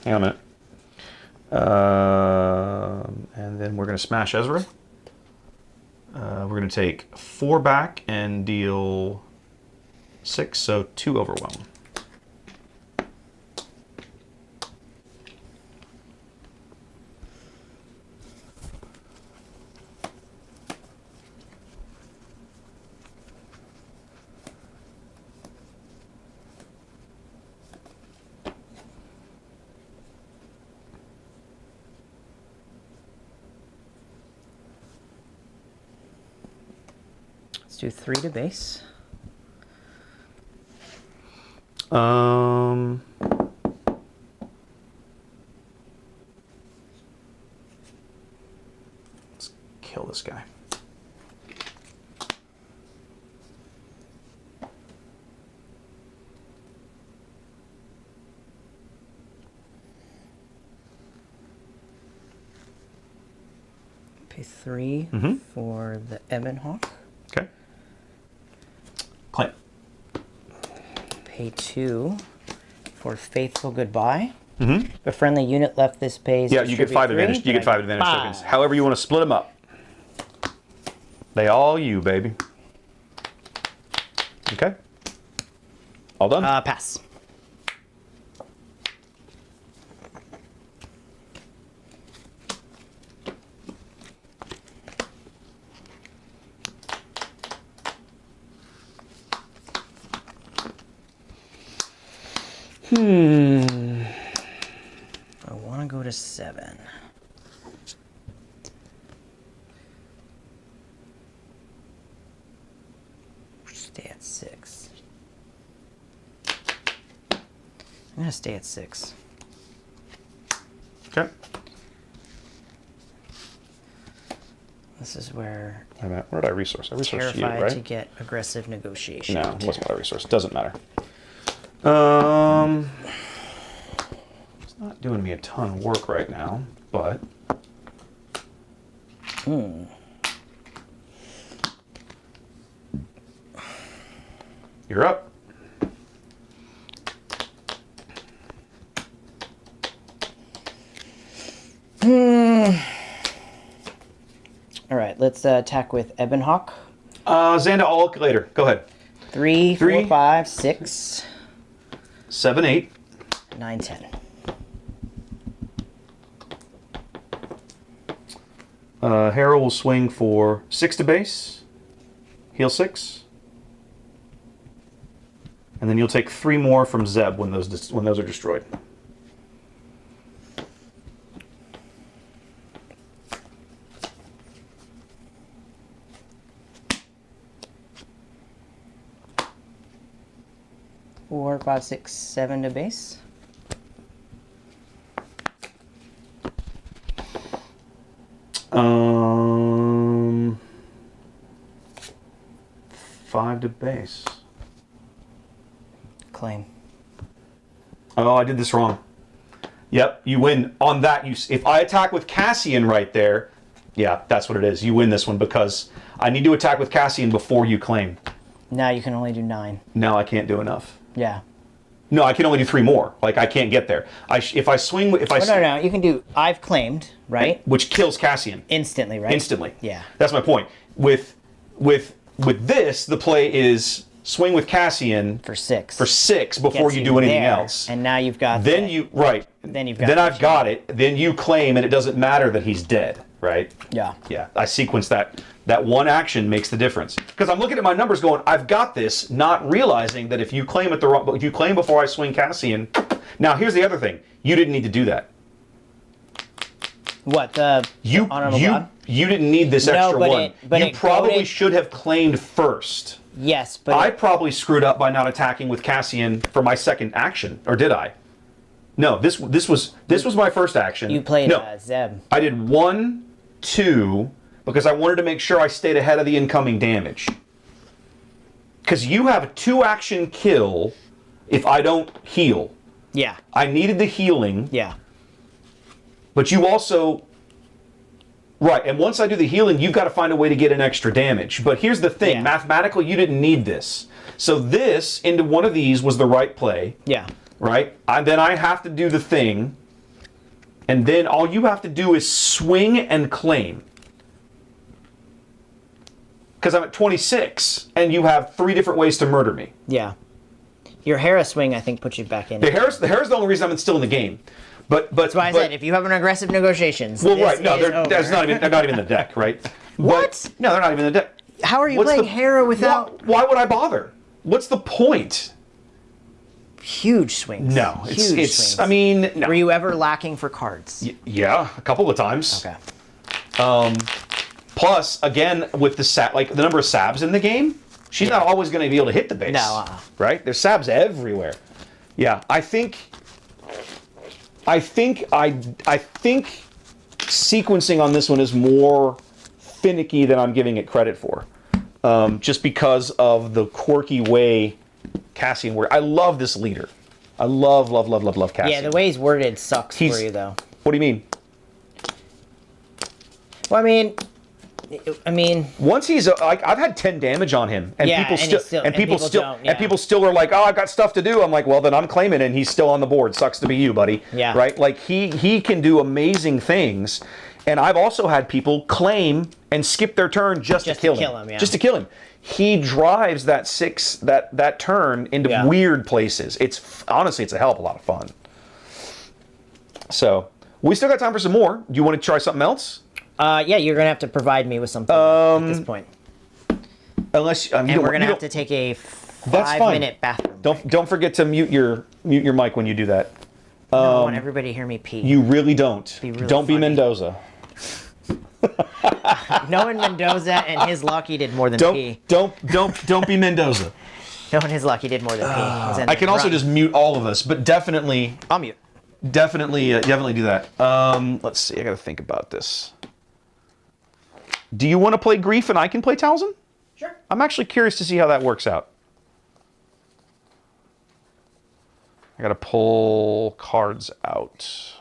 A: Hang on a minute. And then we're going to smash Ezra. We're going to take 4 back and deal 6, so 2 overwhelm.
B: Let's do 3 to base.
A: Let's kill this guy.
B: Pay 3 for the Ebon Hawk.
A: Okay. Claim.
B: Pay 2 for Faithful Goodbye. A friendly unit left this phase.
A: Yeah, you get 5 advantage. You get 5 advantage
B: Bye.
A: tokens. However you want to split them up. They all you, baby. Okay. All done?
B: Pass. I want to go to 7. Stay at 6. I'm going to stay at 6.
A: Okay.
B: This is where
A: Wait a minute. Where did I resource? I resourced you,
B: terrified
A: right?
B: to get aggressive negotiation.
A: No, it wasn't what I resourced. Doesn't matter. It's not doing me a ton of work right now, but. You're up.
B: All right, let's attack with Ebonhawk.
A: Xanda, all later. Go ahead.
B: 3,
A: 3,
B: 4, 5, 6,
A: 7, 8.
B: 9, 10.
A: Harrow will swing for 6 to base. Heal 6. And then you'll take 3 more from Zeb when those are destroyed.
B: Four, 5, 6, 7 to base.
A: Um, 5 to base.
B: Claim.
A: Oh, I did this wrong. Yep, you win on that. If I attack with Cassian right there, yeah, that's what it is. You win this one because I need to attack with Cassian before you claim.
B: Now you can only do 9.
A: No, I can't do enough.
B: Yeah.
A: No, I can only do 3 more. Like I can't get there. If I swing,
B: No. You can do. I've claimed, right?
A: Which kills Cassian
B: Instantly, right?
A: instantly.
B: Yeah.
A: That's my point. With this, the play is swing with Cassian
B: For 6.
A: for 6 before
B: Gets
A: you do anything
B: there,
A: else.
B: And now you've got.
A: Then
B: the-
A: you right.
B: Then you've got.
A: Then
B: the
A: I've got it. Then you claim, and it doesn't matter that he's dead, right?
B: Yeah.
A: Yeah. I sequence that. That one action makes the difference. Because I'm looking at my numbers, going, I've got this, not realizing that if you claim at the wrong, if you claim before I swing Cassian. Now here's the other thing. You didn't need to do that.
B: What the
A: You
B: honorable god?
A: you didn't need this
B: No,
A: extra
B: but
A: one.
B: but
A: You
B: it
A: probably
B: quoted-
A: should have claimed first.
B: Yes, but
A: I probably screwed up by not attacking with Cassian for my second action, or did I? No, this was my first action.
B: you played
A: no.
B: Zeb.
A: I did 1, 2 because I wanted to make sure I stayed ahead of the incoming damage. Because you have a 2-action kill if I don't heal.
B: Yeah.
A: I needed the healing,
B: Yeah.
A: but you also. Right, and once I do the healing, you've got to find a way to get an extra damage. But here's the thing,
B: Yeah.
A: mathematically, you didn't need this. So this into one of these was the right play,
B: Yeah.
A: right? Then I have to do the thing, and then all you have to do is swing and claim. Because I'm at 26, and you have 3 different ways to murder me.
B: Yeah. Your Hera swing, I think, puts you back in.
A: The Hera's the only reason I'm still in the game. But
B: That's why I said if you have an aggressive negotiations.
A: well,
B: this
A: right? No,
B: is
A: they're
B: over.
A: not even in the deck, right?
B: What?
A: But, no, they're not even in the deck.
B: How are you
A: What's
B: playing
A: the-
B: Hera without
A: Why would I bother? What's the point?
B: huge swings?
A: No,
B: Huge
A: it's.
B: swings.
A: I mean, no.
B: Were you ever lacking for cards?
A: Yeah, a couple of times.
B: Okay.
A: Plus, again, with the number of sabs in the game, she's not always going to be able to hit the base.
B: No,
A: right? There's sabs everywhere. Yeah, I think sequencing on this one is more finicky than I'm giving it credit for, just because of the quirky way Cassian works. I love this leader. I love Cassian.
B: Yeah, the way he's worded sucks for you, though.
A: What do you mean?
B: Well, I mean,
A: Once he's like, I've had 10 damage on him, and
B: Yeah,
A: people
B: and
A: still,
B: and people don't, yeah.
A: and people still are like, oh, I've got stuff to do. I'm like, well, then I'm claiming, and he's still on the board. Sucks to be you, buddy.
B: Yeah.
A: Right? Like he can do amazing things, And I've also had people claim and skip their turn just to kill him.
B: Yeah.
A: Just to kill him. He drives that that turn into weird places. Honestly, it's a hell of a lot of fun. So we still got time for some more. Do you want to try something else?
B: Yeah, you're gonna have to provide me with something at this point.
A: Unless
B: and we're gonna have to take a 5-minute bathroom.
A: Don't forget to mute your mic when you do that.
B: No, I want everybody to hear me pee.
A: You really don't. Don't be
B: funny.
A: Mendoza.
B: Knowing Mendoza and his luck, he did more than pee.
A: Don't be Mendoza.
B: Knowing his luck, he did more than pee.
A: I can also just mute all of us, but definitely.
B: I'll mute.
A: Definitely do that. Let's see. I got to think about this. Do you want to play Grief and I can play Talzin?
B: Sure.
A: I'm actually curious to see how that works out. I got to pull cards out.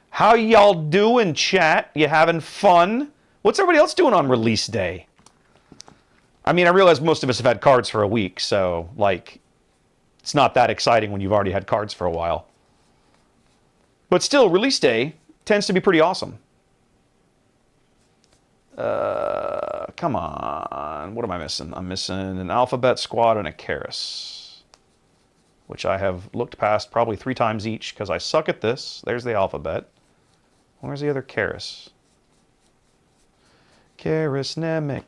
A: How y'all doing, chat? You having fun? What's everybody else doing on release day? I mean, I realize most of us have had cards for a week, so, like, it's not that exciting when you've already had cards for a while. But still, release day tends to be pretty awesome. Come on. What am I missing? I'm missing an Alphabet Squad and a Karis, which I have looked past probably 3 times each because I suck at this. There's the Alphabet. Where's the other Karis? Karis Nemec.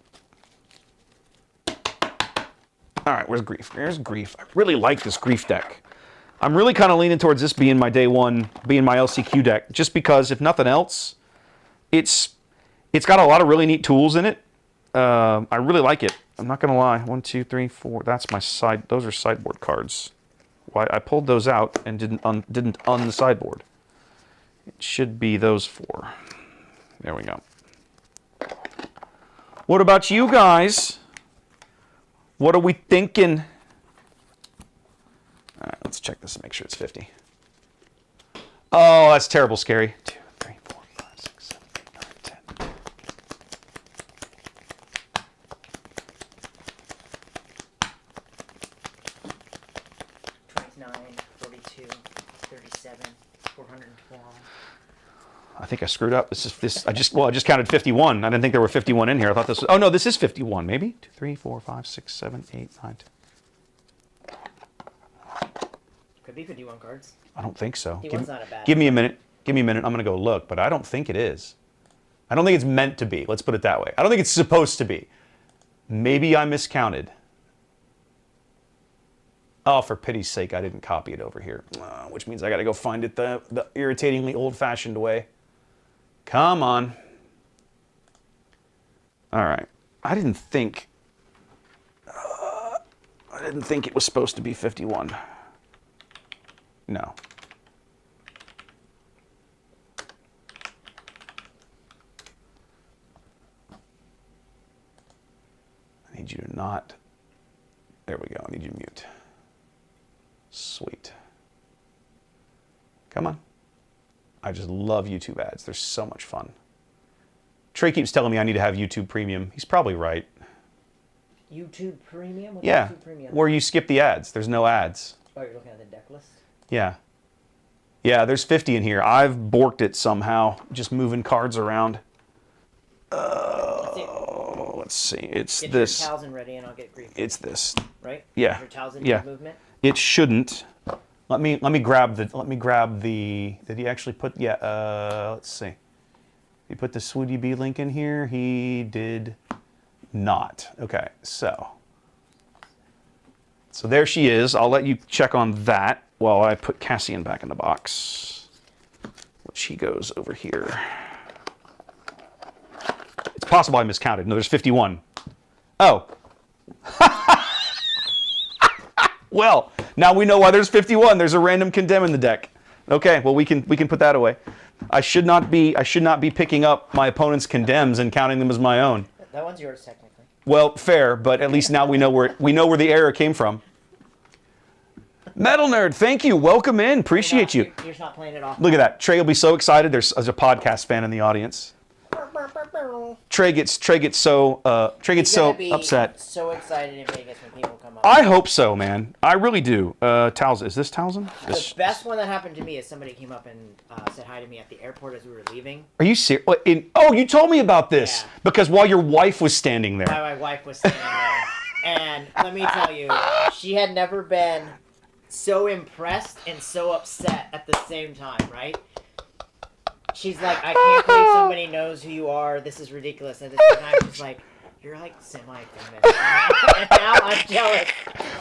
A: All right, where's Grief? There's Grief. I really like this Grief deck. I'm really kind of leaning towards this being my day one, being my LCQ deck, just because, if nothing else, it's got a lot of really neat tools in it. I really like it. I'm not gonna lie. 1, 2, 3, 4. That's my side. Those are sideboard cards. Why I pulled those out and didn't on the sideboard. It should be those 4. There we go. What about you guys? What are we thinking? All right, let's check this and make sure it's 50. Oh, that's terrible scary. 2, 3, 4, 5, 6, 7, 8, 9, 10.
B: 29, 42, 37, 412.
A: I think I screwed up. I just counted 51. I didn't think there were 51 in here. I thought this was, oh no, this is 51 maybe. 2, 3, 4, 5, 6, 7, 8, 9, 10.
B: Could be 51 cards.
A: I don't think so.
B: Not
A: Give me a minute. Give me a minute. I'm going to go look, but I don't think it is. I don't think it's meant to be. Let's put it that way. I don't think it's supposed to be. Maybe I miscounted. Oh, for pity's sake, I didn't copy it over here, which means I got to go find it the irritatingly old-fashioned way. Come on. All right. I didn't think it was supposed to be 51. No. I need you to not. There we go. I need you to mute. Sweet. Come on. I just love YouTube ads. They're so much fun. Trey keeps telling me I need to have YouTube Premium. He's probably right.
B: YouTube Premium? What's
A: Yeah,
B: YouTube Premium?
A: where you skip the ads. There's no ads.
B: Oh, you're looking at the deck list?
A: Yeah. Yeah, there's 50 in here. I've borked it somehow, just moving cards around. Let's see. It's
B: get
A: this.
B: Get your Talzin ready and I'll get Grief.
A: It's this.
B: Right?
A: Yeah.
B: Your Talzin
A: Yeah.
B: movement?
A: It shouldn't. Let me grab the. Did he actually put? Yeah. Let's see. He put the Swoody B link in here. He did not. Okay. So there she is. I'll let you check on that while I put Cassian back in the box, which he goes over here. It's possible I miscounted. No, there's 51. Oh. Well, now we know why there's 51. There's a random condemn in the deck. Okay, well we can put that away. I should not be picking up my opponent's condemns and counting them as my own.
B: That one's yours technically.
A: Well, fair, but at least now we know where the error came from. Metal Nerd, thank you. Welcome in. Appreciate you.
B: You're just not playing it off.
A: Look at that. Trey will be so excited. There's a podcast fan in the audience. Trey gets so upset.
B: So excited in Vegas when people come up.
A: I hope so, man. I really do. Towson, is this Towson?
B: The best one that happened to me is somebody came up and said hi to me at the airport as we were leaving.
A: Are you serious? Oh, you told me about this
B: Yeah.
A: because while your wife was standing there.
B: My wife was standing there, and let me tell you, she had never been so impressed and so upset at the same time. Right? She's like, I can't believe somebody knows who you are. This is ridiculous. And at the same time, she's like, you're like semi-famous. And now I'm jealous.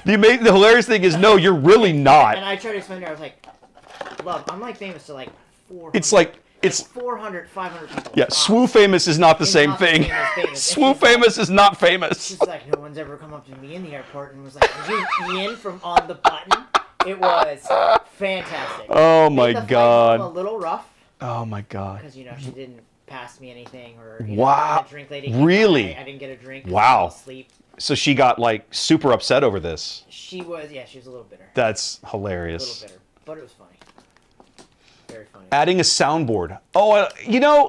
A: The hilarious thing is, no, you're really not.
B: And I tried to explain to her, I was like, love, I'm like famous to like 400.
A: It's
B: 400, 500 people.
A: Yeah, swoo famous is not the same thing. Swoo famous is not famous.
B: She's like, no one's ever come up to me in the airport and was like, "Are you Ian from On the Button?" It was fantastic.
A: Oh my
B: Made the flight
A: God.
B: home a little rough
A: Oh my God.
B: because she didn't pass me anything or
A: Wow.
B: the drink lady came
A: Really?
B: by. I didn't get a drink. 'cause
A: Wow.
B: I fell asleep.
A: So she got like super upset over this.
B: She was a little bitter.
A: That's
B: A
A: hilarious.
B: little bitter, but it was funny. Very funny.
A: Adding a soundboard. Oh,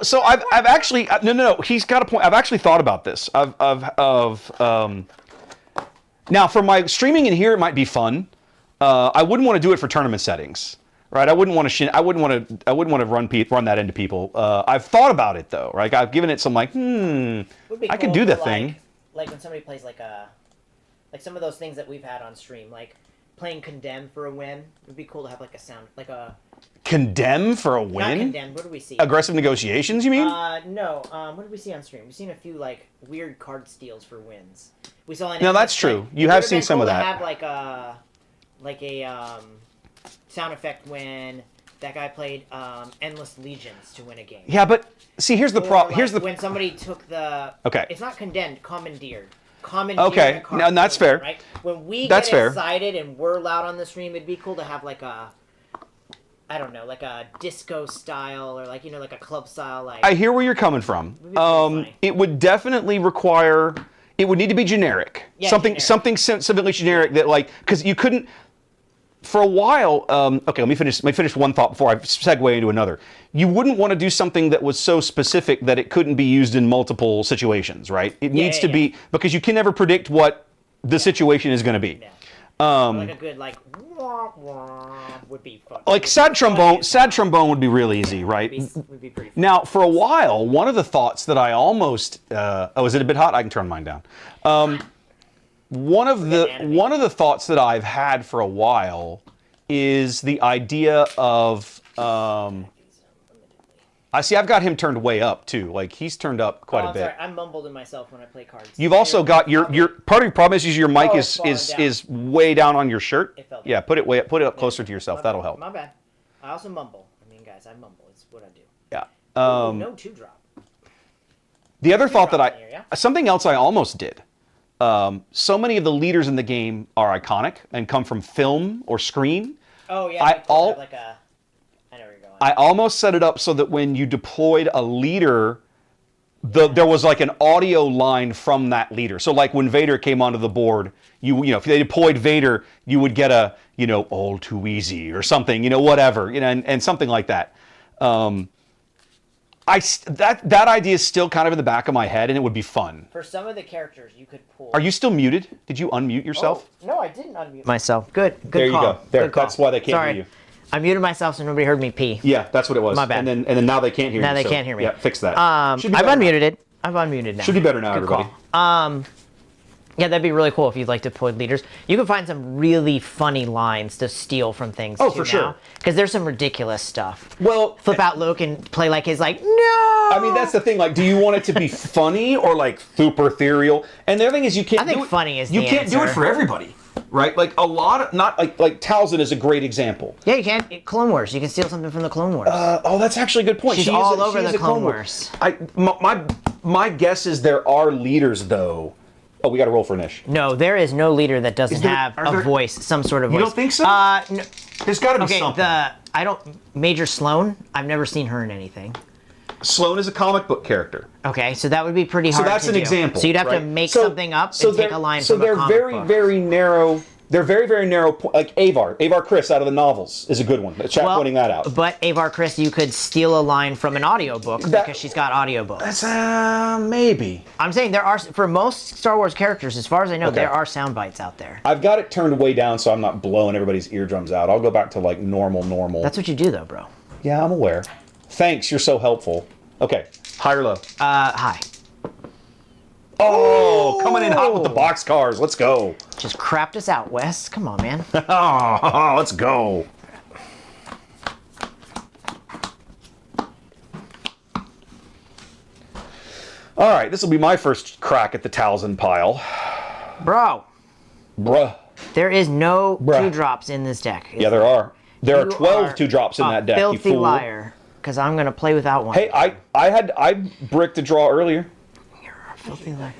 A: so I've actually no. He's got a point. I've actually thought about this. Now for my streaming in here, it might be fun. I wouldn't want to do it for tournament settings, right? I wouldn't want to run that into people. I've thought about it though, right? I've given it some like,
B: Would be
A: I can
B: cool
A: do the
B: for,
A: thing.
B: Like when somebody plays like some of those things that we've had on stream, like playing Condemn for a win. It would be cool to have like a sound, like a
A: Condemn for a
B: not
A: win.
B: Condemn. What did we see?
A: Aggressive negotiations, you mean?
B: No. What did we see on stream? We've seen a few like weird card steals for wins. We saw.
A: No, that's true. You have seen some of that.
B: To have like a sound effect when that guy played Endless Legions to win a game.
A: Yeah, but see, here's the problem.
B: Like when somebody took the.
A: Okay.
B: It's not condemned. Commandeered.
A: Okay, now that's fair.
B: Right? When we
A: That's
B: get
A: fair.
B: excited and we're loud on the stream, it'd be cool to have like a, I don't know, like a disco style or like like a club style like.
A: I hear where you're coming from.
B: Would be pretty funny.
A: It would definitely require. It would need to be generic.
B: Yeah,
A: something sufficiently generic that like because you couldn't. For a while, okay, let me finish one thought before I segue into another. You wouldn't want to do something that was so specific that it couldn't be used in multiple situations, right? It needs to be, because you can never predict what the situation is going to be.
B: Yeah. Like a good like wah, wah, would be fun.
A: Like sad trombone would be real easy, right?
B: Would be pretty fun.
A: Now, for a while, one of the thoughts that I almost, is it a bit hot? I can turn mine down. One of the thoughts that I've had for a while is the idea of I've got him turned way up too. Like he's turned up quite a bit.
B: Sorry, I mumbled to myself when I play cards.
A: You've also got your part of your problem is your mic
B: it's falling down.
A: is way down on your shirt.
B: It fell down.
A: Yeah, put it up closer to yourself. That'll help.
B: My bad. I also mumble. I mean, guys, I mumble. It's what I do.
A: Yeah.
B: No 2-drop.
A: The other thought that
B: here, yeah?
A: something else I almost did. So many of the leaders in the game are iconic and come from film or screen.
B: Oh yeah.
A: I
B: I know where you're going.
A: I almost set it up so that when you deployed a leader, there was like an audio line from that leader. So like when Vader came onto the board, if they deployed Vader, you would get a all too easy or something, whatever, and something like that. That idea is still kind of in the back of my head, and it would be fun.
B: For some of the characters, you could pull.
A: Are you still muted? Did you unmute yourself?
B: Oh, no, I didn't unmute myself. Good
A: There you
B: call.
A: go. There.
B: Good call.
A: That's why they can't
B: Sorry.
A: hear you.
B: I muted myself so nobody heard me pee.
A: Yeah, that's what it was.
B: My bad.
A: And then now they can't hear you.
B: Now they
A: so,
B: can't hear me.
A: Yeah, fix that.
B: I've
A: Should be better now.
B: unmuted it. I've unmuted now.
A: Should be better now,
B: Good
A: everybody.
B: call. Yeah, that'd be really cool if you'd like deployed leaders. You can find some really funny lines to steal from things.
A: Oh, for sure.
B: Because there's some ridiculous stuff.
A: Well,
B: Flip out Luke and play like he's like, no.
A: I mean, that's the thing. Like, do you want it to be funny or like super ethereal? And the other thing is, you can't.
B: I think
A: do it,
B: funny is
A: you
B: the
A: can't do it
B: answer.
A: for everybody, right? Like a lot of not like Talzin is a great example.
B: Yeah, you can. Clone Wars. You can steal something from the Clone Wars.
A: That's actually a good point.
B: She's
A: She is
B: all
A: a-
B: over
A: she is
B: the
A: a Clone
B: Clone
A: Wars.
B: Wars.
A: My guess is there are leaders though. Oh, we got to roll for Nish.
B: No, there is no leader that doesn't have
A: are
B: a
A: there-
B: voice, some sort of voice.
A: You don't think so?
B: No.
A: There's got to be
B: Okay,
A: something.
B: Major Sloane, I've never seen her in anything.
A: Sloane is a comic book character.
B: Okay, so that would be pretty
A: So
B: hard
A: that's
B: to
A: an
B: do.
A: example.
B: So you'd have
A: right?
B: to make
A: So-
B: something up
A: so
B: and take
A: they're-
B: a line
A: so
B: from a
A: they're
B: comic
A: very,
B: book.
A: very narrow. They're very, very narrow. Like Avar Chris out of the novels is a good one. Chat pointing that out.
B: But Avar Chris, you could steal a line from an audiobook because she's got audiobooks.
A: That's maybe.
B: I'm saying there are, for most Star Wars characters, as far as I know, there are sound bites out there.
A: I've got it turned way down so I'm not blowing everybody's eardrums out. I'll go back to like normal.
B: That's what you do, though, bro.
A: Yeah, I'm aware. Thanks, you're so helpful. Okay, high or low?
B: High.
A: Oh, coming in hot with the boxcars. Let's go.
B: Just crapped us out, Wes. Come on, man.
A: Oh, let's go. All right, this will be my first crack at the Talzin pile.
B: Bro.
A: Bruh.
B: There is no 2-drops in this deck.
A: Yeah, there are. There are 12 2-drops in that deck, you
B: filthy
A: fool.
B: liar. Because I'm going to play without one.
A: Hey, I bricked a draw earlier.
B: You're a filthy liar.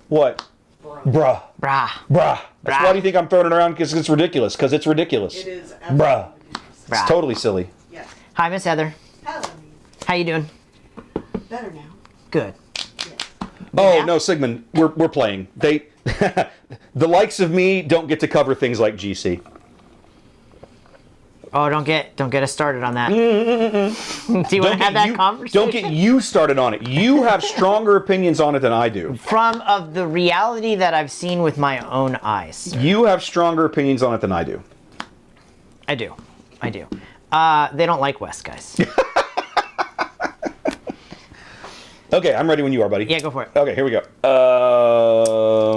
A: What? Bruh.
B: Brah.
A: Bruh. That's why do you think I'm throwing it around? Because it's ridiculous. Because it's ridiculous.
C: It is
A: Bruh.
C: ridiculous.
B: Brah.
A: It's totally silly.
C: Yes.
B: Hi, Miss Heather.
C: Hello.
B: How you doing?
C: Better now.
B: Good.
A: Oh
B: Yeah.
A: no, Sigmund, we're playing. They, the likes of me don't get to cover things like GC.
B: Oh, don't get us started on that. Do you want to have that conversation?
A: Don't get you started on it. You have stronger opinions on it than I do.
B: From of the reality that I've seen with my own eyes.
A: You have stronger opinions on it than I do.
B: I do. They don't like West, guys.
A: Okay, I'm ready when you are, buddy.
B: Yeah, go for it.
A: Okay, here we go.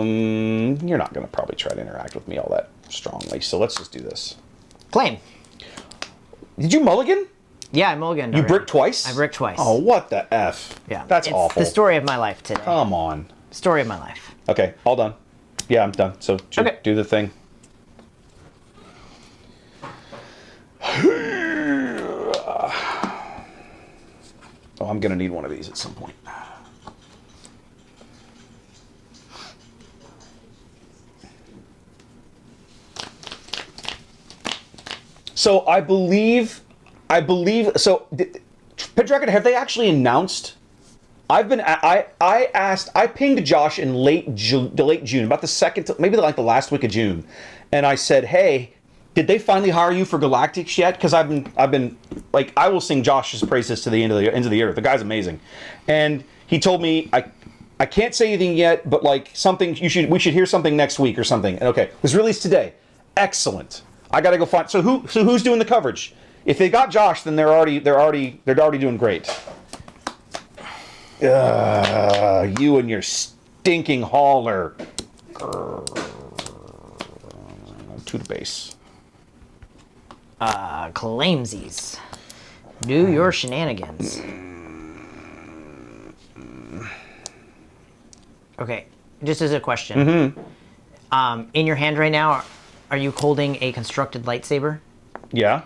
A: You're not going to probably try to interact with me all that strongly, so let's just do this.
B: Claim.
A: Did you mulligan?
B: Yeah, I mulliganed.
A: You
B: already.
A: bricked twice?
B: I bricked twice.
A: Oh, what the F?
B: Yeah.
A: That's
B: it's
A: awful.
B: the story of my life today.
A: Come on.
B: Story of my life.
A: Okay, all done. Yeah, I'm done. So
B: Okay.
A: do the thing. Oh, I'm going to need one of these at some point. So I believe, so Pendragon, have they actually announced? I pinged Josh in late June, about the second, maybe like the last week of June, and I said, hey, did they finally hire you for Galactics yet? Because I've been like, I will sing Josh's praises to the end of the year. The guy's amazing, and he told me I can't say anything yet, but like something we should hear something next week or something. And okay, it was released today. Excellent. I gotta go find. So who's doing the coverage? If they got Josh, then they're already doing great. You and your stinking hauler. To the base.
B: Claimsies. Do your shenanigans. Okay, just as a question. In your hand right now, are you holding a constructed lightsaber?
A: Yeah.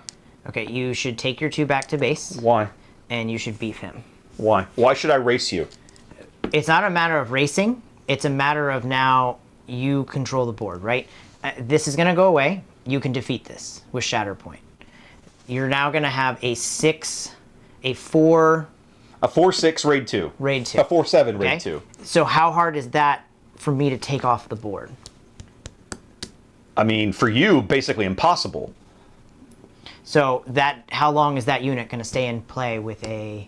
B: Okay, you should take your 2 back to base.
A: Why?
B: And you should beef him.
A: Why? Why should I race you?
B: It's not a matter of racing. It's a matter of now you control the board, right? This is going to go away. You can defeat this with Shatterpoint. You're now going to have a 4-6
A: raid 2.
B: Raid 2.
A: A 4-7 raid
B: Okay?
A: 2.
B: So how hard is that for me to take off the board?
A: I mean, for you, basically impossible.
B: So how long is that unit going to stay in play with a...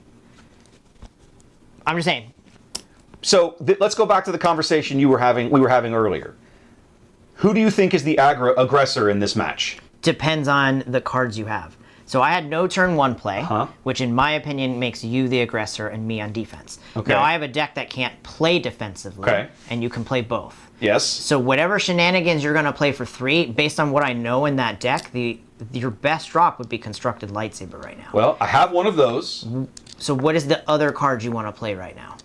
B: I'm just saying.
A: So let's go back to the conversation we were having earlier. Who do you think is the aggressor in this match?
B: Depends on the cards you have. So I had no turn 1 play, which in my opinion makes you the aggressor and me on defense.
A: Okay.
B: Now I have a deck that can't play defensively, and you can play both.
A: Yes.
B: So whatever shenanigans you're going to play for 3, based on what I know in that deck, your best drop would be Constructed Lightsaber right now.
A: Well, I have one of those.
B: So what is the other card you want to play right now?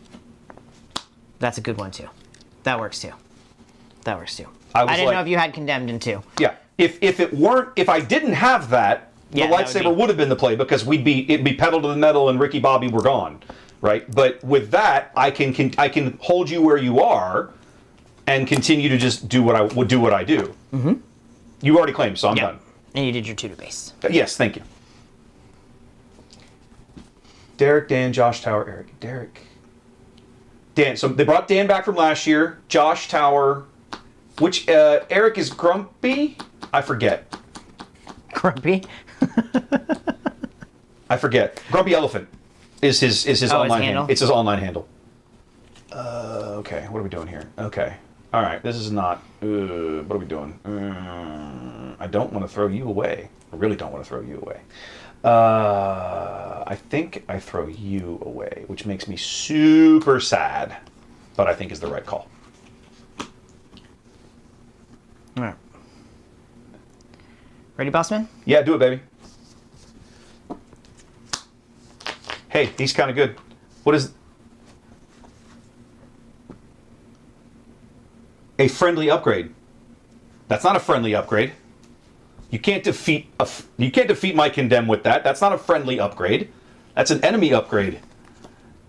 B: That's a good one too. That works too. I didn't know if you had Condemned in 2.
A: Yeah. If I didn't have that, the lightsaber would have been the play because it'd be pedal to the metal and Ricky Bobby were gone, right? But with that, I can hold you where you are, and continue to just do what I do. Mm-hmm. You already claimed, so I'm done.
B: And you did your 2 to base.
A: Yes, thank you. Derek, Dan, Josh, Tower, Eric, Derek, Dan. So they brought Dan back from last year. Josh, Tower, Which Eric is grumpy? I forget.
B: Grumpy.
A: I forget. Grumpy Elephant is his online
B: handle?
A: It's his online handle. Okay, what are we doing here? Okay. All right, this is not... what are we doing? I don't want to throw you away. I really don't want to throw you away. I think I throw you away, which makes me super sad, but I think is the right call.
B: All right. Ready, Bossman?
A: Yeah, do it, baby. Hey, he's kind of good. What is... A friendly upgrade. That's not a friendly upgrade. You can't defeat my condemn with that. That's not a friendly upgrade. That's an enemy upgrade.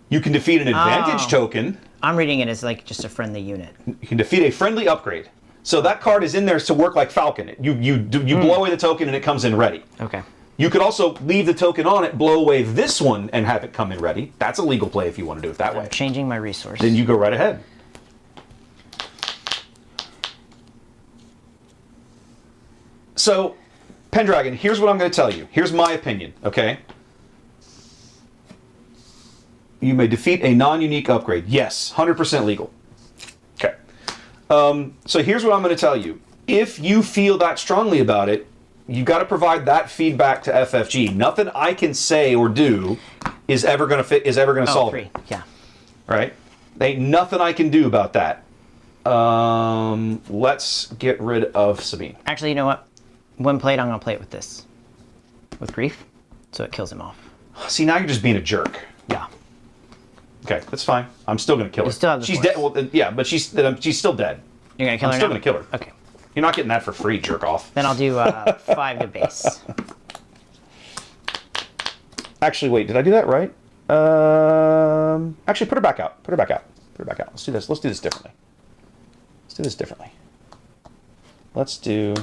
A: You can defeat an advantage token.
B: I'm reading it as like just a friendly unit.
A: You can defeat a friendly upgrade. So that card is in there to work like Falcon. You blow away the token and it comes in ready.
B: Okay.
A: You could also leave the token on it, blow away this one, and have it come in ready. That's a legal play if you want to do it that way.
B: Changing my resource.
A: Then you go right ahead. So, Pendragon, here's what I'm going to tell you. Here's my opinion, okay? You may defeat a non-unique upgrade. Yes, 100% legal. Okay. So here's what I'm going to tell you. If you feel that strongly about it, you got to provide that feedback to FFG. Nothing I can say or do is ever going to solve it.
B: Yeah.
A: Right? Ain't nothing I can do about that. Let's get rid of Sabine.
B: Actually, you know what? When played, I'm going to play it with this. With Grief. So it kills him off.
A: See, now you're just being a jerk.
B: Yeah.
A: Okay, that's fine. I'm still going to kill her.
B: You still have the
A: she's
B: force.
A: dead. Well, yeah, but she's still dead.
B: You're going to kill
A: I'm
B: her
A: still
B: now?
A: going to kill her.
B: Okay.
A: You're not getting that for free, jerk off.
B: Then I'll do 5 to base.
A: Actually, wait, did I do that right? Actually, put her back out. Put her back out. Put her back out. Let's do this. Let's do this differently. Let's do this differently. Let's do...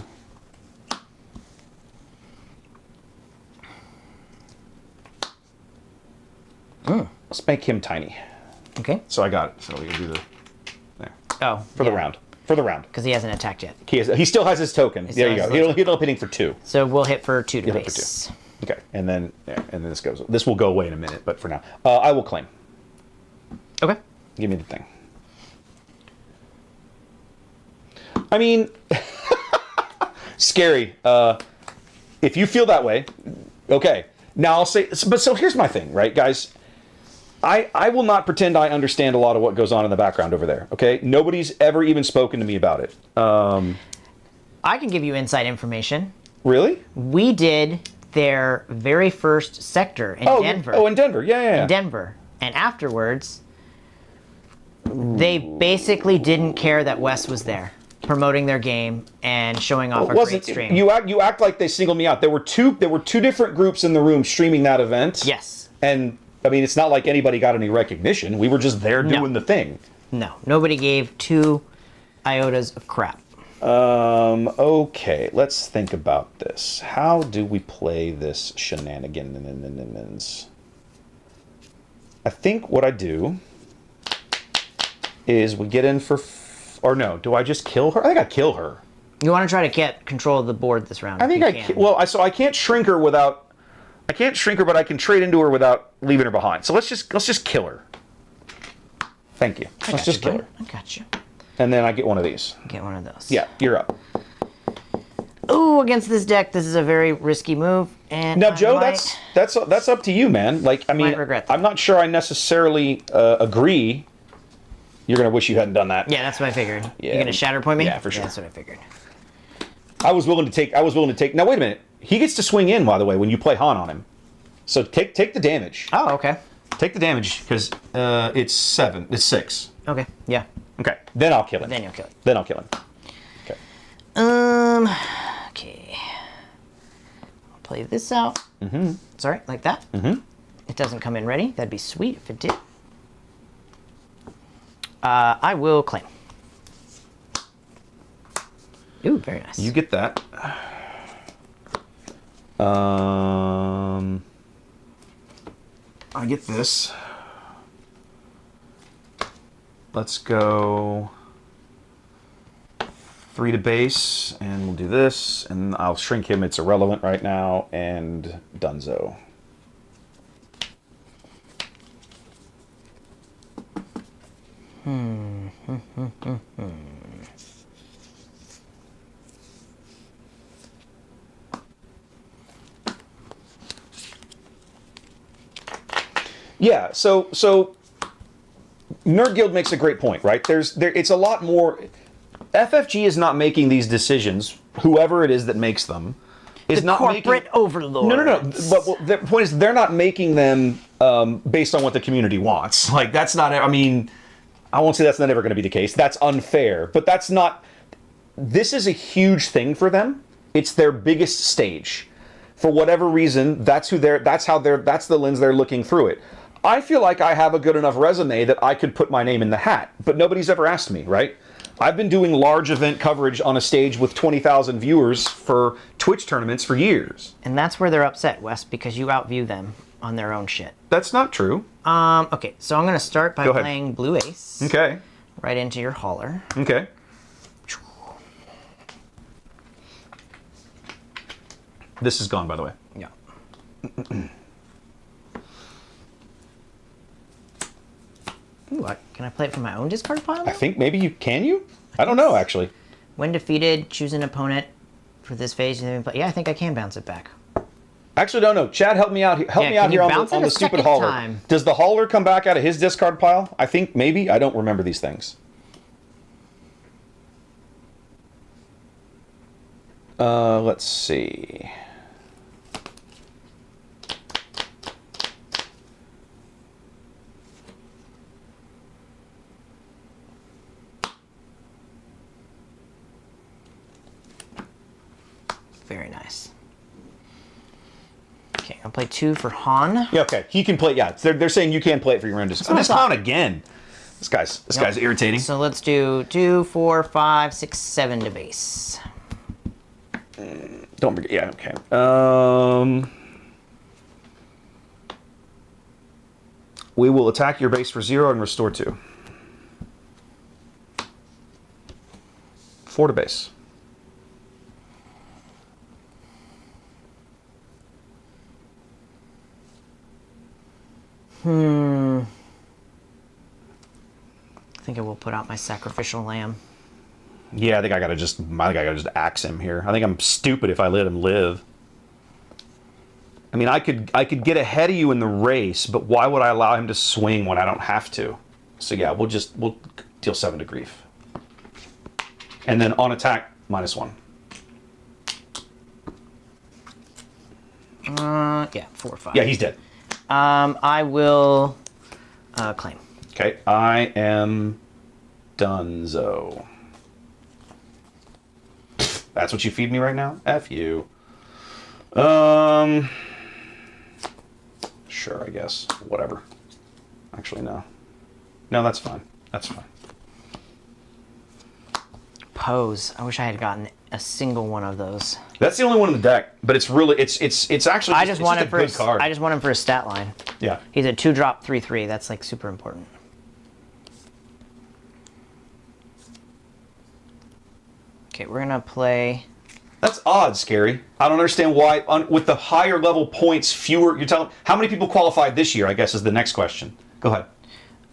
A: Let's make him tiny.
B: Okay.
A: So I got it. So we can do the... There.
B: Oh.
A: For the round. For the round.
B: Because he hasn't attacked yet.
A: He still has his token. There you go. He'll end up hitting for 2.
B: So we'll hit for 2 to
A: He'll hit
B: base.
A: for 2. Okay, and then this goes. This will go away in a minute, but for now, I will claim.
B: Okay.
A: Give me the thing. I mean, scary. If you feel that way, okay. Now I'll say, but so here's my thing, right, guys? I will not pretend I understand a lot of what goes on in the background over there. Okay, nobody's ever even spoken to me about it.
B: I can give you inside information.
A: Really?
B: We did their very first sector in Denver.
A: Oh, in Denver. Yeah.
B: In Denver. And afterwards, they basically didn't care that Wes was there, promoting their game and showing off a great stream.
A: You act like they singled me out. There were two different groups in the room streaming that event.
B: Yes.
A: And I mean, it's not like anybody got any recognition. We were just there doing the thing.
B: No, nobody gave 2 iotas of crap.
A: Okay, let's think about this. How do we play this shenanigans? I think what I do is we get in for... Or no, do I just kill her? I think I kill her.
B: You want to try to get control of the board this round.
A: I think I can't shrink her without... I can't shrink her, but I can trade into her without leaving her behind. So let's just kill her. Thank you. Let's just kill her.
B: I got you.
A: And then I get one of these.
B: Get one of those.
A: Yeah, you're up.
B: Ooh, against this deck, this is a very risky move. And
A: now, Joe, that's up to you, man. Like, I mean, I'm not sure I necessarily agree. You're gonna wish you hadn't done that.
B: Yeah, that's what I figured.
A: Yeah.
B: You're gonna shatter point me?
A: Yeah, for sure.
B: That's what I figured.
A: I was willing to take. Now, wait a minute. He gets to swing in, by the way, when you play Han on him. So take the damage.
B: Oh, okay.
A: Take the damage because it's 7. It's 6.
B: Okay. Yeah.
A: Okay. Then I'll kill him.
B: Then you'll kill him.
A: Then I'll kill him. Okay.
B: Okay. I'll play this out. Mm-hmm. Sorry, like that. Mm-hmm. It doesn't come in ready. That'd be sweet if it did. I will claim. Ooh, very nice.
A: You get that. I get this. Let's go 3 to base, and we'll do this, and I'll shrink him. It's irrelevant right now, and Dunzo. Yeah, so Nerd Guild makes a great point, right? It's a lot more. FFG is not making these decisions. Whoever it is that makes them is not
B: corporate overlord.
A: No. But the point is, they're not making them based on what the community wants. Like, that's not. I mean, I won't say that's not ever going to be the case. That's unfair. But that's not. This is a huge thing for them. It's their biggest stage. For whatever reason, that's the lens they're looking through it. I feel like I have a good enough resume that I could put my name in the hat, but nobody's ever asked me, right? I've been doing large event coverage on a stage with 20,000 viewers for Twitch tournaments for years.
B: And that's where they're upset, Wes, because you outview them on their own shit.
A: That's not true.
B: Okay, so I'm going to start by playing Blue Ace.
A: Okay.
B: Right into your hauler.
A: Okay. This is gone, by the way.
B: Yeah. Ooh, can I play it from my own discard pile now?
A: I think maybe you can. I don't know, actually.
B: When defeated, choose an opponent for this phase. Yeah, I think I can bounce it back.
A: Actually, don't know. Chad, help me out. Help me out here on the stupid hauler.
B: Time?
A: Does the hauler come back out of his discard pile? I think maybe. I don't remember these things. Let's see.
B: Very nice. Okay, I'll play 2 for Han.
A: Yeah, okay. He can play. Yeah, they're saying you can play it for your own discount. Discount again. This guy's irritating.
B: So let's do 2, 4, 5, 6, 7 to base.
A: Don't forget. Yeah, okay. We will attack your base for 0 and restore 2. 4 to base.
B: I think I will put out my sacrificial lamb.
A: Yeah, I think I gotta just axe him here. I think I'm stupid if I let him live. I mean, I could get ahead of you in the race, but why would I allow him to swing when I don't have to? So yeah, we'll deal 7 to grief. And then on attack, -1.
B: Yeah, 4 or 5.
A: Yeah, he's dead.
B: I will claim.
A: Okay, I am Dunzo. That's what you feed me right now? F you. Sure, I guess. Whatever. Actually, no. No, that's fine. That's fine.
B: Pose. I wish I had gotten a single one of those.
A: That's the only one in the deck, but it's really it's actually
B: I just want him for
A: good card.
B: I just want him for a stat line.
A: Yeah.
B: He's a 2-drop 3/3. That's like super important. Okay, we're gonna play.
A: That's odd, Scary. I don't understand why. With the higher level points, fewer. You're telling how many people qualified this year? I guess is the next question. Go ahead.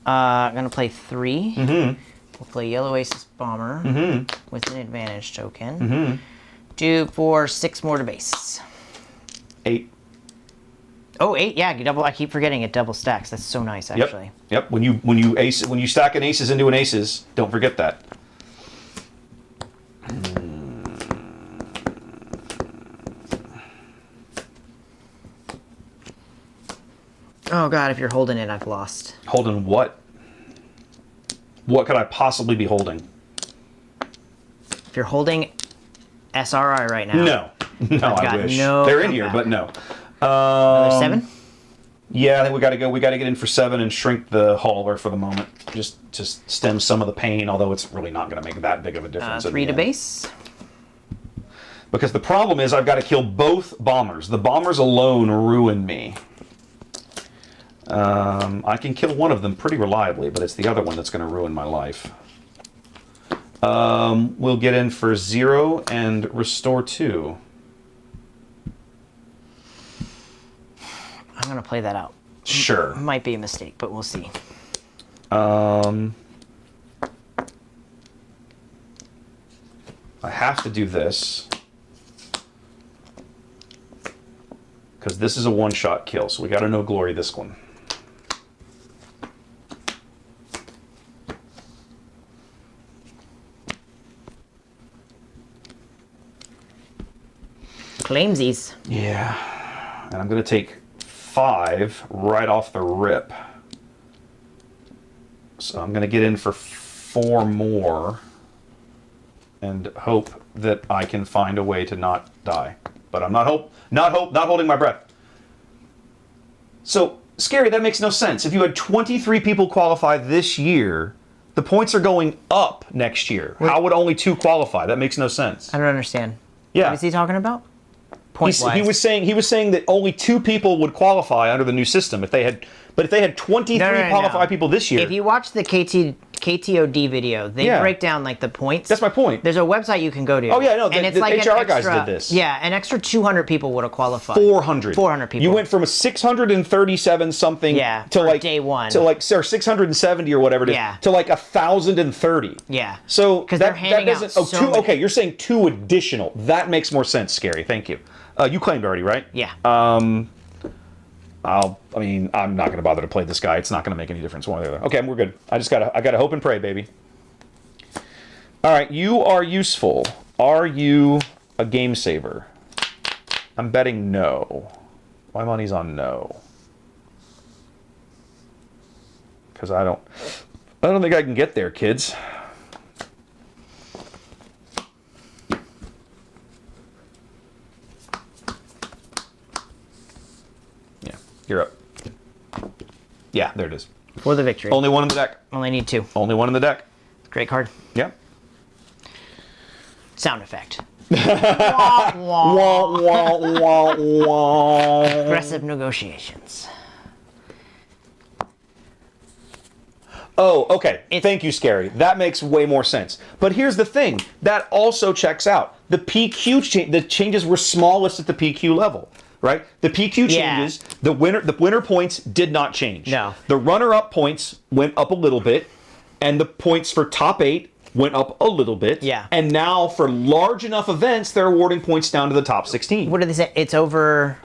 B: I'm gonna play 3. We'll play Yellow Aces Bomber with an advantage token. 2, 4, 6 more to base.
A: 8.
B: Oh, 8. Yeah, double. I keep forgetting it double stacks. That's so nice, actually.
A: Yep. When you stack an aces into an aces, don't forget that.
B: Oh god, if you're holding it, I've lost.
A: Holding what? What could I possibly be holding?
B: If you're holding SRI right now.
A: No, I wish.
B: No
A: They're in here, but no.
B: Another 7?
A: Yeah, I think we got to go. We got to get in for 7 and shrink the hauler for the moment, just to stem some of the pain. Although it's really not going to make that big of a difference.
B: 3 to base.
A: Because the problem is I've got to kill both bombers. The bombers alone ruin me. I can kill one of them pretty reliably, but it's the other one that's going to ruin my life. We'll get in for 0 and restore 2.
B: I'm gonna play that out.
A: Sure.
B: Might be a mistake, but we'll see.
A: I have to do this because this is a one-shot kill, so we got to no glory this one.
B: Claimsies.
A: Yeah, and I'm going to take 5 right off the rip. So I'm going to get in for 4 more and hope that I can find a way to not die. But I'm not holding my breath. So, Scary, that makes no sense. If you had 23 people qualify this year, the points are going up next year. How would only 2 qualify? That makes no sense.
B: I don't understand.
A: Yeah.
B: What is he talking about? Point-wise.
A: He was saying that only 2 people would qualify under the new system if they had 23 qualified people this year.
B: If you watch the KTOD video, they break down like the points.
A: That's my point.
B: There's a website you can go to.
A: Oh yeah, no,
B: and it's
A: the
B: like
A: HR guys did this.
B: Yeah, an extra 200 people would have qualified.
A: 400.
B: 400 people.
A: You went from a 637 something to like
B: day one
A: to like or 670 or whatever it is to like 1,030.
B: Yeah.
A: So
B: because they're handing out so many.
A: Okay, you're saying 2 additional. That makes more sense, Scary. Thank you. You claimed already, right?
B: Yeah.
A: I'm not going to bother to play this guy. It's not going to make any difference one way or the other. Okay, we're good. I gotta hope and pray, baby. All right, you are useful. Are you a game saver? I'm betting no. My money's on no. Because I don't think I can get there, kids. You're up. Yeah, there it is.
B: For the victory.
A: Only one in the deck.
B: Only need 2.
A: Only one in the deck.
B: Great card.
A: Yeah.
B: Sound effect.
A: Wah, wah, wah, wah.
B: Aggressive negotiations.
A: Oh, okay. Thank you, Scary. That makes way more sense. But here's the thing. That also checks out. The PQ the changes were smallest at the PQ level. Right? The PQ changes, the winner points did not change.
B: No.
A: The runner-up points went up a little bit, and the points for top 8 went up a little bit.
B: Yeah.
A: And now for large enough events, they're awarding points down to the top 16.
B: What do they say? It's over.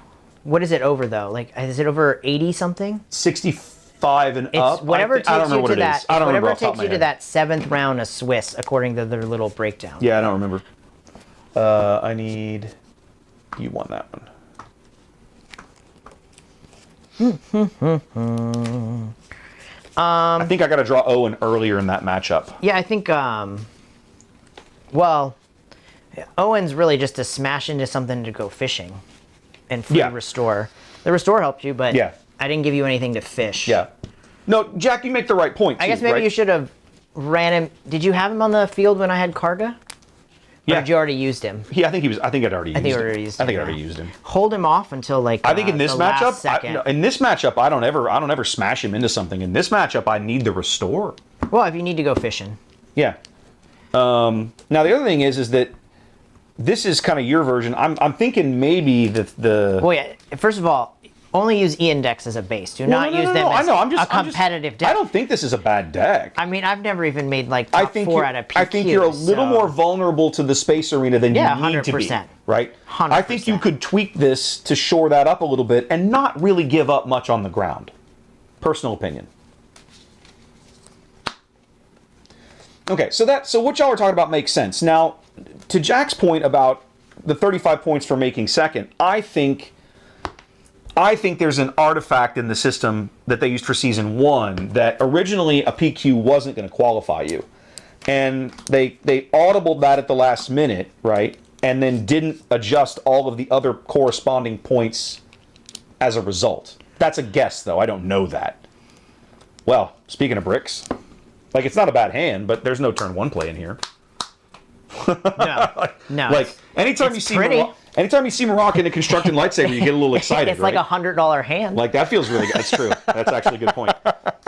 B: What is it over though? Like, is it over 80 something?
A: 65 and up.
B: Whatever takes you to that. Whatever
A: takes
B: takes you to that 7th round of Swiss, according to their little breakdown.
A: Yeah, I don't remember. I need. You won that one. I think I got to draw Owen earlier in that matchup.
B: Yeah, I think. Well, Owen's really just to smash into something to go fishing, and free restore. The restore helped you, but I didn't give you anything to fish.
A: Yeah. No, Jack, you make the right point.
B: I guess maybe you should have ran him. Did you have him on the field when I had Karga? Or did you already used him?
A: I think I'd already used him. I think I already used him.
B: Hold him off until like.
A: I think in this matchup, I don't ever smash him into something. In this matchup, I need the restore.
B: Well, if you need to go fishing.
A: Yeah. Now the other thing is that this is kind of your version. I'm thinking maybe the.
B: Well, yeah. First of all, only use E-Index as a base. Do not use them as a competitive deck.
A: I don't think this is a bad deck.
B: I mean, I've never even made like top 4 out of PQ.
A: I think you're a little more vulnerable to the Space Arena than you need to be. Right?
B: 100%.
A: I think you could tweak this to shore that up a little bit and not really give up much on the ground. Personal opinion. Okay, so what y'all are talking about makes sense. Now, to Jack's point about the 35 points for making second, I think there's an artifact in the system that they used for season 1 that originally a PQ wasn't going to qualify you. And they audibled that at the last minute, right? And then didn't adjust all of the other corresponding points as a result. That's a guess, though. I don't know that. Well, speaking of bricks, like, it's not a bad hand, but there's no turn 1 play in here.
B: No.
A: Like, anytime you see Anytime you see Moroccan in a constructed lightsaber, you get a little excited,
B: It's like
A: right?
B: $100 hand.
A: Like, that feels really good. That's true. That's actually a good point.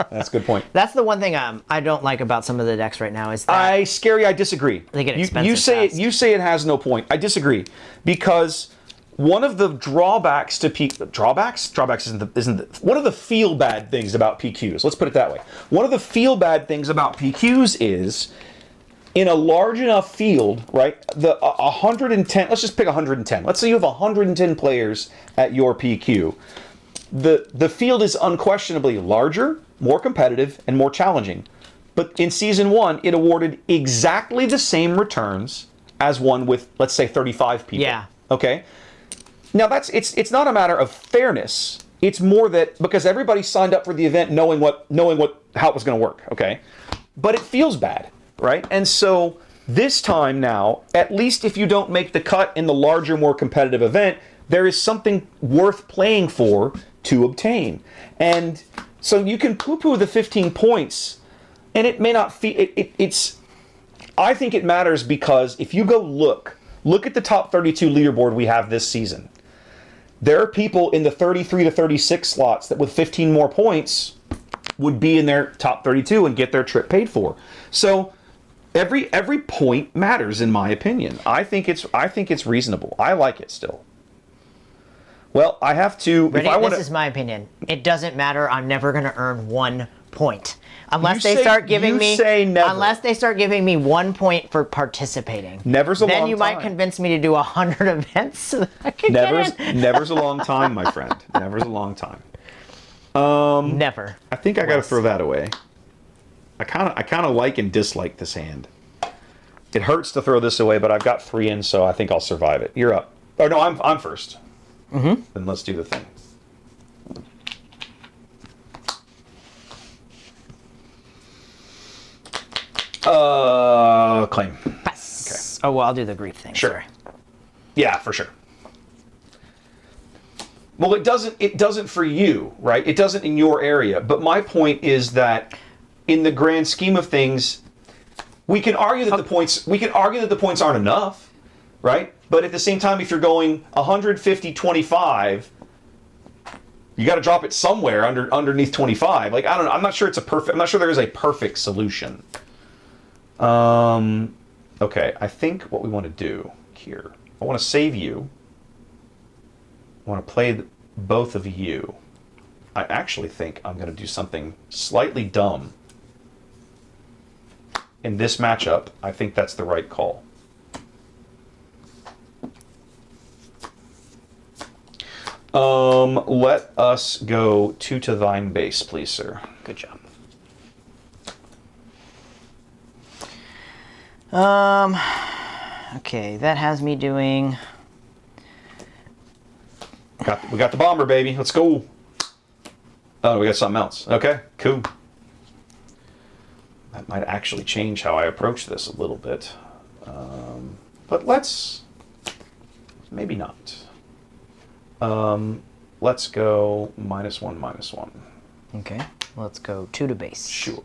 A: That's a good point.
B: That's the one thing I don't like about some of the decks right now is that
A: Scary, I disagree.
B: They get
A: You
B: expensive
A: say
B: fast.
A: you say it has no point. I disagree. Because one of the drawbacks to drawbacks one of the feel bad things about PQs. Let's put it that way. One of the feel bad things about PQs is in a large enough field, right? The 110. Let's just pick 110. Let's say you have 110 players at your PQ. The field is unquestionably larger, more competitive, and more challenging. But in season 1, it awarded exactly the same returns as one with, let's say, 35 people.
B: Yeah.
A: Okay. Now it's not a matter of fairness. It's more that because everybody signed up for the event knowing how it was going to work. Okay. But it feels bad, right? And so this time now, at least if you don't make the cut in the larger, more competitive event, there is something worth playing for to obtain. And so you can poo-poo the 15 points, and it may not feel it's. I think it matters because if you go look at the top 32 leaderboard we have this season. There are people in the 33 to 36 slots that with 15 more points would be in their top 32 and get their trip paid for. So every point matters in my opinion. I think it's reasonable. I like it still. Well, I have to.
B: Ready?
A: If I wanna,
B: This is my opinion. It doesn't matter. I'm never going to earn 1 point. Unless
A: You
B: they
A: say-
B: start giving
A: you
B: me
A: say never.
B: unless they start giving me 1 point for participating.
A: Never's a
B: then
A: long
B: you might
A: time.
B: convince me to do 100 events so that I can get in.
A: Never's a long time, my friend. Never's a long time.
B: Never.
A: I think I got to throw that away. I kind of like and dislike this hand. It hurts to throw this away, but I've got 3 in, so I think I'll survive it. You're up. Oh no, I'm first. Mm-hmm. Then let's do the thing. Claim.
B: Pass. Oh well, I'll do the grief thing.
A: Sure.
B: Sorry.
A: Yeah, for sure. Well, it doesn't for you, right? It doesn't in your area. But my point is that in the grand scheme of things, we can argue that the points aren't enough, right? But at the same time, if you're going 150-25, you got to drop it somewhere underneath 25. Like I don't know. I'm not sure I'm not sure there is a perfect solution. Okay, I think what we want to do here, I want to save you. I want to play both of you. I actually think I'm going to do something slightly dumb. In this matchup, I think that's the right call. Let us go to thine base, please, sir. Good job.
B: Okay, that has me doing.
A: We got the bomber, baby. Let's go. Oh, we got something else. Okay, cool. That might actually change how I approach this a little bit. But let's... Maybe not. Let's go -1/-1.
B: Okay, let's go 2 to base.
A: Sure.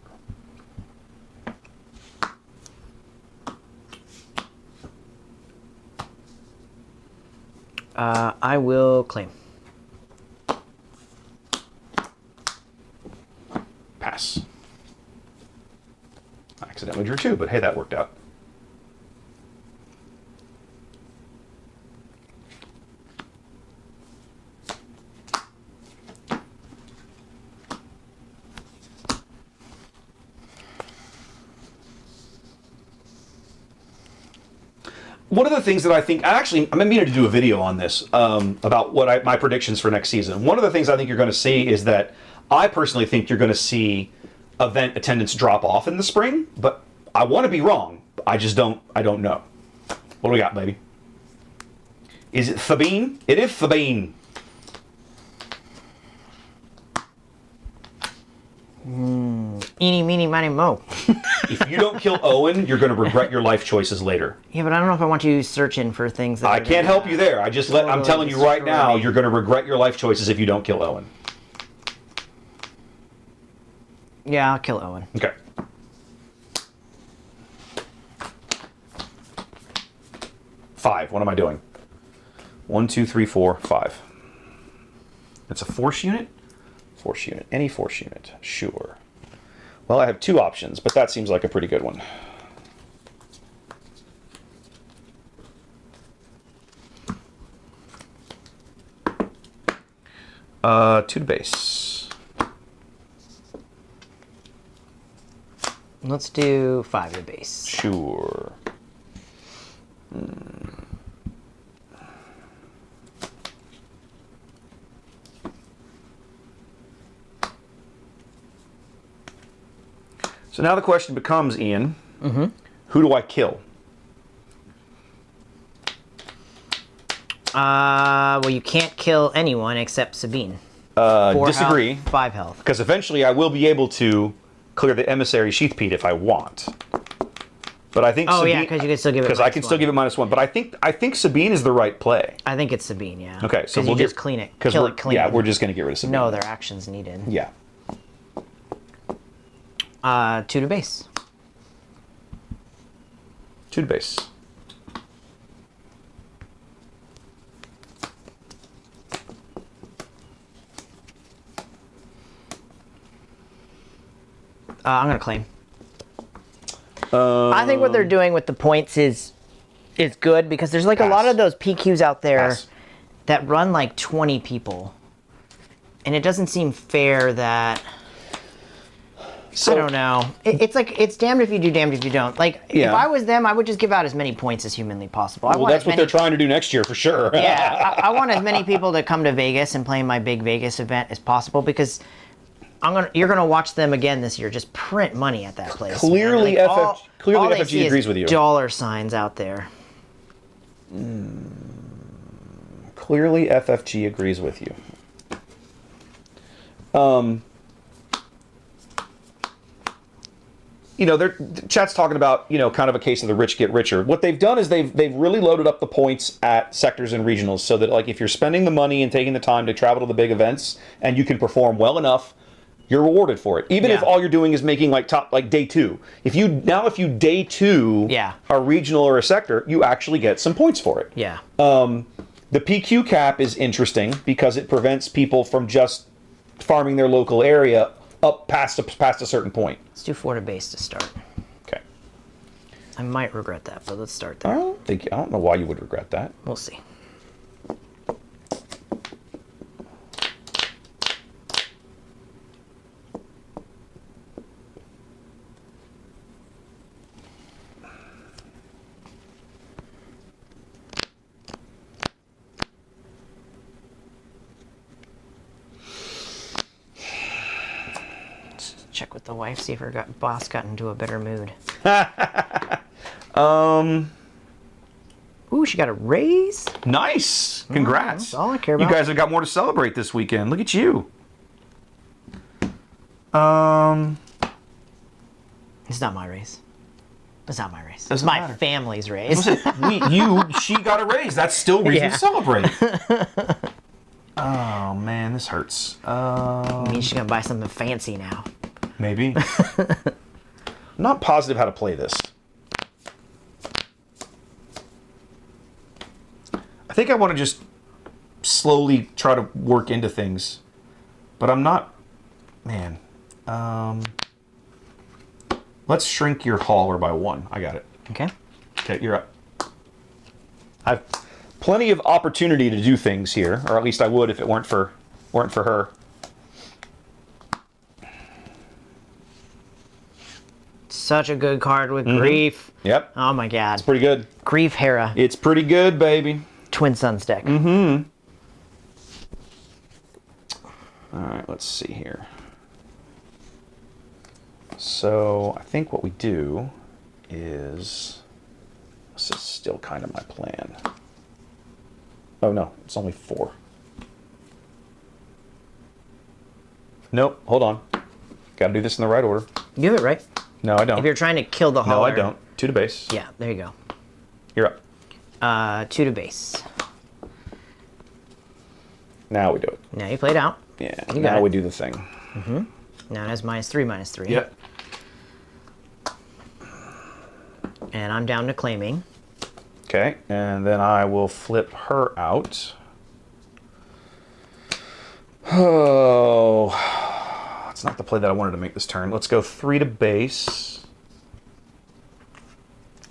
B: I will claim.
A: Pass. I accidentally drew 2, but hey, that worked out. One of the things that I think, I'm meaning to do a video on this about my predictions for next season. One of the things I think you're going to see is that I personally think you're going to see event attendance drop off in the spring, but I want to be wrong. I don't know. What do we got, baby? Is it Sabine? It is Sabine.
B: Eeny, meeny, miny, mo.
A: If you don't kill Owen, you're going to regret your life choices later.
B: Yeah, but I don't know if I want you searching for things that
A: I can't help you there. I'm telling you right now,
B: destroy.
A: you're going to regret your life choices if you don't kill Owen.
B: Yeah, I'll kill Owen.
A: Okay. Five. What am I doing? 1, 2, 3, 4, 5. It's a force unit? Force unit. Any force unit. Sure. Well, I have 2 options, but that seems like a pretty good one. 2 to base.
B: Let's do 5 to base.
A: Sure. So now the question becomes, Ian, who do I kill?
B: Well, you can't kill anyone except Sabine. 4
A: Disagree.
B: Health, 5 health.
A: Because eventually I will be able to clear the Emissary Sheathpeat if I want. But I think
B: yeah, because you can still give it.
A: Because I can still give it -1. But I think Sabine is the right play.
B: I think it's Sabine, yeah.
A: Okay, so
B: we'll just clean it. Kill it clean.
A: Yeah, we're just going to get rid of Sabine.
B: No other actions needed.
A: Yeah.
B: 2 to base.
A: 2 to base.
B: I'm gonna claim. I think what they're doing with the points is good because there's like a lot of those PQs out there that run like 20 people, and it doesn't seem fair that. I don't know. It's like it's damned if you do, damned if you don't. Like if I was them, I would just give out as many points as humanly possible.
A: Well, that's what they're trying to do next year for sure.
B: Yeah, I want as many people to come to Vegas and play my big Vegas event as possible because. You're gonna watch them again this year. Just print money at that place.
A: Clearly,
B: all they
A: FFG
B: see
A: agrees
B: is
A: with you.
B: dollar signs out there.
A: Clearly, FFG agrees with you. Chat's talking about, kind of a case of the rich get richer. What they've done is they've really loaded up the points at sectors and regionals so that, like, if you're spending the money and taking the time to travel to the big events and you can perform well enough, you're rewarded for it. Even if all you're doing is making like day 2. If you day 2 a regional or a sector, you actually get some points for it.
B: Yeah.
A: The PQ cap is interesting because it prevents people from just farming their local area up past a certain point.
B: Let's do 4 to base to start.
A: Okay.
B: I might regret that, but let's start there.
A: I don't know why you would regret that.
B: We'll see. Check with the wife, see if her boss got into a better mood. Ooh, she got a raise.
A: Nice. Congrats.
B: That's all I care about.
A: You guys have got more to celebrate this weekend. Look at you.
B: It's not my raise. It's not my raise.
A: It's
B: my family's raise.
A: She got a raise. That's still reason to celebrate. Oh man, this hurts.
B: Means she's gonna buy something fancy now.
A: Maybe. I'm not positive how to play this. I think I want to just slowly try to work into things, but I'm not. Man. Let's shrink your hauler by 1. I got it.
B: Okay.
A: Okay, you're up. I've plenty of opportunity to do things here, or at least I would if it weren't for her.
B: Such a good card with Grief.
A: Yep.
B: Oh my god.
A: It's pretty good.
B: Grief Hera.
A: It's pretty good, baby.
B: Twin Suns deck.
A: All right, let's see here. So I think what we do is, this is still kind of my plan. Oh no, it's only 4. Nope, hold on. Got to do this in the right order.
B: You have it right.
A: No, I don't.
B: If you're trying to kill the hauler.
A: No, I don't. 2 to base.
B: Yeah, there you go.
A: You're up.
B: 2 to base.
A: Now we do it.
B: Now you played out.
A: Yeah, now we do the thing.
B: Now it has -3/-3.
A: Yep.
B: And I'm down to claiming.
A: Okay, and then I will flip her out. Oh, it's not the play that I wanted to make this turn. Let's go 3 to base.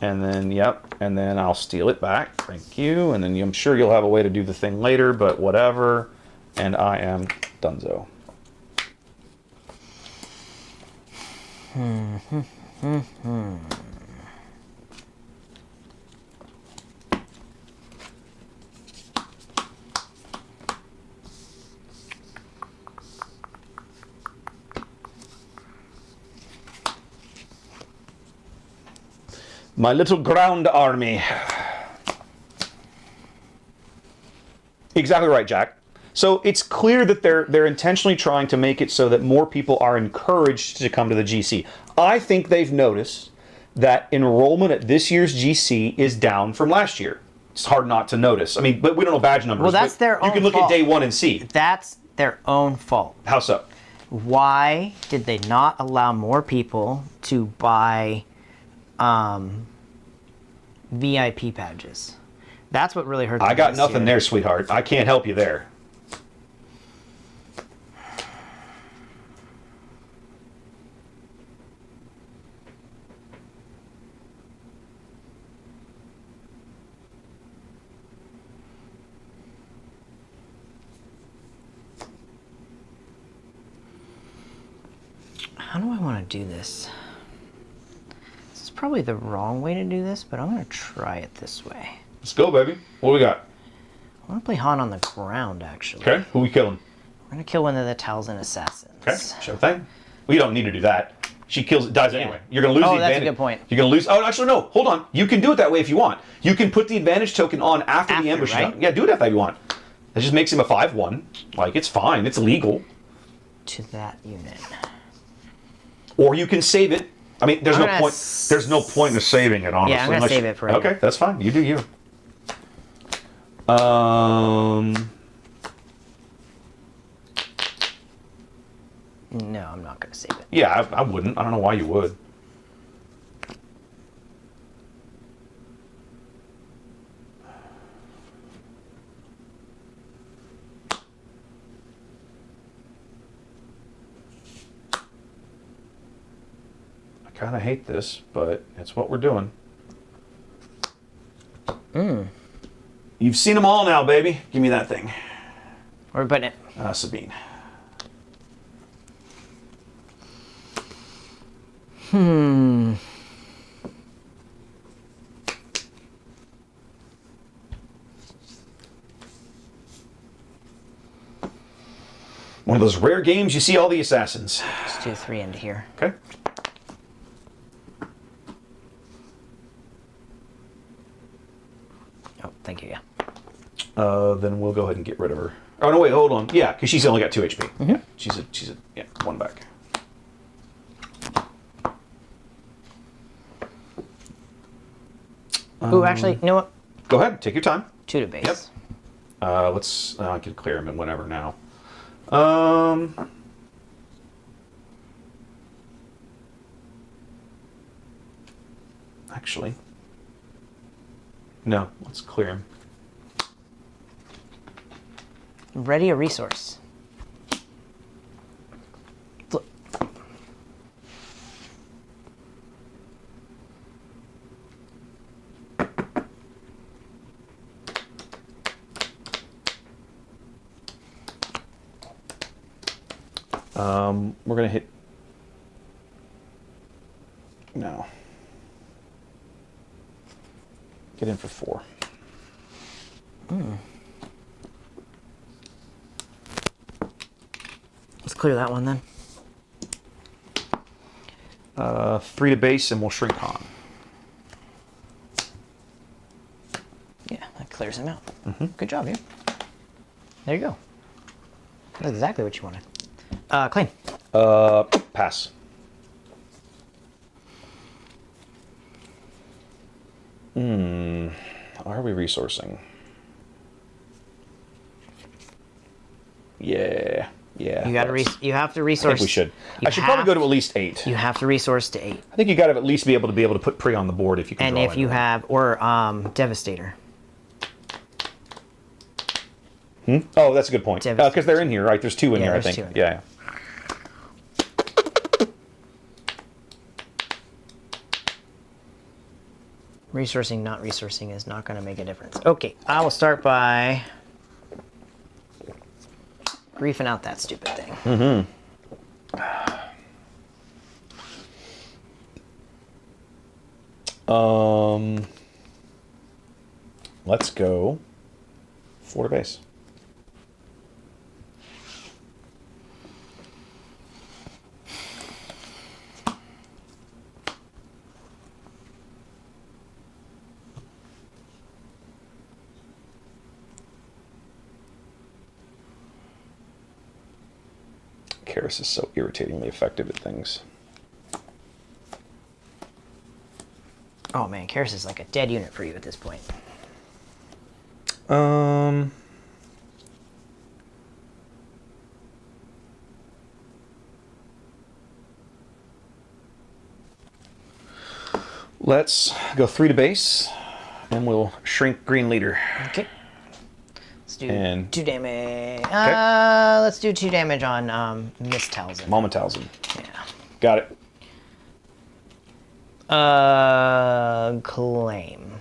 A: And then, yep, and then I'll steal it back. Thank you. And then I'm sure you'll have a way to do the thing later, but whatever. And I am donezo. My little ground army. Exactly right, Jack. So it's clear that they're intentionally trying to make it so that more people are encouraged to come to the GC. I think they've noticed that enrollment at this year's GC is down from last year. It's hard not to notice. I mean, but we don't know badge numbers.
B: Well, that's their own
A: You can look
B: fault.
A: at day 1 and see.
B: That's their own fault.
A: How so?
B: Why did they not allow more people to buy VIP badges? That's what really hurt them
A: I got
B: this
A: nothing
B: year.
A: there, sweetheart. I can't help you there.
B: How do I want to do this? This is probably the wrong way to do this, but I'm going to try it this way.
A: Let's go, baby. What do we got?
B: I want to play Han on the ground, actually.
A: Okay, who we killing?
B: We're going to kill one of the Talzin assassins.
A: Okay, sure thing. We don't need to do that. She kills, dies anyway. You're going to lose the
B: that's a
A: advantage.
B: good point.
A: You're going to lose. Oh, actually, no. Hold on. You can do it that way if you want. You can put the advantage token on after the ambush is
B: right?
A: done. Yeah, do it if you want. That just makes him a 5-1. Like, it's fine. It's legal.
B: To that unit.
A: Or you can save it. I mean, there's
B: I'm
A: no
B: gonna
A: point. There's no point in saving it, honestly.
B: Yeah, I'm gonna
A: unless
B: save
A: you-
B: it for right
A: Okay,
B: now.
A: that's fine. You do you.
B: No, I'm not going to save it.
A: Yeah, I wouldn't. I don't know why you would. I kind of hate this, but it's what we're doing. You've seen them all now, baby. Give me that thing.
B: Where are we putting it?
A: Sabine. One of those rare games you see all the assassins.
B: Let's do 3 into here.
A: Okay.
B: Oh, thank you, yeah.
A: Then we'll go ahead and get rid of her. Oh no, wait, hold on. Yeah, because she's only got 2 HP. Yeah, she's a yeah, 1 back.
B: Ooh, actually, you know what?
A: Go ahead, take your time.
B: 2 to base.
A: Yep. Let's. I can clear him in whenever now. Actually, no. Let's clear him.
B: Ready a resource. Flip.
A: We're gonna hit. No. Get in for 4.
B: Let's clear that one then.
A: 3 to base, and we'll shrink Han.
B: Yeah, that clears him out. Good job, you. There you go. That's exactly what you wanted. Claim.
A: Pass. Are we resourcing? Yeah. Yeah.
B: You got to you have to
A: I
B: resource.
A: think we should.
B: you
A: I should probably
B: have-
A: go to at least 8.
B: You have to resource to 8.
A: I think you got to at least be able to put pre on the board if you can.
B: And
A: draw
B: if you
A: anyone.
B: have, or Devastator.
A: Oh, that's a good point.
B: Devastator.
A: Because they're in here, right? There's 2 in
B: Yeah,
A: here, I
B: there's
A: think.
B: 2 in
A: Yeah.
B: Resourcing, not resourcing is not going to make a difference. Okay, I will start by griefing out that stupid thing.
A: Let's go 4 to base. Karis is so irritatingly effective at things.
B: Oh man, Karis is like a dead unit for you at this point.
A: Let's go 3 to base, and we'll shrink green leader.
B: Okay. Let's do
A: And-
B: 2 damage. Let's do 2 damage on Miss Talzin.
A: Momentalzen.
B: Yeah.
A: Got it.
B: Claim.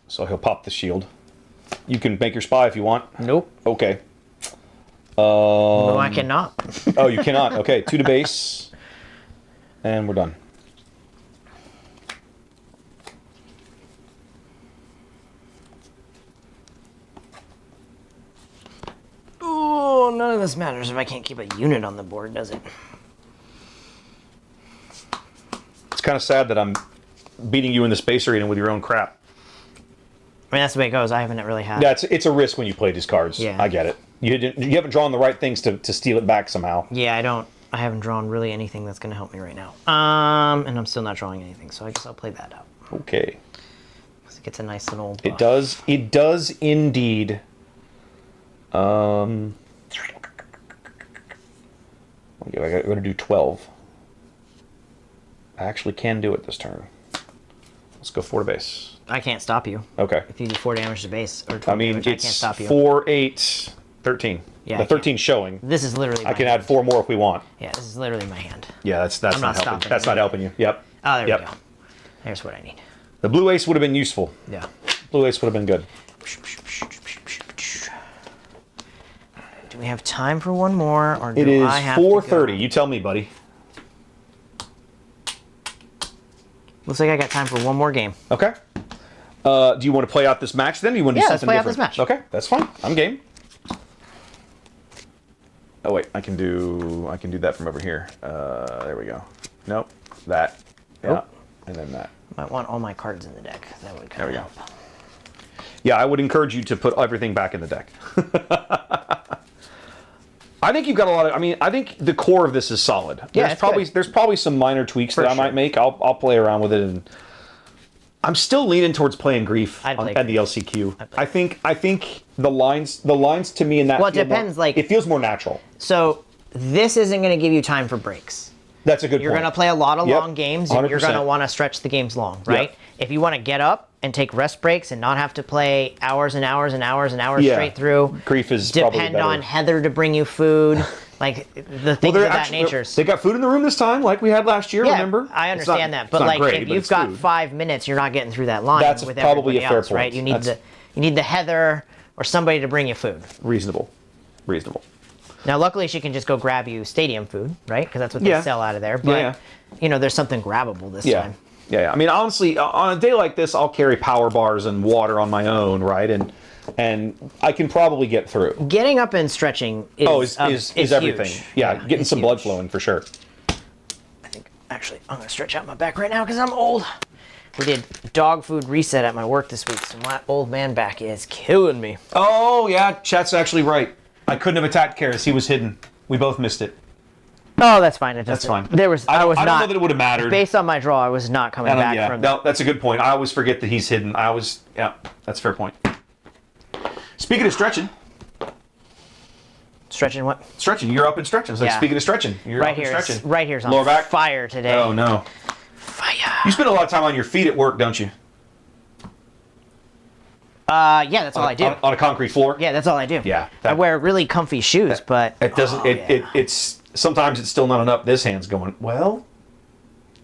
A: So he'll pop the shield. You can make your spy if you want.
B: Nope.
A: Okay.
B: No, I cannot.
A: Oh, you cannot. Okay, 2 to base. And we're done.
B: Oh, none of this matters if I can't keep a unit on the board, does it?
A: It's kind of sad that I'm beating you in the space arena with your own crap.
B: I mean, that's the way it goes. I haven't really had.
A: Yeah, it's a risk when you play these cards.
B: Yeah.
A: I get it. You haven't drawn the right things to steal it back somehow.
B: Yeah, I haven't drawn really anything that's going to help me right now. And I'm still not drawing anything, so I guess I'll play that out.
A: Okay.
B: 'Cause it gets a nice little buff.
A: It does. It does indeed. I got to do 12. I actually can do it this turn. Let's go 4 to base.
B: I can't stop you.
A: Okay.
B: If you do 4 damage to base, or 12
A: I mean,
B: damage, I can't
A: it's
B: stop you.
A: 4, 8, 13.
B: Yeah,
A: the
B: I can't.
A: 13 showing.
B: This is literally my
A: I can
B: hand.
A: add 4 more if we want.
B: Yeah, this is literally my hand.
A: Yeah, that's
B: I'm
A: not
B: not
A: helping.
B: stopping
A: That's
B: it.
A: not helping you. Yep.
B: Oh, there
A: Yep.
B: we go. There's what I need.
A: The blue ace would have been useful.
B: Yeah.
A: Blue ace would have been good.
B: Do we have time for one more, or do
A: It is
B: I have
A: 4:30.
B: to go?
A: You tell me, buddy.
B: Looks like I got time for one more game.
A: Okay. Do you want to play out this match then? Or you want to
B: Yeah,
A: do
B: let's
A: something
B: play out
A: different?
B: this match.
A: Okay, that's fine. I'm game. Oh wait, I can do that from over here. There we go. Nope. That. Yeah.
B: Nope.
A: And then that.
B: Might want all my cards in the deck. That would
A: There
B: kind
A: we
B: of
A: go.
B: help.
A: Yeah, I would encourage you to put everything back in the deck. I think you've got a lot of. I mean, I think the core of this is solid.
B: Yeah, it's good.
A: There's probably some minor tweaks that I
B: sure.
A: might make. I'll play around with it, and I'm still leaning towards playing Grief
B: I'd play
A: at the
B: Grief.
A: LCQ.
B: I'd play
A: I think the lines to me in that.
B: Well, it
A: feel more-
B: depends, like-
A: it feels more natural.
B: So this isn't going to give you time for breaks.
A: That's a good
B: You're
A: point.
B: going to play a lot of
A: Yep,
B: long games, and you're
A: 100%.
B: going to want to stretch the games long, right?
A: Yep.
B: If you want to get up and take rest breaks and not have to play hours and hours and hours and hours
A: Yeah.
B: straight through,
A: Grief is probably
B: depend
A: better.
B: on Heather to bring you food, like the things of that nature.
A: They got food in the room this time, like we had last year.
B: Yeah,
A: remember?
B: I
A: It's not-
B: understand that,
A: it's
B: but
A: not
B: like
A: great,
B: if
A: but
B: you've
A: it's
B: got
A: food.
B: 5 minutes, you're not getting through that line
A: That's
B: with
A: probably
B: everybody
A: a fair
B: else, right?
A: point.
B: You need the Heather or somebody to bring you food.
A: Reasonable.
B: Now, luckily, she can just go grab you stadium food, right? Because that's what they
A: Yeah.
B: sell out of there. But
A: Yeah.
B: you know, there's something grabbable this
A: Yeah.
B: time.
A: Yeah. I mean, honestly, on a day like this, I'll carry power bars and water on my own, right? And I can probably get through.
B: Getting up and stretching is
A: is everything.
B: huge.
A: Yeah, getting
B: it's
A: some blood
B: huge.
A: flowing for sure.
B: I think actually I'm gonna stretch out my back right now because I'm old. We did dog food reset at my work this week, so my old man back is killing me.
A: Oh yeah, chat's actually right. I couldn't have attacked Karis. He was hidden. We both missed it.
B: Oh, that's fine.
A: That's fine.
B: There was.
A: I
B: was
A: don't
B: not.
A: know that it would have mattered.
B: Based on my draw, I was not coming back
A: yeah,
B: from.
A: no, that's a good point. I always forget that he's hidden. Yeah, that's a fair point. Speaking of stretching.
B: Stretching what?
A: Stretching. You're up and stretching. It's like,
B: Yeah.
A: speaking of stretching, you're
B: Right
A: up and
B: here.
A: stretching.
B: Right here's on
A: Lower back?
B: fire today.
A: Oh, no.
B: Fire.
A: You spend a lot of time on your feet at work, don't you?
B: Yeah, that's all I do.
A: On a concrete floor?
B: Yeah, that's all I do.
A: Yeah,
B: I wear really comfy shoes, but
A: It doesn't.
B: oh,
A: It's sometimes it's still not enough. This hand's going. Well,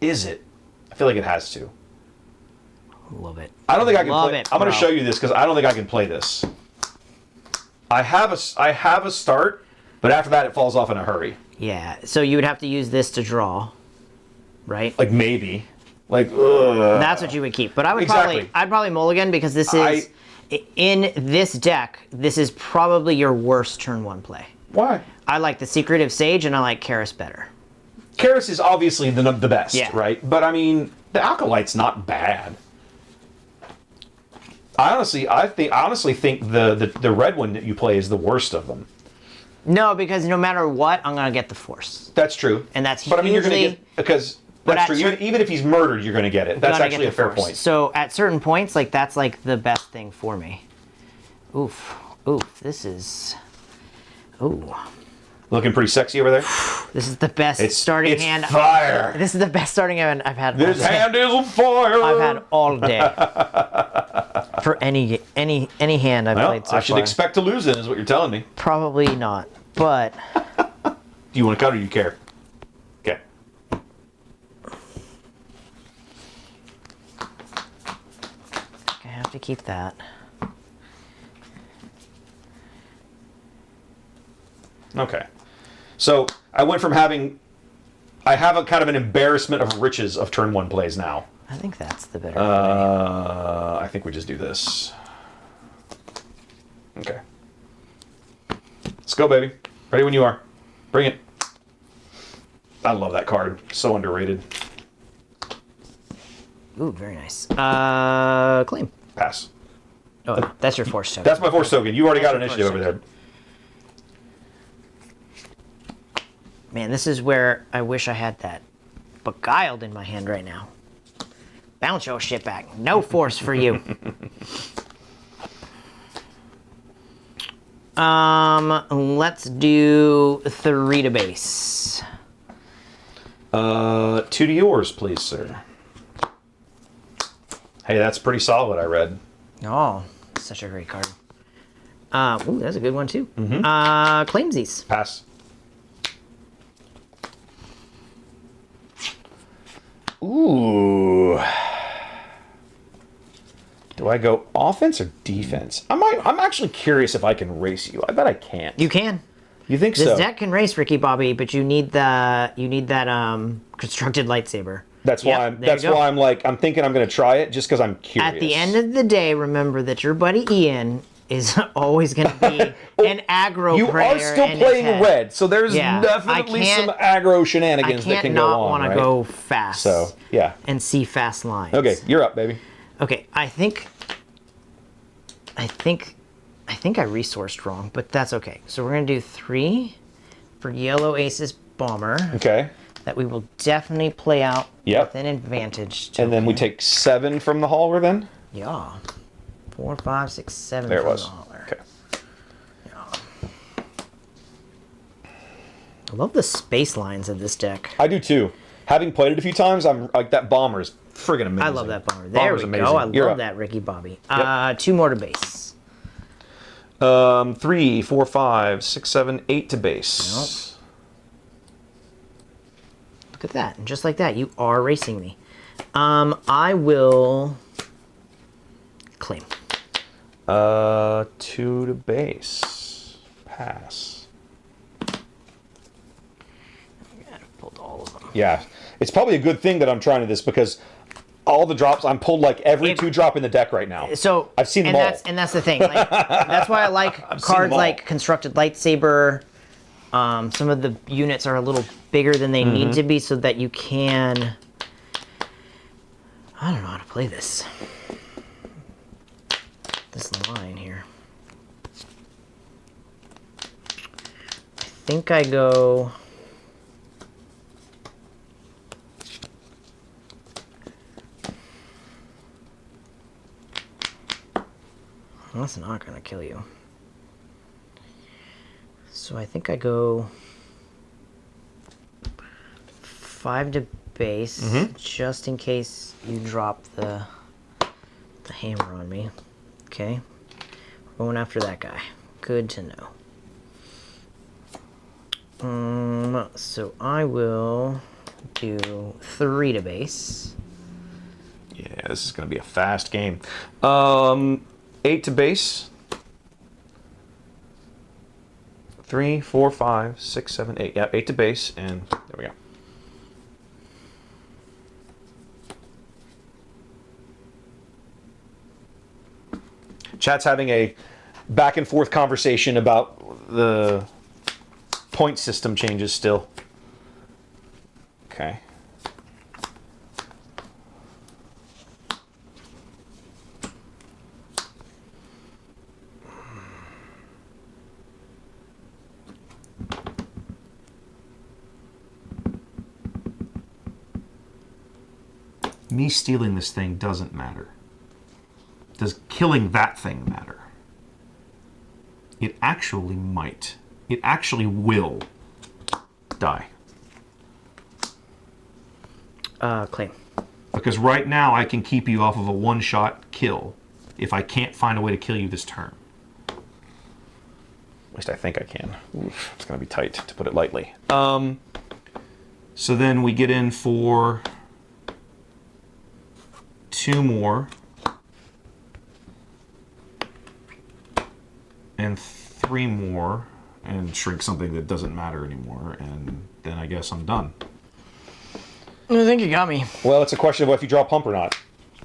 A: is it? I feel like it has to.
B: love it.
A: I don't think I can
B: Love
A: play.
B: it,
A: I'm going to
B: bro.
A: show you this because I don't think I can play this. I have a start, but after that it falls off in a hurry.
B: Yeah, so you would have to use this to draw, right?
A: Like maybe, like ugh.
B: That's what you would keep. But I would
A: Exactly.
B: I'd probably mulligan because this is in this deck. This is probably your worst turn one play.
A: Why?
B: I like the Secretive Sage and I like Karis better.
A: Karis is obviously the best,
B: Yeah.
A: right? But I mean, the Alkalite's not bad. I honestly think the red one that you play is the worst of them.
B: No, because no matter what, I'm gonna get the Force.
A: That's true.
B: And that's
A: But I mean, you're going to
B: hugely-
A: get because
B: But
A: that's
B: at
A: true. Even if he's murdered, you're going to get it. That's
B: Gonna get
A: actually a
B: the
A: fair
B: Force.
A: point.
B: So at certain points, like that's like the best thing for me. Oof, oof. This is. Ooh,
A: Looking pretty sexy over there.
B: this is the best
A: It's
B: starting
A: it's
B: hand.
A: fire.
B: This is the best starting hand I've had.
A: This
B: all day.
A: hand is on fire.
B: I've had all day. For any hand I've
A: Well,
B: played so
A: I should
B: far.
A: expect to lose then, is what you're telling me.
B: Probably not, but
A: Do you want to cut or do you care? Okay.
B: I have to keep that.
A: Okay. So I went from I have a kind of an embarrassment of riches of turn one plays now.
B: I think that's the better play.
A: I think we just do this. Okay. Let's go, baby. Ready when you are. Bring it. I love that card. So underrated.
B: Ooh, very nice. Claim.
A: Pass.
B: Oh, that's your Force token.
A: That's my force token. You already got
B: That's
A: initiative
B: your
A: over
B: force
A: there.
B: Man, this is where I wish I had that Beguiled in my hand right now. Bounce your shit back. No Force for you. Let's do 3 to base.
A: 2 to yours, please, sir. Hey, that's pretty solid, I read.
B: Oh, such a great card. Ooh, that's a good one too. Claimsies.
A: Pass. Ooh. Do I go offense or defense? I'm actually curious if I can race you. I bet I can't.
B: You can.
A: You think
B: This
A: so?
B: deck can race Ricky Bobby, but you need that constructed lightsaber.
A: That's
B: Yep,
A: why
B: there you go.
A: I'm thinking I'm going to try it just because I'm curious.
B: At the end of the day, remember that your buddy Ian is always going to be an aggro
A: you
B: player.
A: are still
B: in his
A: playing
B: head.
A: red, so there's
B: Yeah,
A: definitely
B: I
A: some
B: can't-
A: aggro
B: I
A: shenanigans that
B: can't
A: can go
B: not
A: on.
B: want
A: right?
B: to go fast.
A: So yeah.
B: And see fast lines.
A: Okay, you're up, baby.
B: Okay, I think I resourced wrong, but that's okay. So we're gonna do 3 for Yellow Aces Bomber
A: Okay.
B: that we will definitely play out
A: Yep.
B: with an advantage.
A: And then we
B: token.
A: take 7 from the hauler then?
B: Yeah. 4, 5, 6, 7
A: There it
B: from
A: was.
B: the hauler.
A: Okay.
B: I love the space lines of this deck.
A: I do too. Having played it a few times, I'm like that bomber is friggin' amazing.
B: I love that bomber. There
A: Bomber's
B: we
A: amazing.
B: go. I
A: You're
B: love
A: up.
B: that Ricky Bobby. 2 more to base.
A: 3, 4, 5, 6, 7, 8 to base.
B: Look at that. And just like that, you are racing me. I will claim.
A: 2 to base. Pass.
B: Pulled all of them.
A: Yeah. It's probably a good thing that I'm trying to this because all the drops, I'm pulled like every
B: If-
A: 2 drop in the deck right now.
B: So
A: I've seen them all.
B: And that's the thing. Like, that's why I like
A: seen them
B: cards
A: all.
B: like Constructed Lightsaber. Some of the units are a little bigger than they
A: Mm-hmm.
B: need to be, so that you can. I don't know how to play this. This line here. I think I go. That's not gonna kill you. So I think I go 5 to base, just in case you drop the hammer on me. Okay, we're going after that guy. Good to know. So I will do 3 to base.
A: Yeah, this is going to be a fast game. 8 to base. 3, 4, 5, 6, 7, 8. Yeah, 8 to base, and there we go. Chat's having a back and forth conversation about the point system changes still. Okay. Me stealing this thing doesn't matter. Does killing that thing matter? It actually might. It actually will die.
B: Claim.
A: Because right now I can keep you off of a one-shot kill if I can't find a way to kill you this turn. At least I think I can. Oof, it's going to be tight, to put it lightly. So then we get in for 2 more. And 3 more. And shrink something that doesn't matter anymore. And then I guess I'm done.
B: I think you got me.
A: Well, it's a question of if you draw pump or not.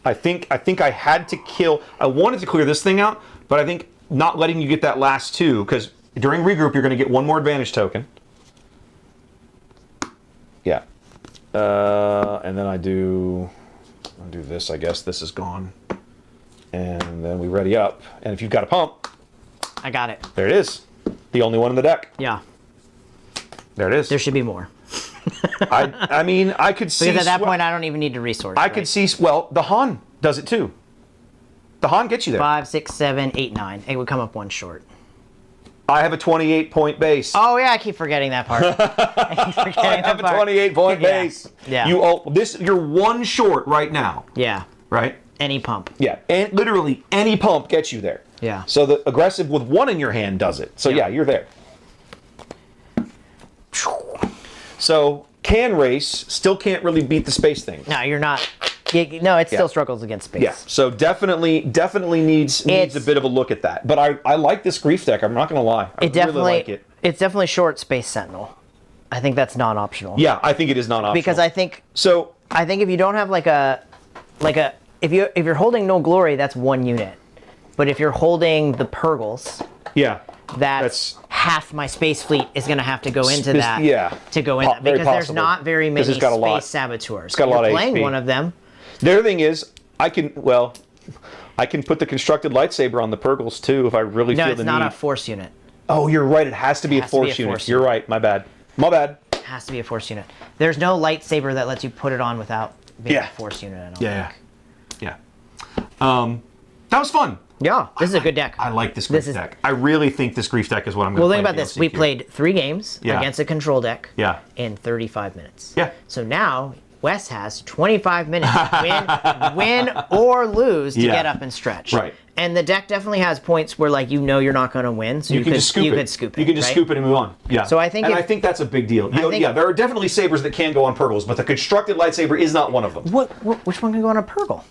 A: I think I had to kill. I wanted to clear this thing out, but I think not letting you get that last 2, because during regroup you're going to get 1 more advantage token. Yeah. And then I do this. I guess this is gone. And then we ready up. And if you've got a pump,
B: I got it.
A: there it is. The only one in the deck.
B: Yeah.
A: There it is.
B: There should be more.
A: I mean, I could see.
B: Because at that point, I don't even need to resource.
A: I could see. Well, the Han does it too. The Han gets you there.
B: 5, 6, 7, 8, 9. It would come up 1 short.
A: I have a 28-point base.
B: Oh yeah, I keep forgetting that part.
A: I have a 28-point base.
B: Yeah.
A: You're 1 short right now.
B: Yeah.
A: Right.
B: Any pump.
A: Yeah, and literally any pump gets you there.
B: Yeah.
A: So the aggressive with 1 in your hand does it. So yeah, you're there. So can race, still can't really beat the space thing.
B: No, you're not. No, it still struggles against space.
A: Yeah. So definitely needs a bit of a look at that. But I like this grief deck. I'm not gonna lie. I really like it.
B: It's definitely short Space Sentinel. I think that's non-optional.
A: Yeah, I think it is non-optional.
B: Because I think if you don't have if you're holding No Glory, that's 1 unit. But if you're holding the Purgles, that's half my space fleet is going to have to go into that.
A: Yeah.
B: To go in that because there's not very many
A: it's got
B: space saboteurs.
A: It's got a lot of
B: playing
A: HP.
B: one of them.
A: The other thing is, I can put the constructed lightsaber on the Purgles too if I really feel the need.
B: No, it's not a force unit.
A: Oh, you're right. It has to be a force unit. You're right. My bad. My bad.
B: It has to be a force unit. There's no lightsaber that lets you put it on without being a force unit. I don't think.
A: Yeah. That was fun.
B: Yeah, this is a good deck.
A: I like this grief deck. I really think this grief deck is what I'm going to play.
B: Well, think about this. We played 3 games against a control deck in 35 minutes.
A: Yeah.
B: So now Wes has 25 minutes to win or lose to get up and stretch.
A: Right.
B: And the deck definitely has points where you're not going to win, so you could scoop it.
A: You can just scoop it and move on. Yeah.
B: So I think
A: I think that's a big deal. There are definitely sabers that can go on Purgles, but the constructed lightsaber is not one of them.
B: Which one can go on a Purgle?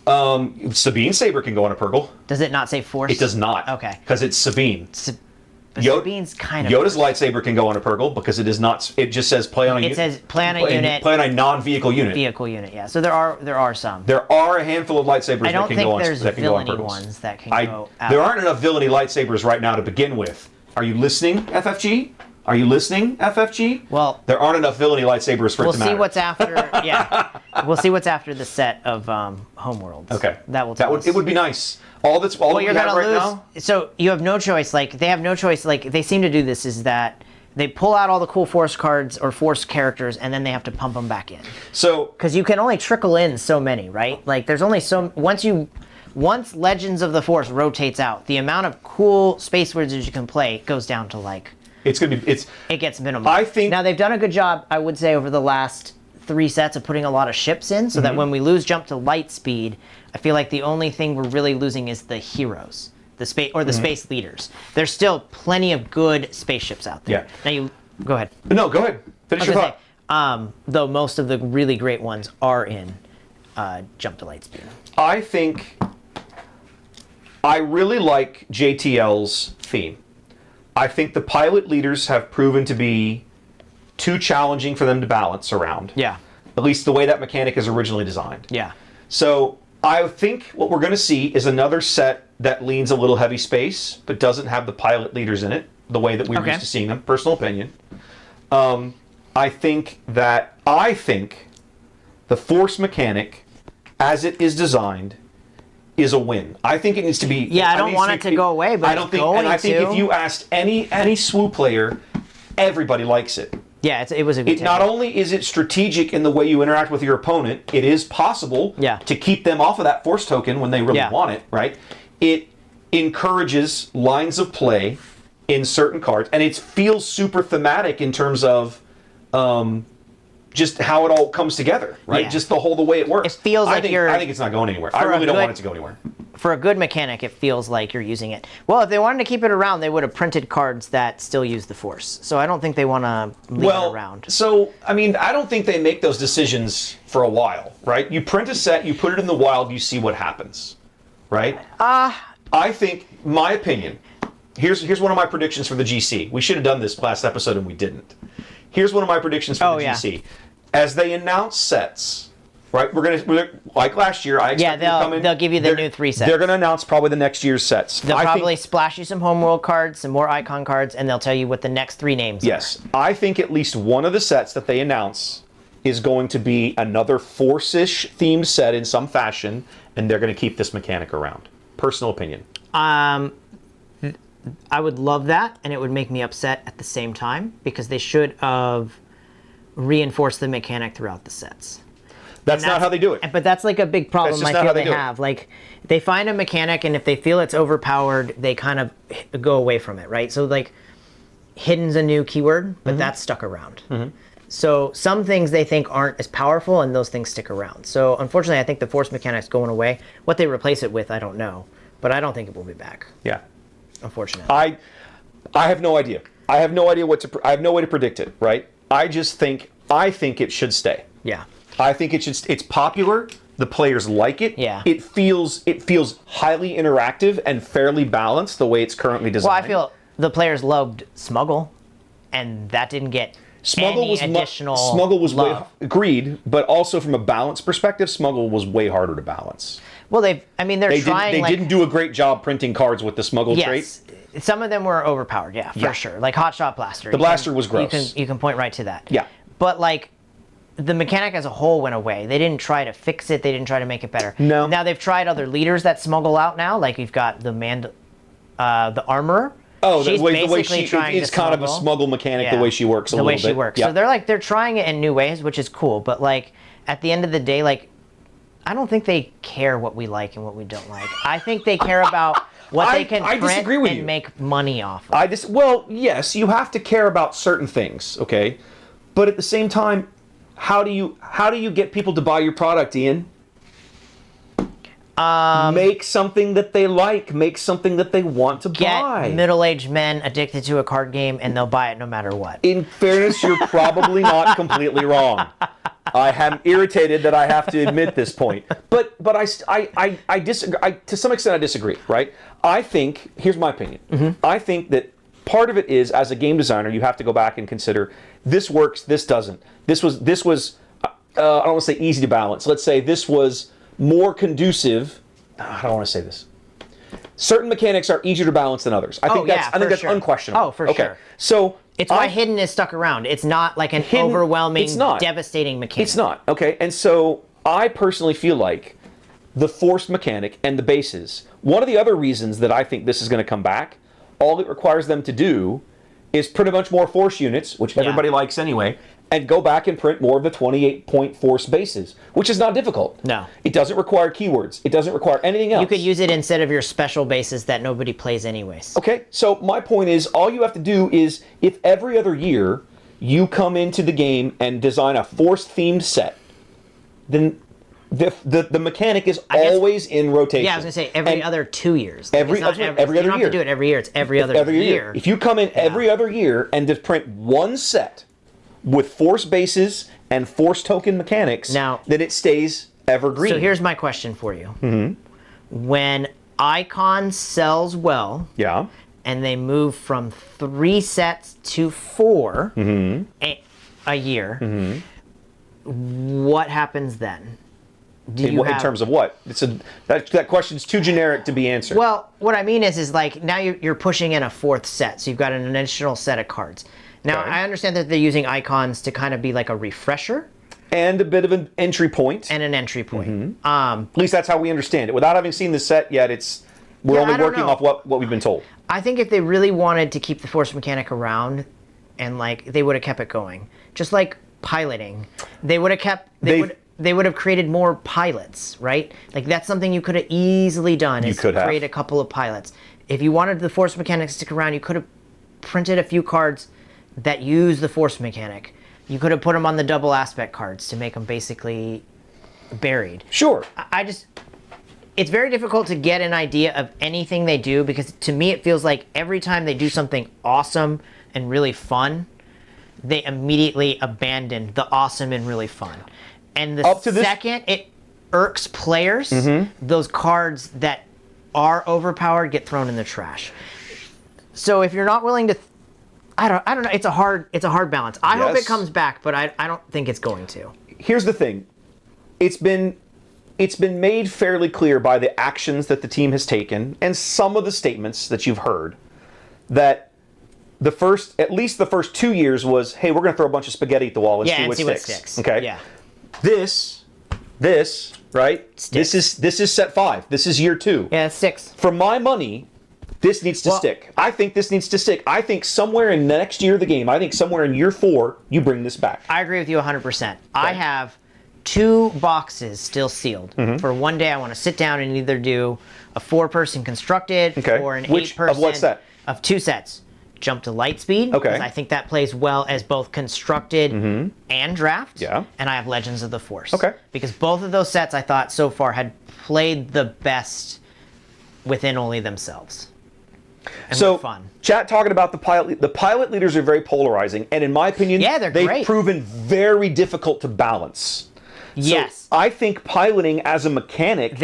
A: Sabine's saber can go on a Purgle.
B: Does it not say force?
A: It does not.
B: Okay.
A: Because it's Sabine.
B: Sabine's kind of.
A: Yoda's lightsaber can go on a Purgle because it is not. It just says play on a unit.
B: It says play on a unit.
A: Play on a non-vehicle unit.
B: Vehicle unit, yeah. So there are some.
A: There are a handful of lightsabers that can go on.
B: There's villainy ones that can go out.
A: There aren't enough villainy lightsabers right now to begin with. Are you listening, FFG? Are you listening, FFG?
B: Well,
A: there aren't enough villainy lightsabers for it to matter.
B: We'll see what's after. Yeah, we'll see what's after the set of Homeworlds.
A: Okay,
B: that will tell us.
A: It would be nice. All that we have right now.
B: So you have no choice. They have no choice. They seem to do this is that they pull out all the cool force cards or force characters, and then they have to pump them back in.
A: So
B: because you can only trickle in so many, right? There's only so once you once Legends of the Force rotates out, the amount of cool Space Wizards you can play goes down to like.
A: It's gonna be.
B: It gets minimal.
A: I think
B: now they've done a good job, I would say, over the last 3 sets of putting a lot of ships in, so that when we lose jump to light speed, I feel like the only thing we're really losing is the heroes, the space leaders. There's still plenty of good spaceships out there.
A: Yeah.
B: Now you go ahead.
A: No, go ahead. Finish your thought.
B: Though most of the really great ones are in jump to light speed.
A: I think I really like JTL's theme. I think the pilot leaders have proven to be too challenging for them to balance around.
B: Yeah.
A: At least the way that mechanic is originally designed.
B: Yeah.
A: So I think what we're going to see is another set that leans a little heavy space, but doesn't have the pilot leaders in it the way that we were used to seeing them. Personal opinion. I think the Force mechanic, as it is designed, is a win. I think it needs to be.
B: Yeah, I don't want it to go away, but
A: I don't think. And I think if you asked any SWU player, everybody likes it.
B: Yeah, it was a good
A: Not only is it strategic in the way you interact with your opponent, it is possible to keep them off of that Force token when they really want it, right? It encourages lines of play in certain cards, and it feels super thematic in terms of just how it all comes together, right?
B: Yeah.
A: Just the way it works.
B: It feels like
A: I think it's not going anywhere. I really don't want it to go anywhere.
B: For a good mechanic, it feels like you're using it. Well, if they wanted to keep it around, they would have printed cards that still use the Force. So I don't think they want to leave it around.
A: So, I mean, I don't think they make those decisions for a while, right? You print a set, you put it in the wild, you see what happens, right? I think, my opinion, here's one of my predictions for the GC. We should have done this last episode and we didn't. Here's one of my predictions for the GC. As they announce sets, right? We're like last year. I expect them to come in.
B: They'll give you the new 3 sets.
A: They're going to announce probably the next year's sets.
B: They'll probably splash you some homeworld cards, some more icon cards, and they'll tell you what the next 3 names are.
A: Yes, I think at least one of the sets that they announce is going to be another Force-ish themed set in some fashion, and they're going to keep this mechanic around. Personal opinion.
B: I would love that, and it would make me upset at the same time, because they should have reinforced the mechanic throughout the sets.
A: That's not how they do it.
B: But that's like a big problem I feel they have. Like, they find a mechanic, and if they feel it's overpowered, they kind of go away from it, right? So, like, hidden's a new keyword, but that's stuck around. So some things they think aren't as powerful, and those things stick around. So unfortunately, I think the Force mechanic's going away. What they replace it with, I don't know. But I don't think it will be back.
A: Yeah.
B: Unfortunately.
A: I have no idea. I have no idea I have no way to predict it, right? I think it should stay.
B: Yeah.
A: I think it's popular. The players like it.
B: Yeah.
A: It feels highly interactive and fairly balanced the way it's currently designed.
B: Well, I feel the players loved Smuggle, and that didn't get any additional
A: Smuggle was
B: love.
A: Agreed, but also from a balance perspective, Smuggle was way harder to balance.
B: Well, they're trying.
A: They didn't do a great job printing cards with the Smuggle trait.
B: Some of them were overpowered, for sure. Like Hotshot Blaster.
A: The Blaster was gross.
B: You can point right to that.
A: Yeah.
B: But like, the mechanic as a whole went away. They didn't try to fix it. They didn't try to make it better.
A: No.
B: Now they've tried other leaders that smuggle out now. Like you've got the Armorer.
A: Oh,
B: she's
A: the way
B: it's
A: kind of a smuggle mechanic. The way she works a little bit.
B: The way she works. Yeah. So they're trying it in new ways, which is cool. But like at the end of the day, like I don't think they care what we like and what we don't like. I think they care about what they can print and make money off of.
A: Well, yes, you have to care about certain things, okay? But at the same time, how do you get people to buy your product, Ian? Make something that they like. Make something that they want to buy.
B: Get middle-aged men addicted to a card game, and they'll buy it no matter what.
A: In fairness, you're probably not completely wrong. I am irritated that I have to admit this point, but I disagree. To some extent, I disagree. Right? I think here's my opinion. I think that part of it is, as a game designer, you have to go back and consider this works, this doesn't. This was I don't want to say easy to balance. Let's say this was more conducive. I don't want to say this. Certain mechanics are easier to balance than others. I think that's unquestionable.
B: Oh, for sure.
A: So
B: it's why hidden is stuck around. It's not like an overwhelming, devastating mechanic.
A: It's not. Okay, and so I personally feel like the Force mechanic and the bases. One of the other reasons that I think this is going to come back, all it requires them to do is print a bunch more Force units, which everybody likes anyway,
C: and go back and print more of the 28-point force bases, which is not difficult.
B: No.
C: It doesn't require keywords. It doesn't require anything else.
B: You could use it instead of your special bases that nobody plays anyways.
C: Okay, so my point is, all you have to do is, if every other year you come into the game and design a force-themed set, then the mechanic is always in rotation.
B: Yeah, I was gonna say every other 2 years.
C: Every
B: It's not
C: other
B: you don't have
C: year.
B: to do it every year. It's every other year.
C: If you come in every other year and just print one set with force bases and force token mechanics,
B: Now-
C: then it stays evergreen.
B: So here's my question for you. When Icon sells well,
C: yeah.
B: and they move from 3 sets to 4 a year, what happens then? Do you
C: In terms of what? That question's too generic to be answered.
B: Well, what I mean is like now you're pushing in a 4th set, so you've got an additional set of cards. Now
C: Okay.
B: I understand that they're using icons to kind of be like a refresher
C: and a bit of an entry point.
B: and an entry point.
C: At least that's how we understand it. Without having seen the set yet, we're
B: Yeah,
C: only
B: I don't
C: working
B: know.
C: off what we've been told.
B: I think if they really wanted to keep the force mechanic around, and like they would have kept it going, just like piloting, they would have kept. They would have created more pilots, right? Like that's something you could have easily done. Is
C: could have.
B: create a couple of pilots. If you wanted the force mechanic to stick around, you could have printed a few cards that use the force mechanic. You could have put them on the double aspect cards to make them basically buried.
C: Sure.
B: It's very difficult to get an idea of anything they do because to me it feels like every time they do something awesome and really fun, they immediately abandon the awesome and really fun. And the second it irks players, those cards that are overpowered get thrown in the trash. So if you're not willing to, I don't know. It's a hard balance. I hope it comes back, but I don't think it's going to.
C: Here's the thing. It's been made fairly clear by the actions that the team has taken and some of the statements that you've heard that at least the first 2 years was, hey, we're going to throw a bunch of spaghetti at the wall and see what sticks. Okay.
B: Yeah.
C: This, right?
B: Sticks.
C: This is set 5. This is year 2.
B: Yeah, 6.
C: For my money, this needs to stick. I think this needs to stick. I think somewhere in the next year of the game, I think somewhere in year 4, you bring this back.
B: I agree with you 100%. I have 2 boxes still sealed. For one day I want to sit down and either do a 4-person constructed or an 8-person.
C: Of what set?
B: Of 2 sets. Jump to Lightspeed, because I think that plays well as both constructed and draft.
C: Yeah.
B: And I have Legends of the Force.
C: Okay.
B: Because both of those sets I thought so far had played the best within only themselves. And were fun.
C: Chat talking about the pilot leaders are very polarizing, and in my opinion,
B: they're
C: they've
B: great.
C: proven very difficult to balance.
B: Yes.
C: So I think piloting as a mechanic is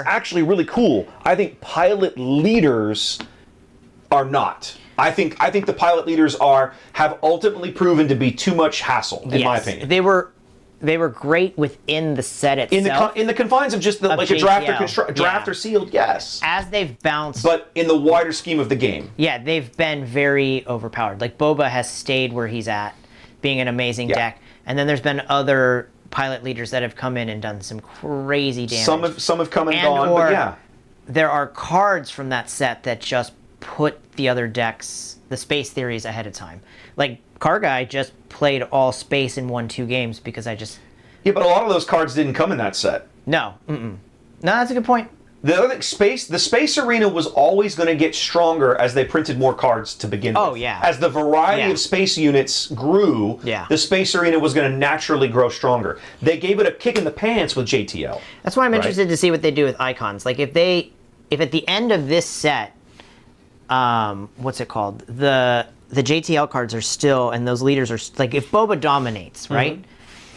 C: actually really cool. I think pilot leaders are not. I think the pilot leaders have ultimately proven to be too much hassle, in my opinion.
B: They were great within the set itself.
C: In the confines of just like a
B: JTL.
C: draft or sealed, yes.
B: As they've bounced.
C: But in the wider scheme of the game.
B: Yeah, they've been very overpowered. Like Boba has stayed where he's at, being an amazing deck. And then there's been other pilot leaders that have come in and done some crazy damage.
C: Some have come and gone, but yeah.
B: There are cards from that set that just put the other decks, the space theories, ahead of time. Like Kargai just played all space and won 2 games because I just...
C: Yeah, but a lot of those cards didn't come in that set.
B: No. No, that's a good point.
C: The space arena was always going to get stronger as they printed more cards to begin with.
B: Oh, yeah.
C: As the variety of space units grew, the space arena was going to naturally grow stronger. They gave it a kick in the pants with JTL.
B: That's why I'm interested to see what they do with icons. Like if at the end of this set, what's it called? The JTL cards are still, and those leaders are like, if Boba dominates, right?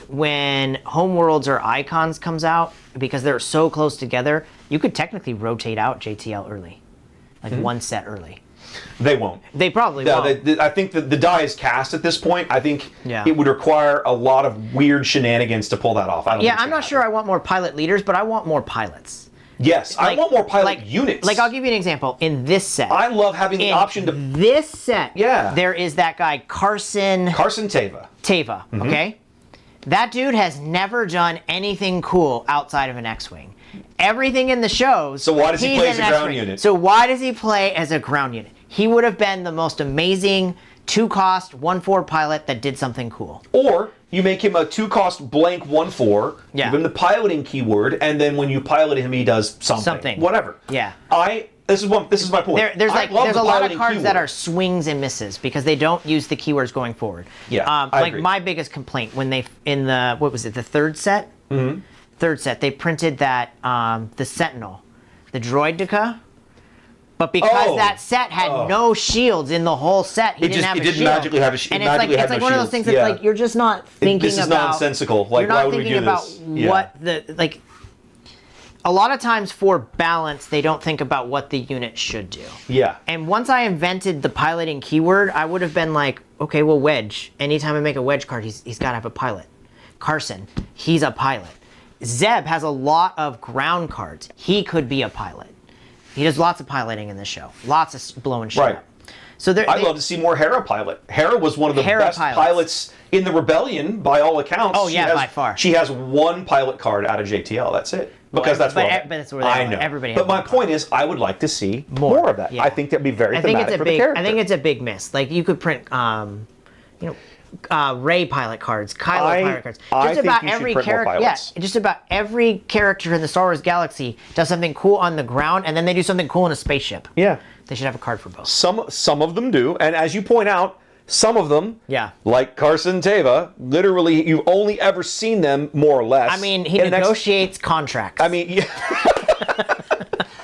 B: When Homeworlds or Icons comes out, because they're so close together, you could technically rotate out JTL early, like 1 set early.
C: They won't.
B: They probably won't.
C: I think the die is cast at this point. I think
B: Yeah.
C: it would require a lot of weird shenanigans to pull that off.
B: I'm not sure I want more pilot leaders, but I want more pilots.
C: Yes, I want more pilot units.
B: Like, I'll give you an example. In this set,
C: I love having the option to...
B: this set,
C: Yeah.
B: there is that guy, Carson
C: Teva.
B: Okay? That dude has never done anything cool outside of an X-Wing. Everything in the shows...
C: So why does he
B: he's
C: play as
B: an
C: a ground
B: X-Wing.
C: unit?
B: So why does he play as a ground unit? He would have been the most amazing 2-cost, 1/4 pilot that did something cool.
C: Or you make him a 2-cost blank 1/4,
B: Yeah.
C: give him the piloting keyword, and then when you pilot him, he does something. Whatever.
B: Yeah.
C: This is my point.
B: There's
C: I love
B: there's
C: the
B: a lot of
C: piloting
B: cards that
C: keyword.
B: are swings and misses because they don't use the keywords going forward.
C: Yeah, I
B: like
C: agree.
B: my biggest complaint when they in the what was it, the third set? Mm-hmm. Third set, they printed that the Sentinel, the Droideka. But because that set had no shields in the whole set, he didn't have a shield.
C: It didn't magically have a shield.
B: And it's like one of those things that's like you're just not thinking
C: This is
B: about.
C: nonsensical. Like,
B: you're not
C: why would we
B: thinking
C: do
B: about
C: this? Yeah.
B: what the like. A lot of times for balance, they don't think about what the unit should do.
C: Yeah.
B: And once I invented the piloting keyword, I would have been like, okay, well, Wedge. Anytime I make a Wedge card, he's got to have a pilot. Carson, he's a pilot. Zeb has a lot of ground cards. He could be a pilot. He does lots of piloting in this show. Lots of blowing shit
C: Right.
B: up. So
C: I'd love to see more Hera pilot. Hera was one of the
B: Hera
C: best
B: pilots.
C: pilots in the Rebellion, by all accounts.
B: Oh, yeah, by far.
C: She has one pilot card out of JTL. That's it. Because that's what
B: but that's where they
C: I
B: are.
C: know.
B: Everybody
C: but
B: has
C: my
B: one
C: point is, I would like to see more of that.
B: yeah.
C: I think that'd be very
B: I think
C: thematic
B: it's a
C: for
B: big.
C: the character.
B: I think it's a big miss. Like you could print, Ray pilot cards, Kylo pilot cards.
C: I
B: Just
C: think
B: about
C: you should
B: every
C: print more
B: character. Yeah,
C: pilots.
B: just about every character in the Star Wars galaxy does something cool on the ground, and then they do something cool in a spaceship.
C: Yeah.
B: They should have a card for both.
C: Some of them do, and as you point out, some of them,
B: Yeah.
C: like Carson Teva, literally you've only ever seen them more or less.
B: I mean, he
C: in the
B: negotiates contracts.
C: I mean, yeah.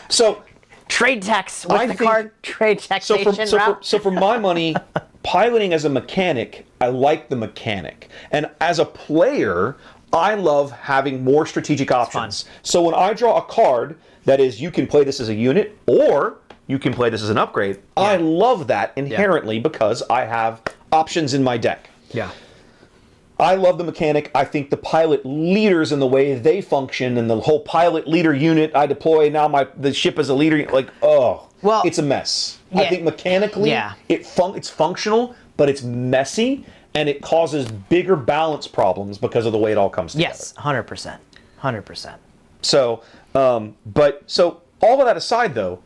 C: So
B: trade tax. What's
C: I
B: the
C: think-
B: card? Trade
C: So
B: taxation
C: for,
B: route.
C: so for my money, piloting as a mechanic, I like the mechanic. And as a player, I love having more strategic options.
B: fun.
C: So when I draw a card that is, you can play this as a unit, or you can play this as an upgrade, I love that inherently because I have options in my deck.
B: Yeah.
C: I love the mechanic. I think the pilot leaders and the way they function and the whole pilot leader unit I deploy now the ship as a leader, like, well, it's a mess. I
B: yeah.
C: think mechanically it's functional, but it's messy and it causes bigger balance problems because of the way it all comes together.
B: Yes, 100%. 100%.
C: So, so all of that aside though,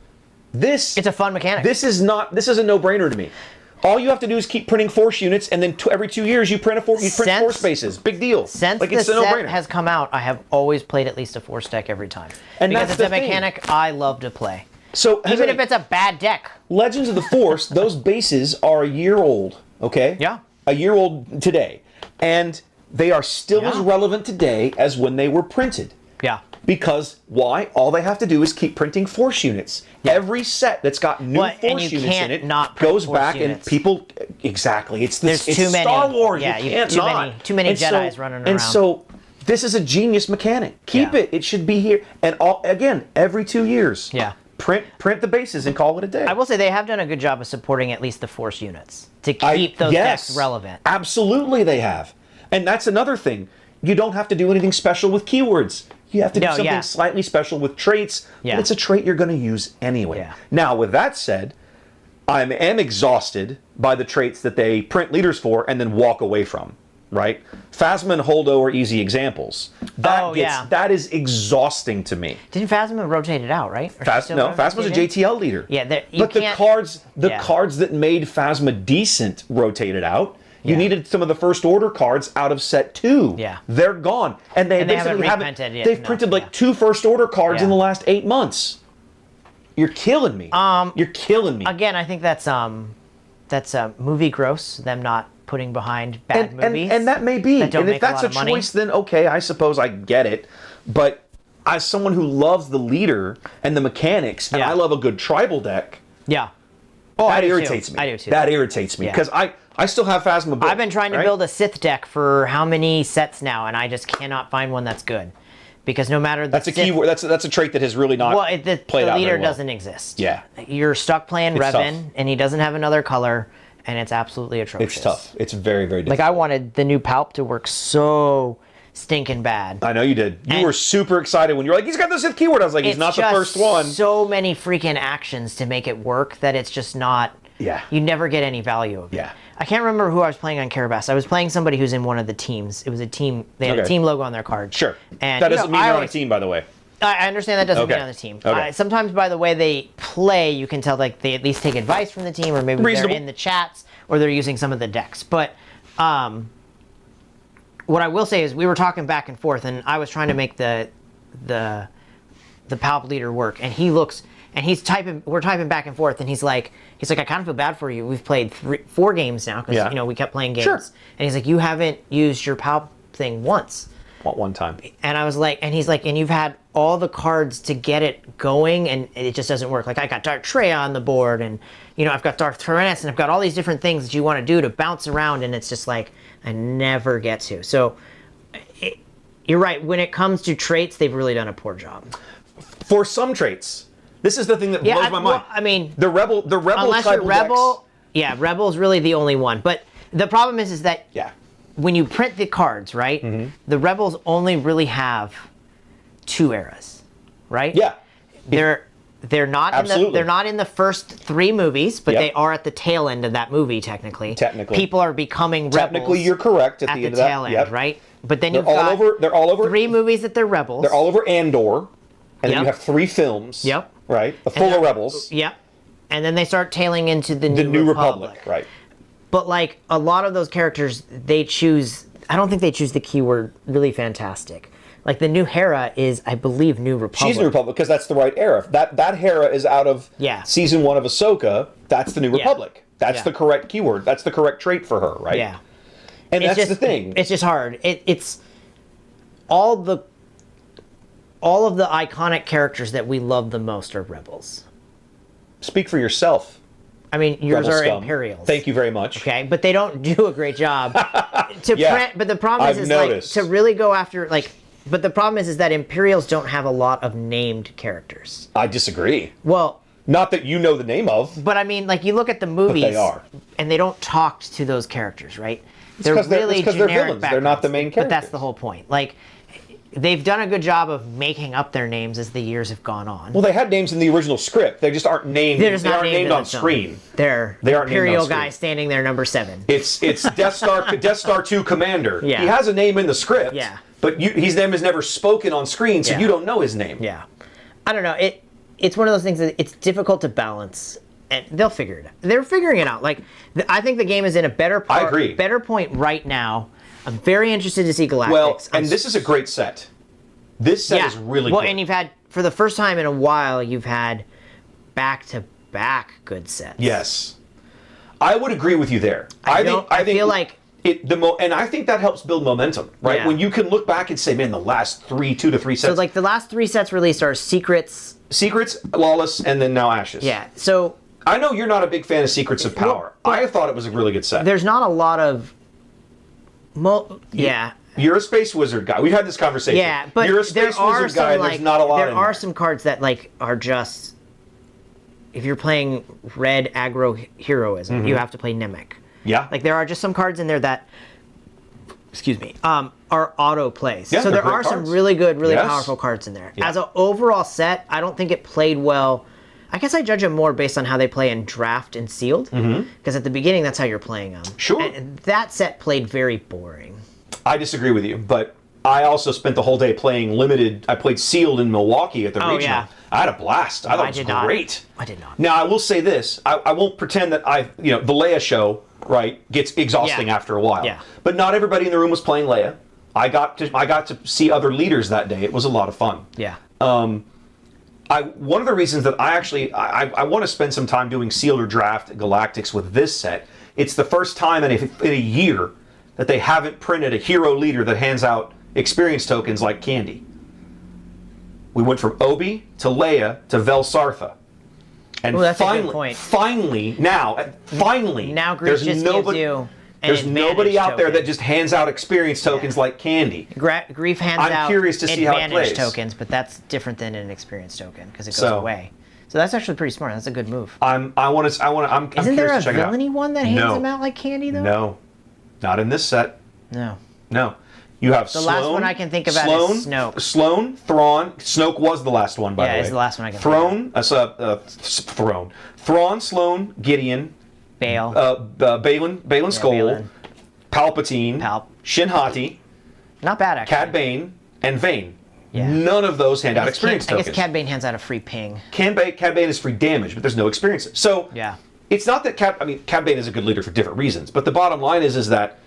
B: It's a fun mechanic.
C: this is a no-brainer to me. All you have to do is keep printing force units, and then every 2 years you print force spaces. Big deal.
B: Since
C: like,
B: the
C: it's a
B: set
C: no-brainer.
B: has come out, I have always played at least a force deck every time.
C: And
B: because
C: that's
B: it's a
C: the thing.
B: mechanic I love to play.
C: So
B: Even if it's a bad deck.
C: Legends of the Force, those bases are a year old, okay?
B: Yeah.
C: A year old today. And they are still
B: Yeah.
C: as relevant today as when they were printed.
B: Yeah.
C: Because why? All they have to do is keep printing force units. Every set that's got new
B: Well, and
C: force
B: you
C: units
B: can't
C: in it
B: not print
C: goes
B: force
C: back
B: units.
C: and people exactly. It's this
B: There's
C: it's
B: too many.
C: Star Wars.
B: Yeah,
C: you can't
B: too
C: not.
B: many- too many
C: And
B: Jedis running around.
C: And so this is a genius mechanic. Keep
B: Yeah.
C: it. It should be here. And again, every 2 years.
B: Yeah.
C: Print the bases and call it a day.
B: I will say they have done a good job of supporting at least the force units to keep those
C: yes,
B: decks relevant.
C: Absolutely, they have. And that's another thing. You don't have to do anything special with keywords. You have to do something slightly special with traits,
B: Yeah.
C: but it's a trait you're going to use anyway.
B: Yeah.
C: Now, with that said, I am exhausted by the traits that they print leaders for and then walk away from, right? Phasma and Holdo are easy examples. That is exhausting to me.
B: Didn't Phasma rotate it out, right? Or she still
C: Phasma's a
B: rotated?
C: JTL leader.
B: Yeah,
C: but the cards that made Phasma decent rotated out. You
B: Yeah.
C: needed some of the first order cards out of set 2.
B: Yeah.
C: They're gone. And they
B: haven't
C: basically
B: reprinted yet.
C: They've
B: No,
C: printed like
B: yeah.
C: 2 first order cards in
B: Yeah.
C: the last 8 months. You're killing me. You're killing me.
B: Again, I think that's movie gross, them not putting behind bad movies.
C: And that may be.
B: that don't
C: And if
B: make a
C: that's
B: lot
C: a
B: of money.
C: choice, then okay, I suppose I get it. But as someone who loves the leader and the mechanics, and
B: Yeah.
C: I love a good tribal deck,
B: Yeah. Oh,
C: that
B: I do too.
C: irritates me.
B: I do too.
C: That irritates me
B: Yeah.
C: because I still have Phasma built.
B: I've been trying to build a Sith deck for how many sets now, and I just cannot find one that's good. Because no matter the
C: That's a
B: Sith,
C: keyword. That's a trait that has really not
B: well, the
C: played out
B: leader
C: very well.
B: doesn't exist.
C: Yeah.
B: You're stuck playing
C: It's
B: Revan,
C: tough.
B: and he doesn't have another color, and it's absolutely atrocious.
C: It's tough. It's very, very difficult.
B: Like, I wanted the new Palp to work so stinking bad.
C: I know you did. You
B: And-
C: were super excited when you were like, he's got the Sith keyword. I was like, he's
B: It's
C: not the
B: just
C: first one.
B: so many freaking actions to make it work that it's just not.
C: Yeah.
B: You never get any value of it.
C: Yeah.
B: I can't remember who I was playing on Carabas. I was playing somebody who's in one of the teams. It was a team. They had a
C: Okay.
B: team logo on their card.
C: Sure.
B: And
C: That
B: you
C: doesn't
B: know,
C: mean
B: I
C: you're on a
B: always-
C: team, by the way.
B: I understand that doesn't
C: Okay.
B: mean on the team.
C: Okay.
B: Sometimes by the way they play, you can tell like they at least take advice from the team, or maybe
C: Reasonable.
B: they're in the chats or they're using some of the decks. But what I will say is we were talking back and forth, and I was trying to make the Palp leader work, and he looks, and we're typing back and forth, and he's like, I kind of feel bad for you. We've played 4 games now, because, we kept playing games.
C: Sure.
B: And he's like, you haven't used your Palp thing once.
C: One time.
B: And I was like, and he's like, and you've had all the cards to get it going, and it just doesn't work. Like, I got Dark Treya on the board, and, I've got Dark Tyrannus, and I've got all these different things that you want to do to bounce around, and it's just like, I never get to. So, you're right. When it comes to traits, they've really done a poor job.
C: For some traits, this is the thing that blows my mind.
B: Well, I mean,
C: the rebel
B: unless
C: tribal
B: you're Rebel,
C: decks,
B: Rebel is really the only one. But the problem is that when you print the cards, right, the Rebels only really have 2 eras, right?
C: Yeah.
B: They're not in the first 3 movies, but they are at the tail end of that movie technically. People are becoming rebels.
C: Technically, you're correct at the end of that.
B: tail end, right? But then they're
C: all over
B: 3 movies that they're rebels.
C: They're all over Andor, and then you have 3 films.
B: Yep.
C: Right. The full of rebels.
B: Yep. And then they start tailing into the
C: New Republic. Right.
B: But like a lot of those characters, I don't think they choose the keyword really fantastic. Like the new Hera is, I believe, New Republic.
C: She's New Republic because that's the right era. That Hera is out of season 1 of Ahsoka. That's the New Republic. That's the correct keyword. That's the correct trait for her, right?
B: Yeah.
C: And that's the thing.
B: It's just hard. It's all of the iconic characters that we love the most are rebels.
C: Speak for yourself.
B: I mean, yours
C: Rebel
B: are
C: scum.
B: Imperials.
C: Thank you very much.
B: Okay, but they don't do a great job to print. But the problem is like to really go after like. But the problem is that Imperials don't have a lot of named characters.
C: I disagree.
B: Well,
C: not that you know the name of.
B: But I mean, like you look at the movies,
C: but they are,
B: and they don't talk to those characters, right?
C: They're really generic they're villains. They're not the main characters.
B: But that's the whole point. Like, they've done a good job of making up their names as the years have gone on.
C: Well, they had names in the original script. They just aren't named.
B: They aren't named
C: on screen.
B: They're Imperial guy standing there, number 7.
C: It's Death Star 2 Commander.
B: Yeah.
C: He has a name in the script.
B: Yeah.
C: But his name is never spoken on screen, so you don't know his name.
B: Yeah. I don't know. It's one of those things that it's difficult to balance, and they'll figure it out. They're figuring it out. Like, I think the game is in a better point right now. I'm very interested to see Galactics.
C: Well, and this is a great set. This set is really good.
B: Well, and you've had, for the first time in a while, you've had back-to-back good sets.
C: Yes. I would agree with you there.
B: I feel like...
C: and I think that helps build momentum, right?
B: Yeah.
C: When you can look back and say, man, the last 2 to 3 sets.
B: So, like, the last 3 sets released are Secrets,
C: Lawless, and then now Ashes.
B: Yeah, so...
C: I know you're not a big fan of Secrets of Power. I thought it was a really good set.
B: There's not a lot of...
C: You're a Space Wizard guy. We've had this conversation.
B: Yeah, but
C: you're a Space Wizard guy, and there's not a lot
B: There are some cards that, like, are just... If you're playing red aggro heroism, you have to play Nemec.
C: Yeah.
B: Like, there are just some cards in there that, are auto plays.
C: Yeah,
B: so there are
C: cards.
B: some really good, really powerful cards in there.
C: Yeah.
B: As an overall set, I don't think it played well. I guess I judge them more based on how they play in Draft and Sealed. Because at the beginning, that's how you're playing them.
C: Sure.
B: And that set played very boring.
C: I disagree with you, but I also spent the whole day playing Limited. I played Sealed in Milwaukee at the regional.
B: Yeah.
C: I had a blast. I thought it was great.
B: I did not.
C: Now, I will say this. I won't pretend that the Leia show, right, gets exhausting after a while.
B: Yeah.
C: But not everybody in the room was playing Leia. I got to see other leaders that day. It was a lot of fun.
B: Yeah.
C: One of the reasons that I want to spend some time doing Sealed or Draft Galactics with this set, it's the first time in a year that they haven't printed a hero leader that hands out experience tokens like candy. We went from Obi to Leia to Vel Sartha. And
B: that's a good point.
C: Finally,
B: now Grief just gives you
C: there's nobody out there that just hands out experience tokens like candy.
B: Grief hands out
C: I'm curious to see how it plays.
B: advantage tokens, but that's different than an experience token because it goes away. So that's actually pretty smart. That's a good move.
C: I'm curious to check it out.
B: Isn't there a villainy one that hands them out like candy though?
C: No, not in this set.
B: No.
C: You have
B: the
C: Sloane,
B: last one I can think about is Snoke.
C: Sloane, Thrawn. Snoke was the last one, by the way.
B: Yeah, it's the last one I can think
C: of. Thrawn, Sloane, Gideon,
B: Bale,
C: Balin Skoll, Palpatine, Shin Hati,
B: not bad actually,
C: Cad Bane, and Vane.
B: Yeah.
C: None of those hand out experience tokens.
B: I guess Cad Bane hands out a free ping.
C: Cad Bane is free damage, but there's no experience. So
B: yeah.
C: it's not that Cad Bane is a good leader for different reasons, but the bottom line is that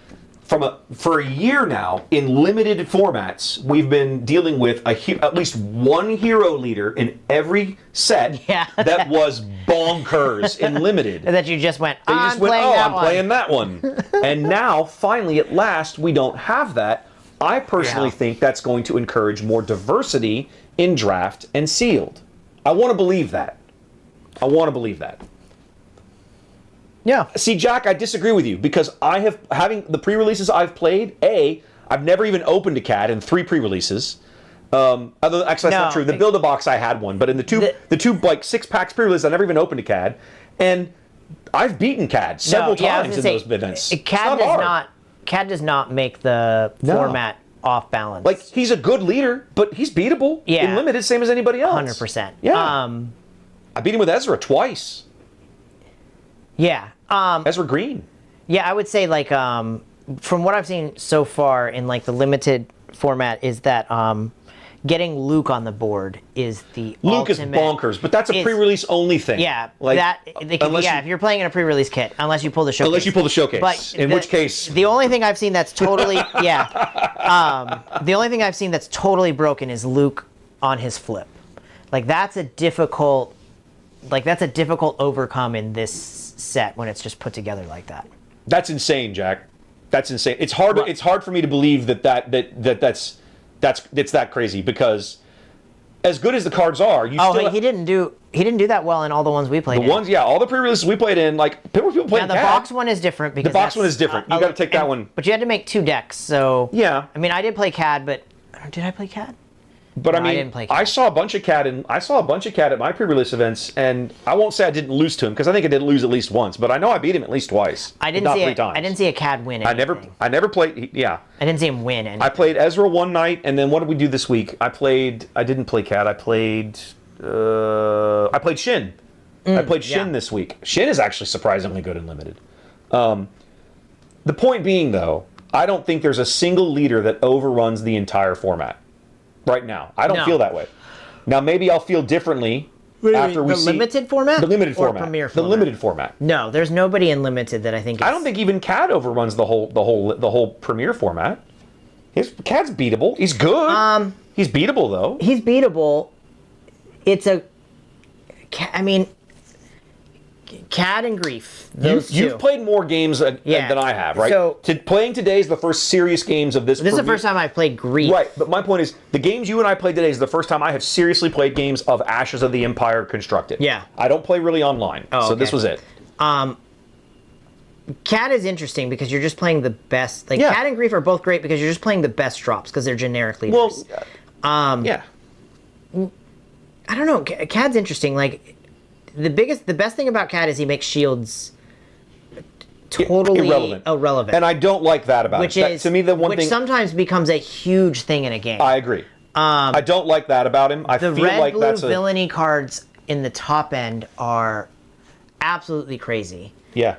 C: for a year now, in limited formats, we've been dealing with at least one hero leader in every set that was bonkers in limited.
B: That you just went,
C: They
B: I'm
C: just went,
B: playing
C: oh,
B: that
C: I'm
B: one.
C: playing that one. And now, finally, at last, we don't have that. I personally think that's going to encourage more diversity in draft and sealed. I want to believe that.
B: Yeah.
C: See, Jack, I disagree with you because having the pre-releases I've played, I've never even opened a CAD in 3 pre-releases. Actually, that's not true. The Build-A-Box, I had one, but in the two like 6-packs pre-release, I never even opened a CAD. And I've beaten CAD several times in those events.
B: CAD does not make the format off balance.
C: Like, he's a good leader, but he's beatable in limited, same as anybody else.
B: 100%.
C: Yeah. I beat him with Ezra twice.
B: Yeah.
C: Ezra Green.
B: Yeah, I would say, like, from what I've seen so far in, like, the limited format is that getting Luke on the board is the
C: Luke
B: ultimate...
C: is bonkers, but that's a pre-release only thing.
B: Yeah,
C: like,
B: if you're playing in a pre-release kit, unless you pull the showcase.
C: Unless you pull the showcase,
B: but
C: which case...
B: The only thing I've seen that's totally... the only thing I've seen that's totally broken is Luke on his flip. Like, that's a difficult overcome in this set when it's just put together like that.
C: That's insane, Jack. That's insane. It's hard. It's hard for me to believe that's that crazy because as good as the cards are,
B: he didn't do that well in all the ones we played.
C: All the pre-releases we played in, like people played.
B: Now the box one is different because
C: the box one is different. You got to take that one.
B: But you had to make 2 decks, so
C: yeah.
B: I mean, I did play CAD, but did I play CAD?
C: But
B: no,
C: I mean,
B: I didn't play CAD.
C: I saw a bunch of CAD at my pre-release events, and I won't say I didn't lose to him because I think I did lose at least once, but I know I beat him at least twice.
B: I didn't see a CAD win anything.
C: I never played. Yeah.
B: I didn't see him win anything.
C: I played Ezra one night, and then what did we do this week? I didn't play CAD. I played Shin. I played Shin this week. Shin is actually surprisingly good in limited. The point being, though, I don't think there's a single leader that overruns the entire format right now. I don't feel that way. Now, maybe I'll feel differently after we see...
B: The limited format?
C: The limited format.
B: Premier
C: The
B: format?
C: limited format.
B: No, there's nobody in limited that I think
C: I don't think even CAD overruns the whole Premier format. CAD's beatable. He's good. He's beatable, though.
B: He's beatable. CAD and Grief.
C: You've played more games than I have, right?
B: So
C: playing today is the first serious games of this.
B: This is the first time I've played Grief.
C: Right, but my point is, the games you and I played today is the first time I have seriously played games of Ashes of the Empire constructed.
B: Yeah.
C: I don't play really online, so this was it.
B: CAD is interesting because you're just playing the best. Like CAD and Grief are both great because you're just playing the best drops because they're generic leaders.
C: Well, yeah.
B: I don't know. CAD's interesting. Like the best thing about CAD is he makes shields totally irrelevant.
C: And I don't like that about
B: it.
C: To me, the one thing
B: sometimes becomes a huge thing in a game.
C: I agree. I don't like that about him. I feel like that's
B: the red-blue villainy cards in the top end are absolutely crazy.
C: Yeah.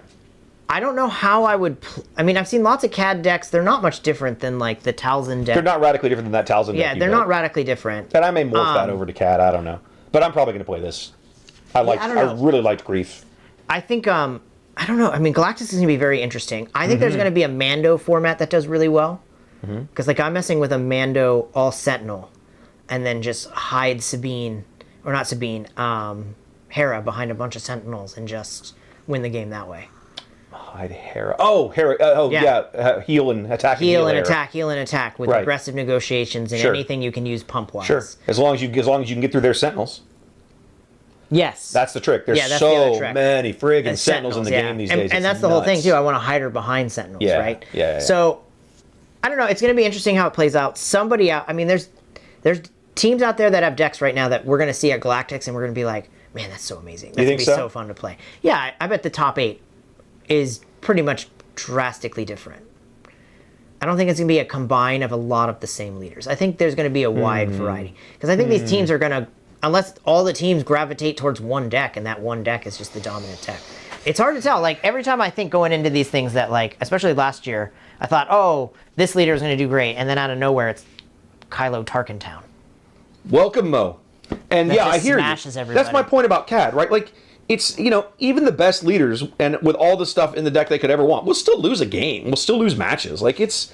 B: I don't know how I would... I mean, I've seen lots of CAD decks. They're not much different than, like, the Talzin deck.
C: They're not radically different than that Talzin deck.
B: Yeah, they're not radically different.
C: And I may morph that over to CAD. I don't know. But I'm probably going to play this. I really liked Grief.
B: I think... I don't know. I mean, Galactus is going to be very interesting. I think there's going to be a Mando format that does really well. Because, like, I'm messing with a Mando all Sentinel. And then just hide Sabine... Or not Sabine. Hera behind a bunch of Sentinels and just win the game that way.
C: Hide Hera. Oh, Hera. Heal and attack.
B: Heal and attack with aggressive negotiations and anything you can use pump-wise.
C: Sure. As long as you can get through their Sentinels.
B: Yes.
C: That's the trick. There's so many friggin' Sentinels in the game these days.
B: And that's the whole thing, too. I want to hide her behind Sentinels, right?
C: Yeah.
B: So, I don't know. It's going to be interesting how it plays out. Somebody out... I mean, there's teams out there that have decks right now that we're going to see at Galactics and we're going to be like, man, that's so amazing. That's going to be so fun to play. Yeah, I bet the top 8 is pretty much drastically different. I don't think it's going to be a combine of a lot of the same leaders. I think there's going to be a wide variety. Because I think these teams are going to, unless all the teams gravitate towards one deck and that one deck is just the dominant deck. It's hard to tell. Like, every time I think going into these things that, like, especially last year, I thought, oh, this leader is going to do great. And then out of nowhere, it's Kylo Tarkentown.
C: Welcome, Mo. And I hear you.
B: Everybody.
C: That's my point about CAD, right? Like, it's, even the best leaders, and with all the stuff in the deck they could ever want, will still lose a game. We'll still lose matches. Like, it's.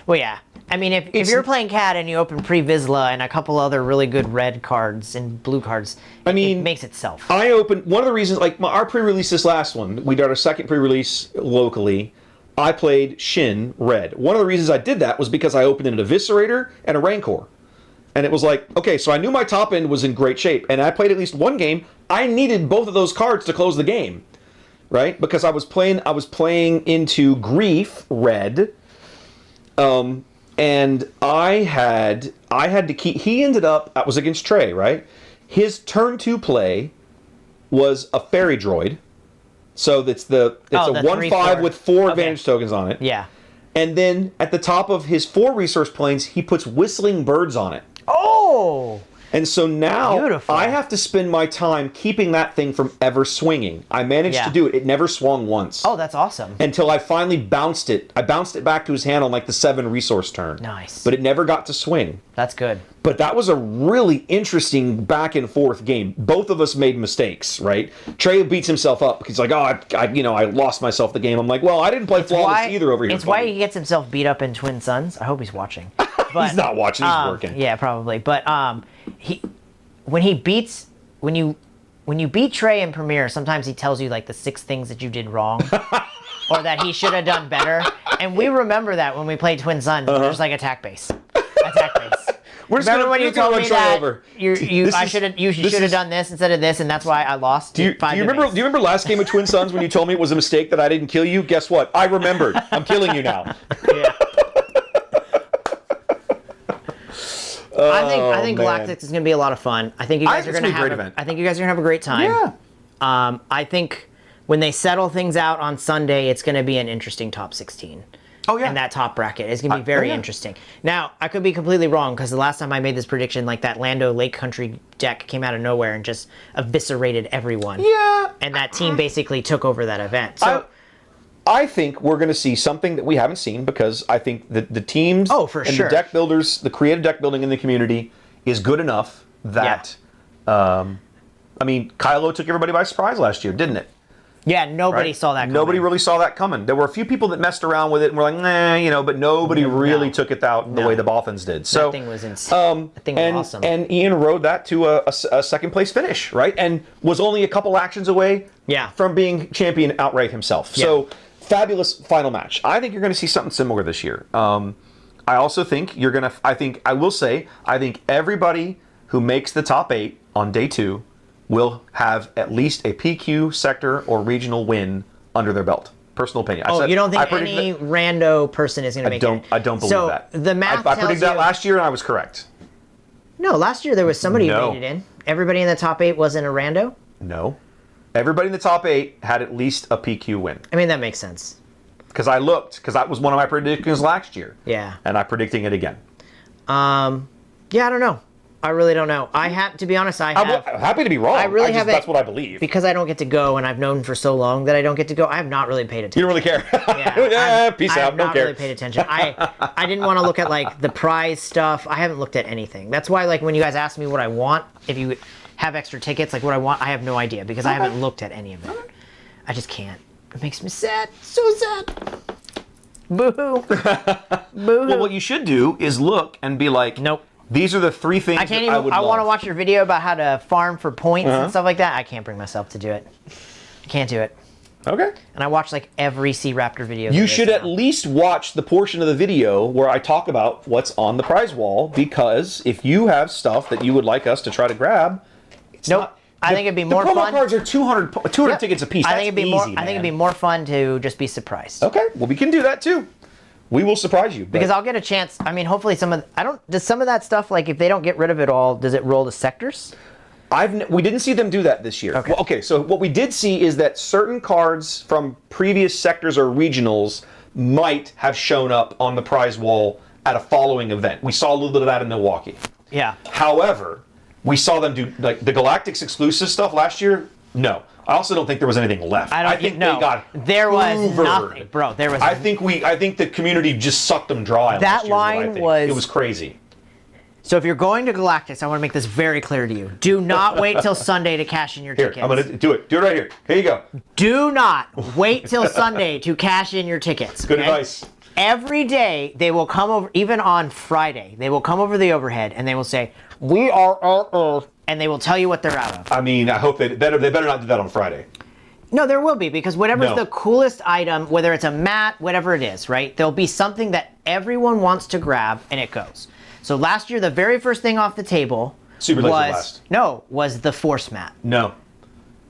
B: Well, yeah. I mean, if you're playing Cat and you open Pre-Vizsla and a couple other really good red cards and blue cards, it makes itself.
C: I opened, one of the reasons, like our pre-release, this last one, we did our second pre-release locally. I played Shin red. One of the reasons I did that was because I opened an Eviscerator and a Rancor. And it was like, okay, so I knew my top end was in great shape, and I played at least one game. I needed both of those cards to close the game, right? Because I was playing into Grief red, and I had to keep. He ended up. I was against Trey, right? His turn 2 play was a Fairy Droid, so it's a 1/5 with 4 advantage tokens on it.
B: Yeah.
C: And then at the top of his 4 resource planes, he puts Whistling Birds on it.
B: Oh!
C: And so now
B: Beautiful.
C: I have to spend my time keeping that thing from ever swinging. I managed to do it. It never swung once.
B: Oh, that's awesome.
C: Until I finally bounced it. I bounced it back to his hand on like the 7 resource turn.
B: Nice.
C: But it never got to swing.
B: That's good.
C: But that was a really interesting back and forth game. Both of us made mistakes, right? Trey beats himself up because he's like, I lost myself the game. I'm like, well, I didn't play flawless either over here.
B: It's why he gets himself beat up in Twin Suns. I hope he's watching. But,
C: he's not watching. He's working.
B: Yeah, probably. But when you beat Trey in Premiere, sometimes he tells you like the 6 things that you did wrong, or that he should have done better. And we remember that when we played Twin Suns. There's like attack base. Remember when you told me that you should have done this instead of this, and that's why I lost?
C: Do you remember last game of Twin Suns when you told me it was a mistake that I didn't kill you? Guess what? I remembered. I'm killing you now.
B: Yeah. I think Galactics is going to be a lot of fun. I think you guys are going to have a great time.
C: Yeah.
B: I think when they settle things out on Sunday, it's going to be an interesting top 16.
C: Oh yeah.
B: And that top bracket is going to be very interesting. Now, I could be completely wrong because the last time I made this prediction, like that Lando Lake Country deck came out of nowhere and just eviscerated everyone.
C: Yeah.
B: And that team basically took over that event. So
C: I think we're going to see something that we haven't seen because I think that the teams the deck builders, the creative deck building in the community is good enough that, I mean, Kylo took everybody by surprise last year, didn't it?
B: Yeah, nobody saw that coming.
C: Nobody really saw that coming. There were a few people that messed around with it and were like, nah, but nobody really took it out the way the Bothans did. So
B: that thing was insane. That thing was awesome.
C: And Ian rode that to a second place finish, right? And was only a couple actions away from being champion outright himself. Yeah. So fabulous final match. I think you're going to see something similar this year. I also think you're going to, I think everybody who makes the top 8 on day 2 will have at least a PQ, sector, or regional win under their belt. Personal opinion.
B: You don't think any rando person is going to make it?
C: I don't believe that.
B: The math
C: I predicted that last year, and I was correct.
B: No, last year there was somebody who made it in. Everybody in the top 8 wasn't a rando?
C: No. Everybody in the top 8 had at least a PQ win.
B: I mean, that makes sense.
C: Because that was one of my predictions last year.
B: Yeah.
C: And I'm predicting it again.
B: I don't know. I really don't know. I'm happy to be honest. I'm
C: happy to be wrong. That's what I believe.
B: Because I don't get to go, and I've known for so long that I don't get to go. I have not really paid attention.
C: You don't really care. Peace out.
B: I have
C: Don't
B: not
C: care.
B: really paid attention. I didn't want to look at like the prize stuff. I haven't looked at anything. That's why like when you guys ask me what I want, if you have extra tickets, like what I want, I have no idea because I haven't looked at any of it. I just can't. It makes me sad. So sad. Boo-hoo. Boo-hoo.
C: Well, what you should do is look and be like,
B: nope.
C: These are the 3 things I
B: want to watch your video about how to farm for points and stuff like that. I can't bring myself to do it. I can't do it.
C: Okay.
B: And I watch like every Sea Raptor video.
C: You should at least watch the portion of the video where I talk about what's on the prize wall, because if you have stuff that you would like us to try to grab,
B: I think it'd be more
C: fun. The promo
B: fun.
C: cards are 200 tickets a piece.
B: I think it'd be more fun to just be surprised.
C: Okay. Well, we can do that too. We will surprise you.
B: Because I'll get a chance. I mean, hopefully does some of that stuff, like if they don't get rid of it all, does it roll to sectors?
C: We didn't see them do that this year. Okay. So what we did see is that certain cards from previous sectors or regionals might have shown up on the prize wall at a following event. We saw a little bit of that in Milwaukee.
B: Yeah.
C: However, we saw them do like the Galactics exclusive stuff last year. No. I also don't think there was anything left.
B: I think they got there was nothing, bro. There was.
C: I think the community just sucked them dry.
B: That line
C: it was crazy.
B: So if you're going to Galactics, I want to make this very clear to you. Do not wait till Sunday to cash in your
C: Here,
B: tickets.
C: I'm gonna do it. Do it right here. Here you go.
B: Do not wait till Sunday to cash in your tickets.
C: Good
B: okay?
C: advice.
B: Every day they will come over, even on Friday, they will come over the overhead and they will say, "We are out of," and they will tell you what they're out of.
C: I mean, I hope they better not do that on Friday.
B: No, there will be, because whatever's
C: No.
B: the coolest item, whether it's a mat, whatever it is, right? There'll be something that everyone wants to grab, and it goes. So last year, the very first thing off the table
C: Super Laser Blast.
B: was the Force mat.
C: No.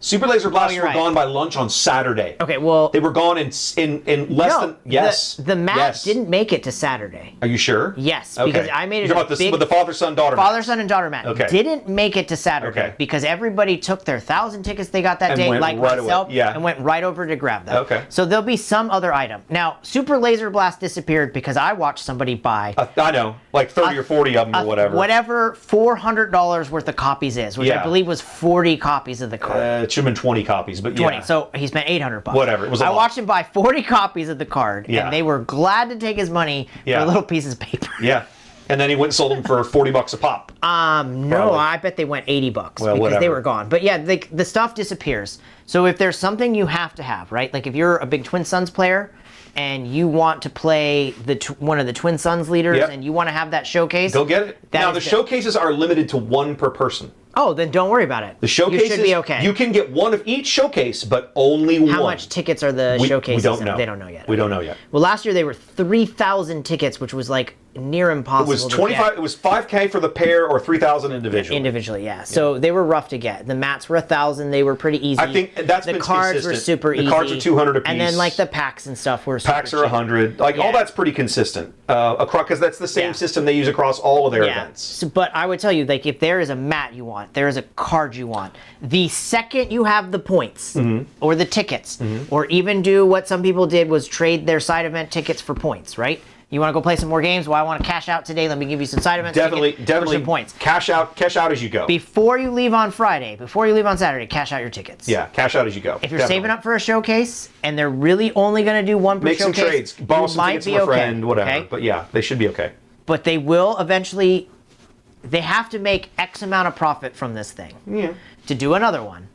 C: Super Laser Blasts
B: you're
C: were
B: right.
C: gone by lunch on Saturday.
B: Okay, well,
C: They were gone in less
B: no,
C: than yes.
B: the mat
C: yes.
B: didn't make it to Saturday.
C: Are you sure?
B: Yes,
C: Okay.
B: because I made it
C: You're
B: a
C: talking about
B: big-
C: with the father, son, daughter.
B: Father,
C: match.
B: son, and daughter mat
C: Okay.
B: didn't make it to Saturday
C: Okay.
B: because everybody took their 1,000 tickets they got that
C: And
B: day,
C: went
B: like
C: right away.
B: myself,
C: Yeah.
B: and went right over to grab them.
C: Okay.
B: So there'll be some other item. Now, Super Laser Blast disappeared because I watched somebody buy
C: I know, like 30 or 40 of them or whatever.
B: whatever $400 worth of copies is, which I
C: Yeah.
B: believe was 40 copies of the card.
C: It should have been 20 copies, but
B: 20.
C: yeah.
B: So he spent $800.
C: Whatever, it was a
B: I
C: lot.
B: watched him buy 40 copies of the card,
C: Yeah.
B: and they were glad to take his money
C: Yeah.
B: for little pieces of paper.
C: Yeah. And then he went and sold them for $40 a pop.
B: No,
C: Probably.
B: I bet they went $80
C: Well,
B: because they
C: whatever.
B: were gone. But yeah, the stuff disappears. So if there's something you have to have, right? Like if you're a big Twin Suns player and you want to play one of the Twin Suns leaders
C: Yep.
B: and you want to have that showcase,
C: Go get it.
B: that
C: Now,
B: is
C: the
B: the-
C: showcases are limited to one per person.
B: oh, then don't worry about it.
C: The showcases,
B: you should be okay.
C: you can get one of each showcase, but only one.
B: How much tickets are the showcases?
C: We don't know.
B: They don't know yet.
C: We don't know yet.
B: Well, last year they were 3,000 tickets, which was like near impossible.
C: It was
B: to
C: 25.
B: get
C: It was 5K for the pair or 3,000 individually.
B: individually. Yeah, so they were rough to get. The mats were 1,000. They were pretty easy.
C: I think that's
B: the
C: been
B: cards were
C: consistent.
B: super easy.
C: The cards are 200 apiece.
B: and then like the packs and stuff were
C: Packs
B: super
C: are
B: cheap.
C: 100. Like all
B: Yeah.
C: that's pretty consistent. Because that's the same
B: Yeah.
C: system they use across all of their
B: Yeah.
C: events.
B: So, but I would tell you, like, if there is a mat you want, there is a card you want. The second you have the points
C: Mm-hmm.
B: or the tickets, or even do what some people did was trade their side event tickets for points, right? You want to go play some more games? Well, I want to cash out today. Let me give you some side event
C: Definitely,
B: tickets for some points.
C: Cash out as you go.
B: Before you leave on Friday, before you leave on Saturday, cash out your tickets.
C: Yeah, cash out as you go.
B: If you're saving up for a showcase and they're really only going to do one per
C: Make some
B: showcase,
C: trades, borrow
B: you
C: some
B: might
C: tickets
B: be
C: from a
B: okay.
C: friend, whatever.
B: Okay?
C: But yeah, they should be okay.
B: But they will eventually, they have to make X amount of profit from this thing to do another one.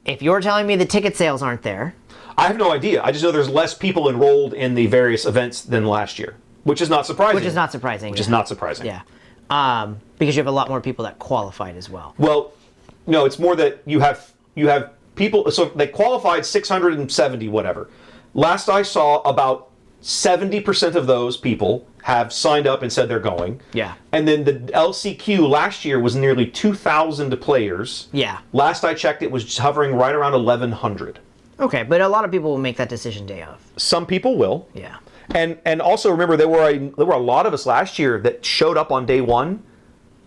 B: If you're telling me the ticket sales aren't there,
C: I have no idea. I just know there's less people enrolled in the various events than last year, which is not surprising.
B: which is not surprising.
C: Which is not surprising.
B: Yeah. Because you have a lot more people that qualified as well.
C: Well, no, it's more that you have people. So they qualified 670 whatever. Last I saw, about 70% of those people have signed up and said they're going.
B: Yeah.
C: And then the LCQ last year was nearly 2,000 players.
B: Yeah.
C: Last I checked, it was hovering right around 1,100.
B: Okay, but a lot of people will make that decision day of.
C: Some people will.
B: Yeah.
C: And also remember there were a lot of us last year that showed up on day one,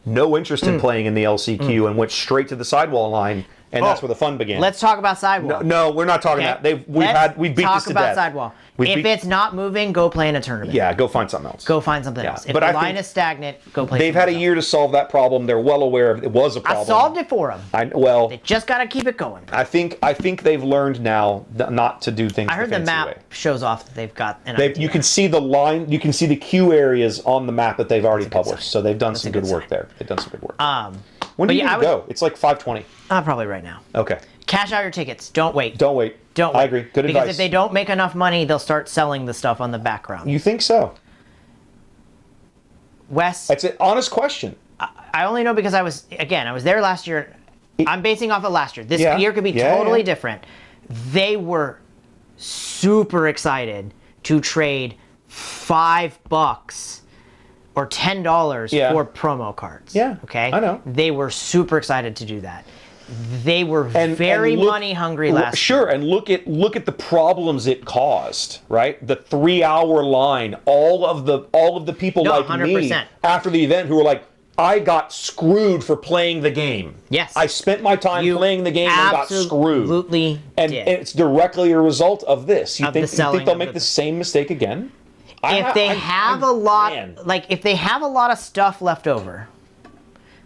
C: no interest in playing in the LCQ and went straight to the sidewall line, and that's where the fun began.
B: Let's talk about sidewall.
C: No, we're not talking
B: Okay?
C: that. We've beat
B: talk
C: this to
B: about
C: death.
B: sidewall.
C: We've
B: If
C: beat-
B: it's not moving, go play in a tournament.
C: Yeah, go find something else.
B: Go find something
C: Yeah,
B: else. If
C: but
B: the
C: I
B: line
C: think
B: is stagnant, go play
C: They've had a
B: something
C: year to solve that problem. They're well aware of it was a
B: else.
C: problem.
B: I solved it for them.
C: Well,
B: They just got to keep it going.
C: I think they've learned now not to do things.
B: I heard the
C: fancy
B: map
C: way.
B: shows off that they've got an
C: You
B: idea.
C: can see the line. You can see the queue areas on the map that they've already published. So they've done some
B: a
C: good
B: good
C: work
B: sign.
C: there. They've done some good work.
B: but
C: When do you
B: yeah,
C: need to go? It's like 5:20.
B: Probably right now.
C: Okay.
B: Cash out your tickets. Don't wait.
C: Don't wait.
B: Don't
C: I
B: wait.
C: agree. Good
B: because
C: advice.
B: if they don't make enough money, they'll start selling the stuff on the background.
C: You think so?
B: Wes,
C: That's an honest question.
B: I only know because I was there last year. I'm basing off of last year. This
C: Yeah.
B: year could be
C: Yeah,
B: totally
C: yeah.
B: different. They were super excited to trade $5 or $10
C: Yeah.
B: for promo cards.
C: Yeah,
B: Okay.
C: I know.
B: They were super excited to do that. They were
C: And
B: very
C: look-
B: money hungry last year.
C: Sure, and look at the problems it caused. Right, the 3-hour line. All of the people
B: No,
C: like
B: 100%.
C: me after the event who were like, I got screwed for playing the game.
B: Yes.
C: I spent my time
B: You
C: playing the game and got screwed.
B: Absolutely
C: And
B: did.
C: it's directly a result of this. You
B: Of the
C: think
B: selling
C: they'll
B: of
C: make
B: the-
C: the same mistake again?
B: if they have a lot,
C: man.
B: like if they have a lot of stuff left over,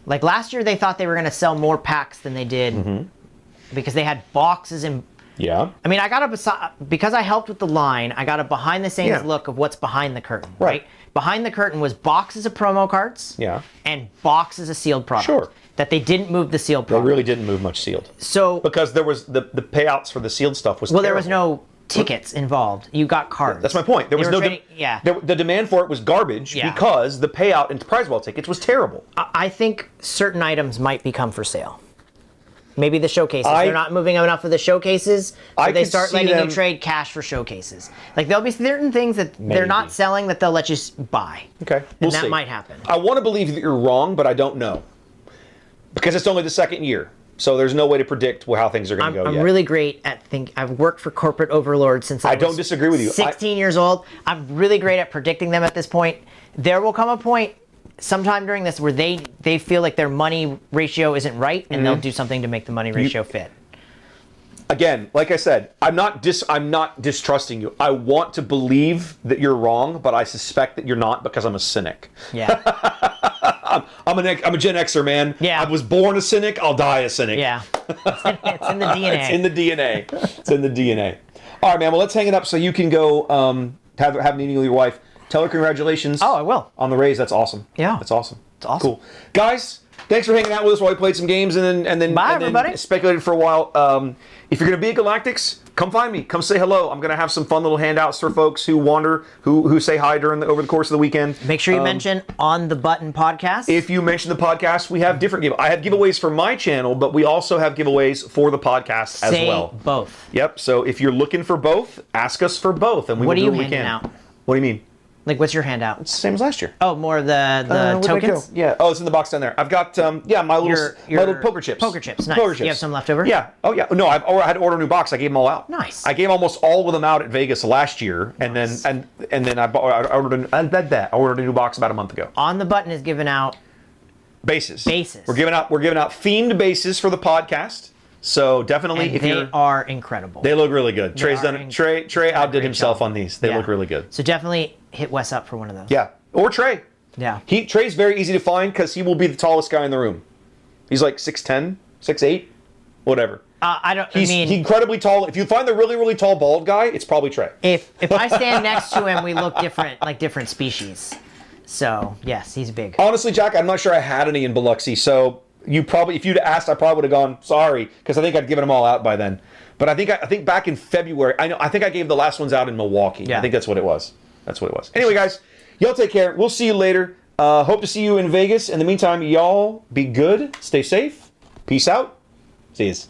B: like last year they thought they were going to sell more packs than they did
C: Mm-hmm.
B: because they had boxes and
C: Yeah.
B: I mean, I got because I helped with the line, I got a behind the scenes
C: Yeah.
B: look of what's behind the curtain,
C: Right.
B: right? Behind the curtain was boxes of promo cards
C: Yeah.
B: and boxes of sealed product.
C: Sure.
B: That they didn't move the sealed
C: They
B: product.
C: really didn't move much sealed.
B: So,
C: Because there was the payouts for the sealed stuff was
B: well, there was
C: terrible.
B: no tickets involved. You got cards.
C: That's my point. There
B: They
C: was
B: were
C: no
B: trading- yeah.
C: the demand for it was garbage
B: Yeah.
C: because the payout into prize wall tickets was terrible.
B: I think certain items might become for sale. Maybe the showcases.
C: I-
B: They're not moving enough of the showcases. So
C: I
B: they
C: could
B: start
C: see
B: letting
C: them-
B: you trade cash for showcases. Like there'll be certain things that
C: Maybe.
B: they're not selling that they'll let you buy.
C: Okay, we'll
B: and that
C: see.
B: might happen.
C: I want to believe that you're wrong, but I don't know because it's only the second year, so there's no way to predict how things are going to go
B: I'm
C: yet.
B: really great at I've worked for corporate overlords since I
C: don't
B: was
C: disagree with you.
B: 16 years old. I'm really great at predicting them at this point. There will come a point sometime during this where they feel like their money ratio isn't right and they'll do something to make the money ratio fit.
C: Again, like I said, I'm not distrusting you. I want to believe that you're wrong, but I suspect that you're not because I'm a cynic.
B: Yeah.
C: I'm a Gen Xer, man.
B: Yeah.
C: I was born a cynic. I'll die a cynic.
B: Yeah. It's in the DNA.
C: It's in the DNA. It's in the DNA. All right, man. Well, let's hang it up so you can go have a meeting with your wife. Tell her congratulations.
B: Oh, I will.
C: On the raise. That's awesome.
B: Yeah.
C: That's awesome.
B: It's awesome.
C: Cool. Guys, thanks for hanging out with us while we played some games and then
B: Bye, everybody.
C: speculated for a while. If you're going to be at Galactics, come find me. Come say hello. I'm going to have some fun little handouts for folks who wander, who say hi over the course of the weekend.
B: Make sure you mention On the Button podcast.
C: If you mention the podcast, we have different giveaways. I have giveaways for my channel, but we also have giveaways for the podcast as
B: Say
C: well.
B: both.
C: Yep. So if you're looking for both, ask us for both, and we
B: What
C: will
B: are
C: do
B: you
C: what we
B: handing
C: can.
B: out?
C: What do you mean?
B: Like, what's your handout?
C: It's the same as last year.
B: Oh, more of the
C: Where'd they
B: tokens?
C: go? Yeah. Oh, it's in the box down there. I've got my little poker chips.
B: Poker chips. Nice.
C: Poker chips.
B: You have some left over?
C: Yeah. Oh yeah. No, I had to order a new box. I gave them all out.
B: Nice.
C: I gave almost all of them out at Vegas last year, and
B: Nice.
C: then I ordered I ordered a new box about a month ago.
B: On the Button is giving out
C: Bases.
B: Bases.
C: We're giving out themed bases for the podcast. So definitely,
B: and
C: if
B: they are incredible.
C: they look really good. Trey's done
B: are
C: it. Trey outdid
B: great
C: himself
B: job.
C: on these. They
B: Yeah.
C: look really good.
B: So definitely hit Wes up for one of those.
C: Yeah. Or Trey.
B: Yeah.
C: Trey's very easy to find because he will be the tallest guy in the room. He's like 6'10", 6'8", whatever. He's incredibly tall. If you find the really, really tall bald guy, it's probably Trey.
B: If I stand next to him, we look different, like different species. So yes, he's big.
C: Honestly, Jack, I'm not sure I had any in Biloxi, so if you'd asked, I probably would have gone sorry because I think I'd given them all out by then. But I think back in February, I think I gave the last ones out in Milwaukee.
B: Yeah.
C: I think that's what it was. Anyway, guys, y'all take care. We'll see you later. Hope to see you in Vegas. In the meantime, y'all be good. Stay safe. Peace out. See yous.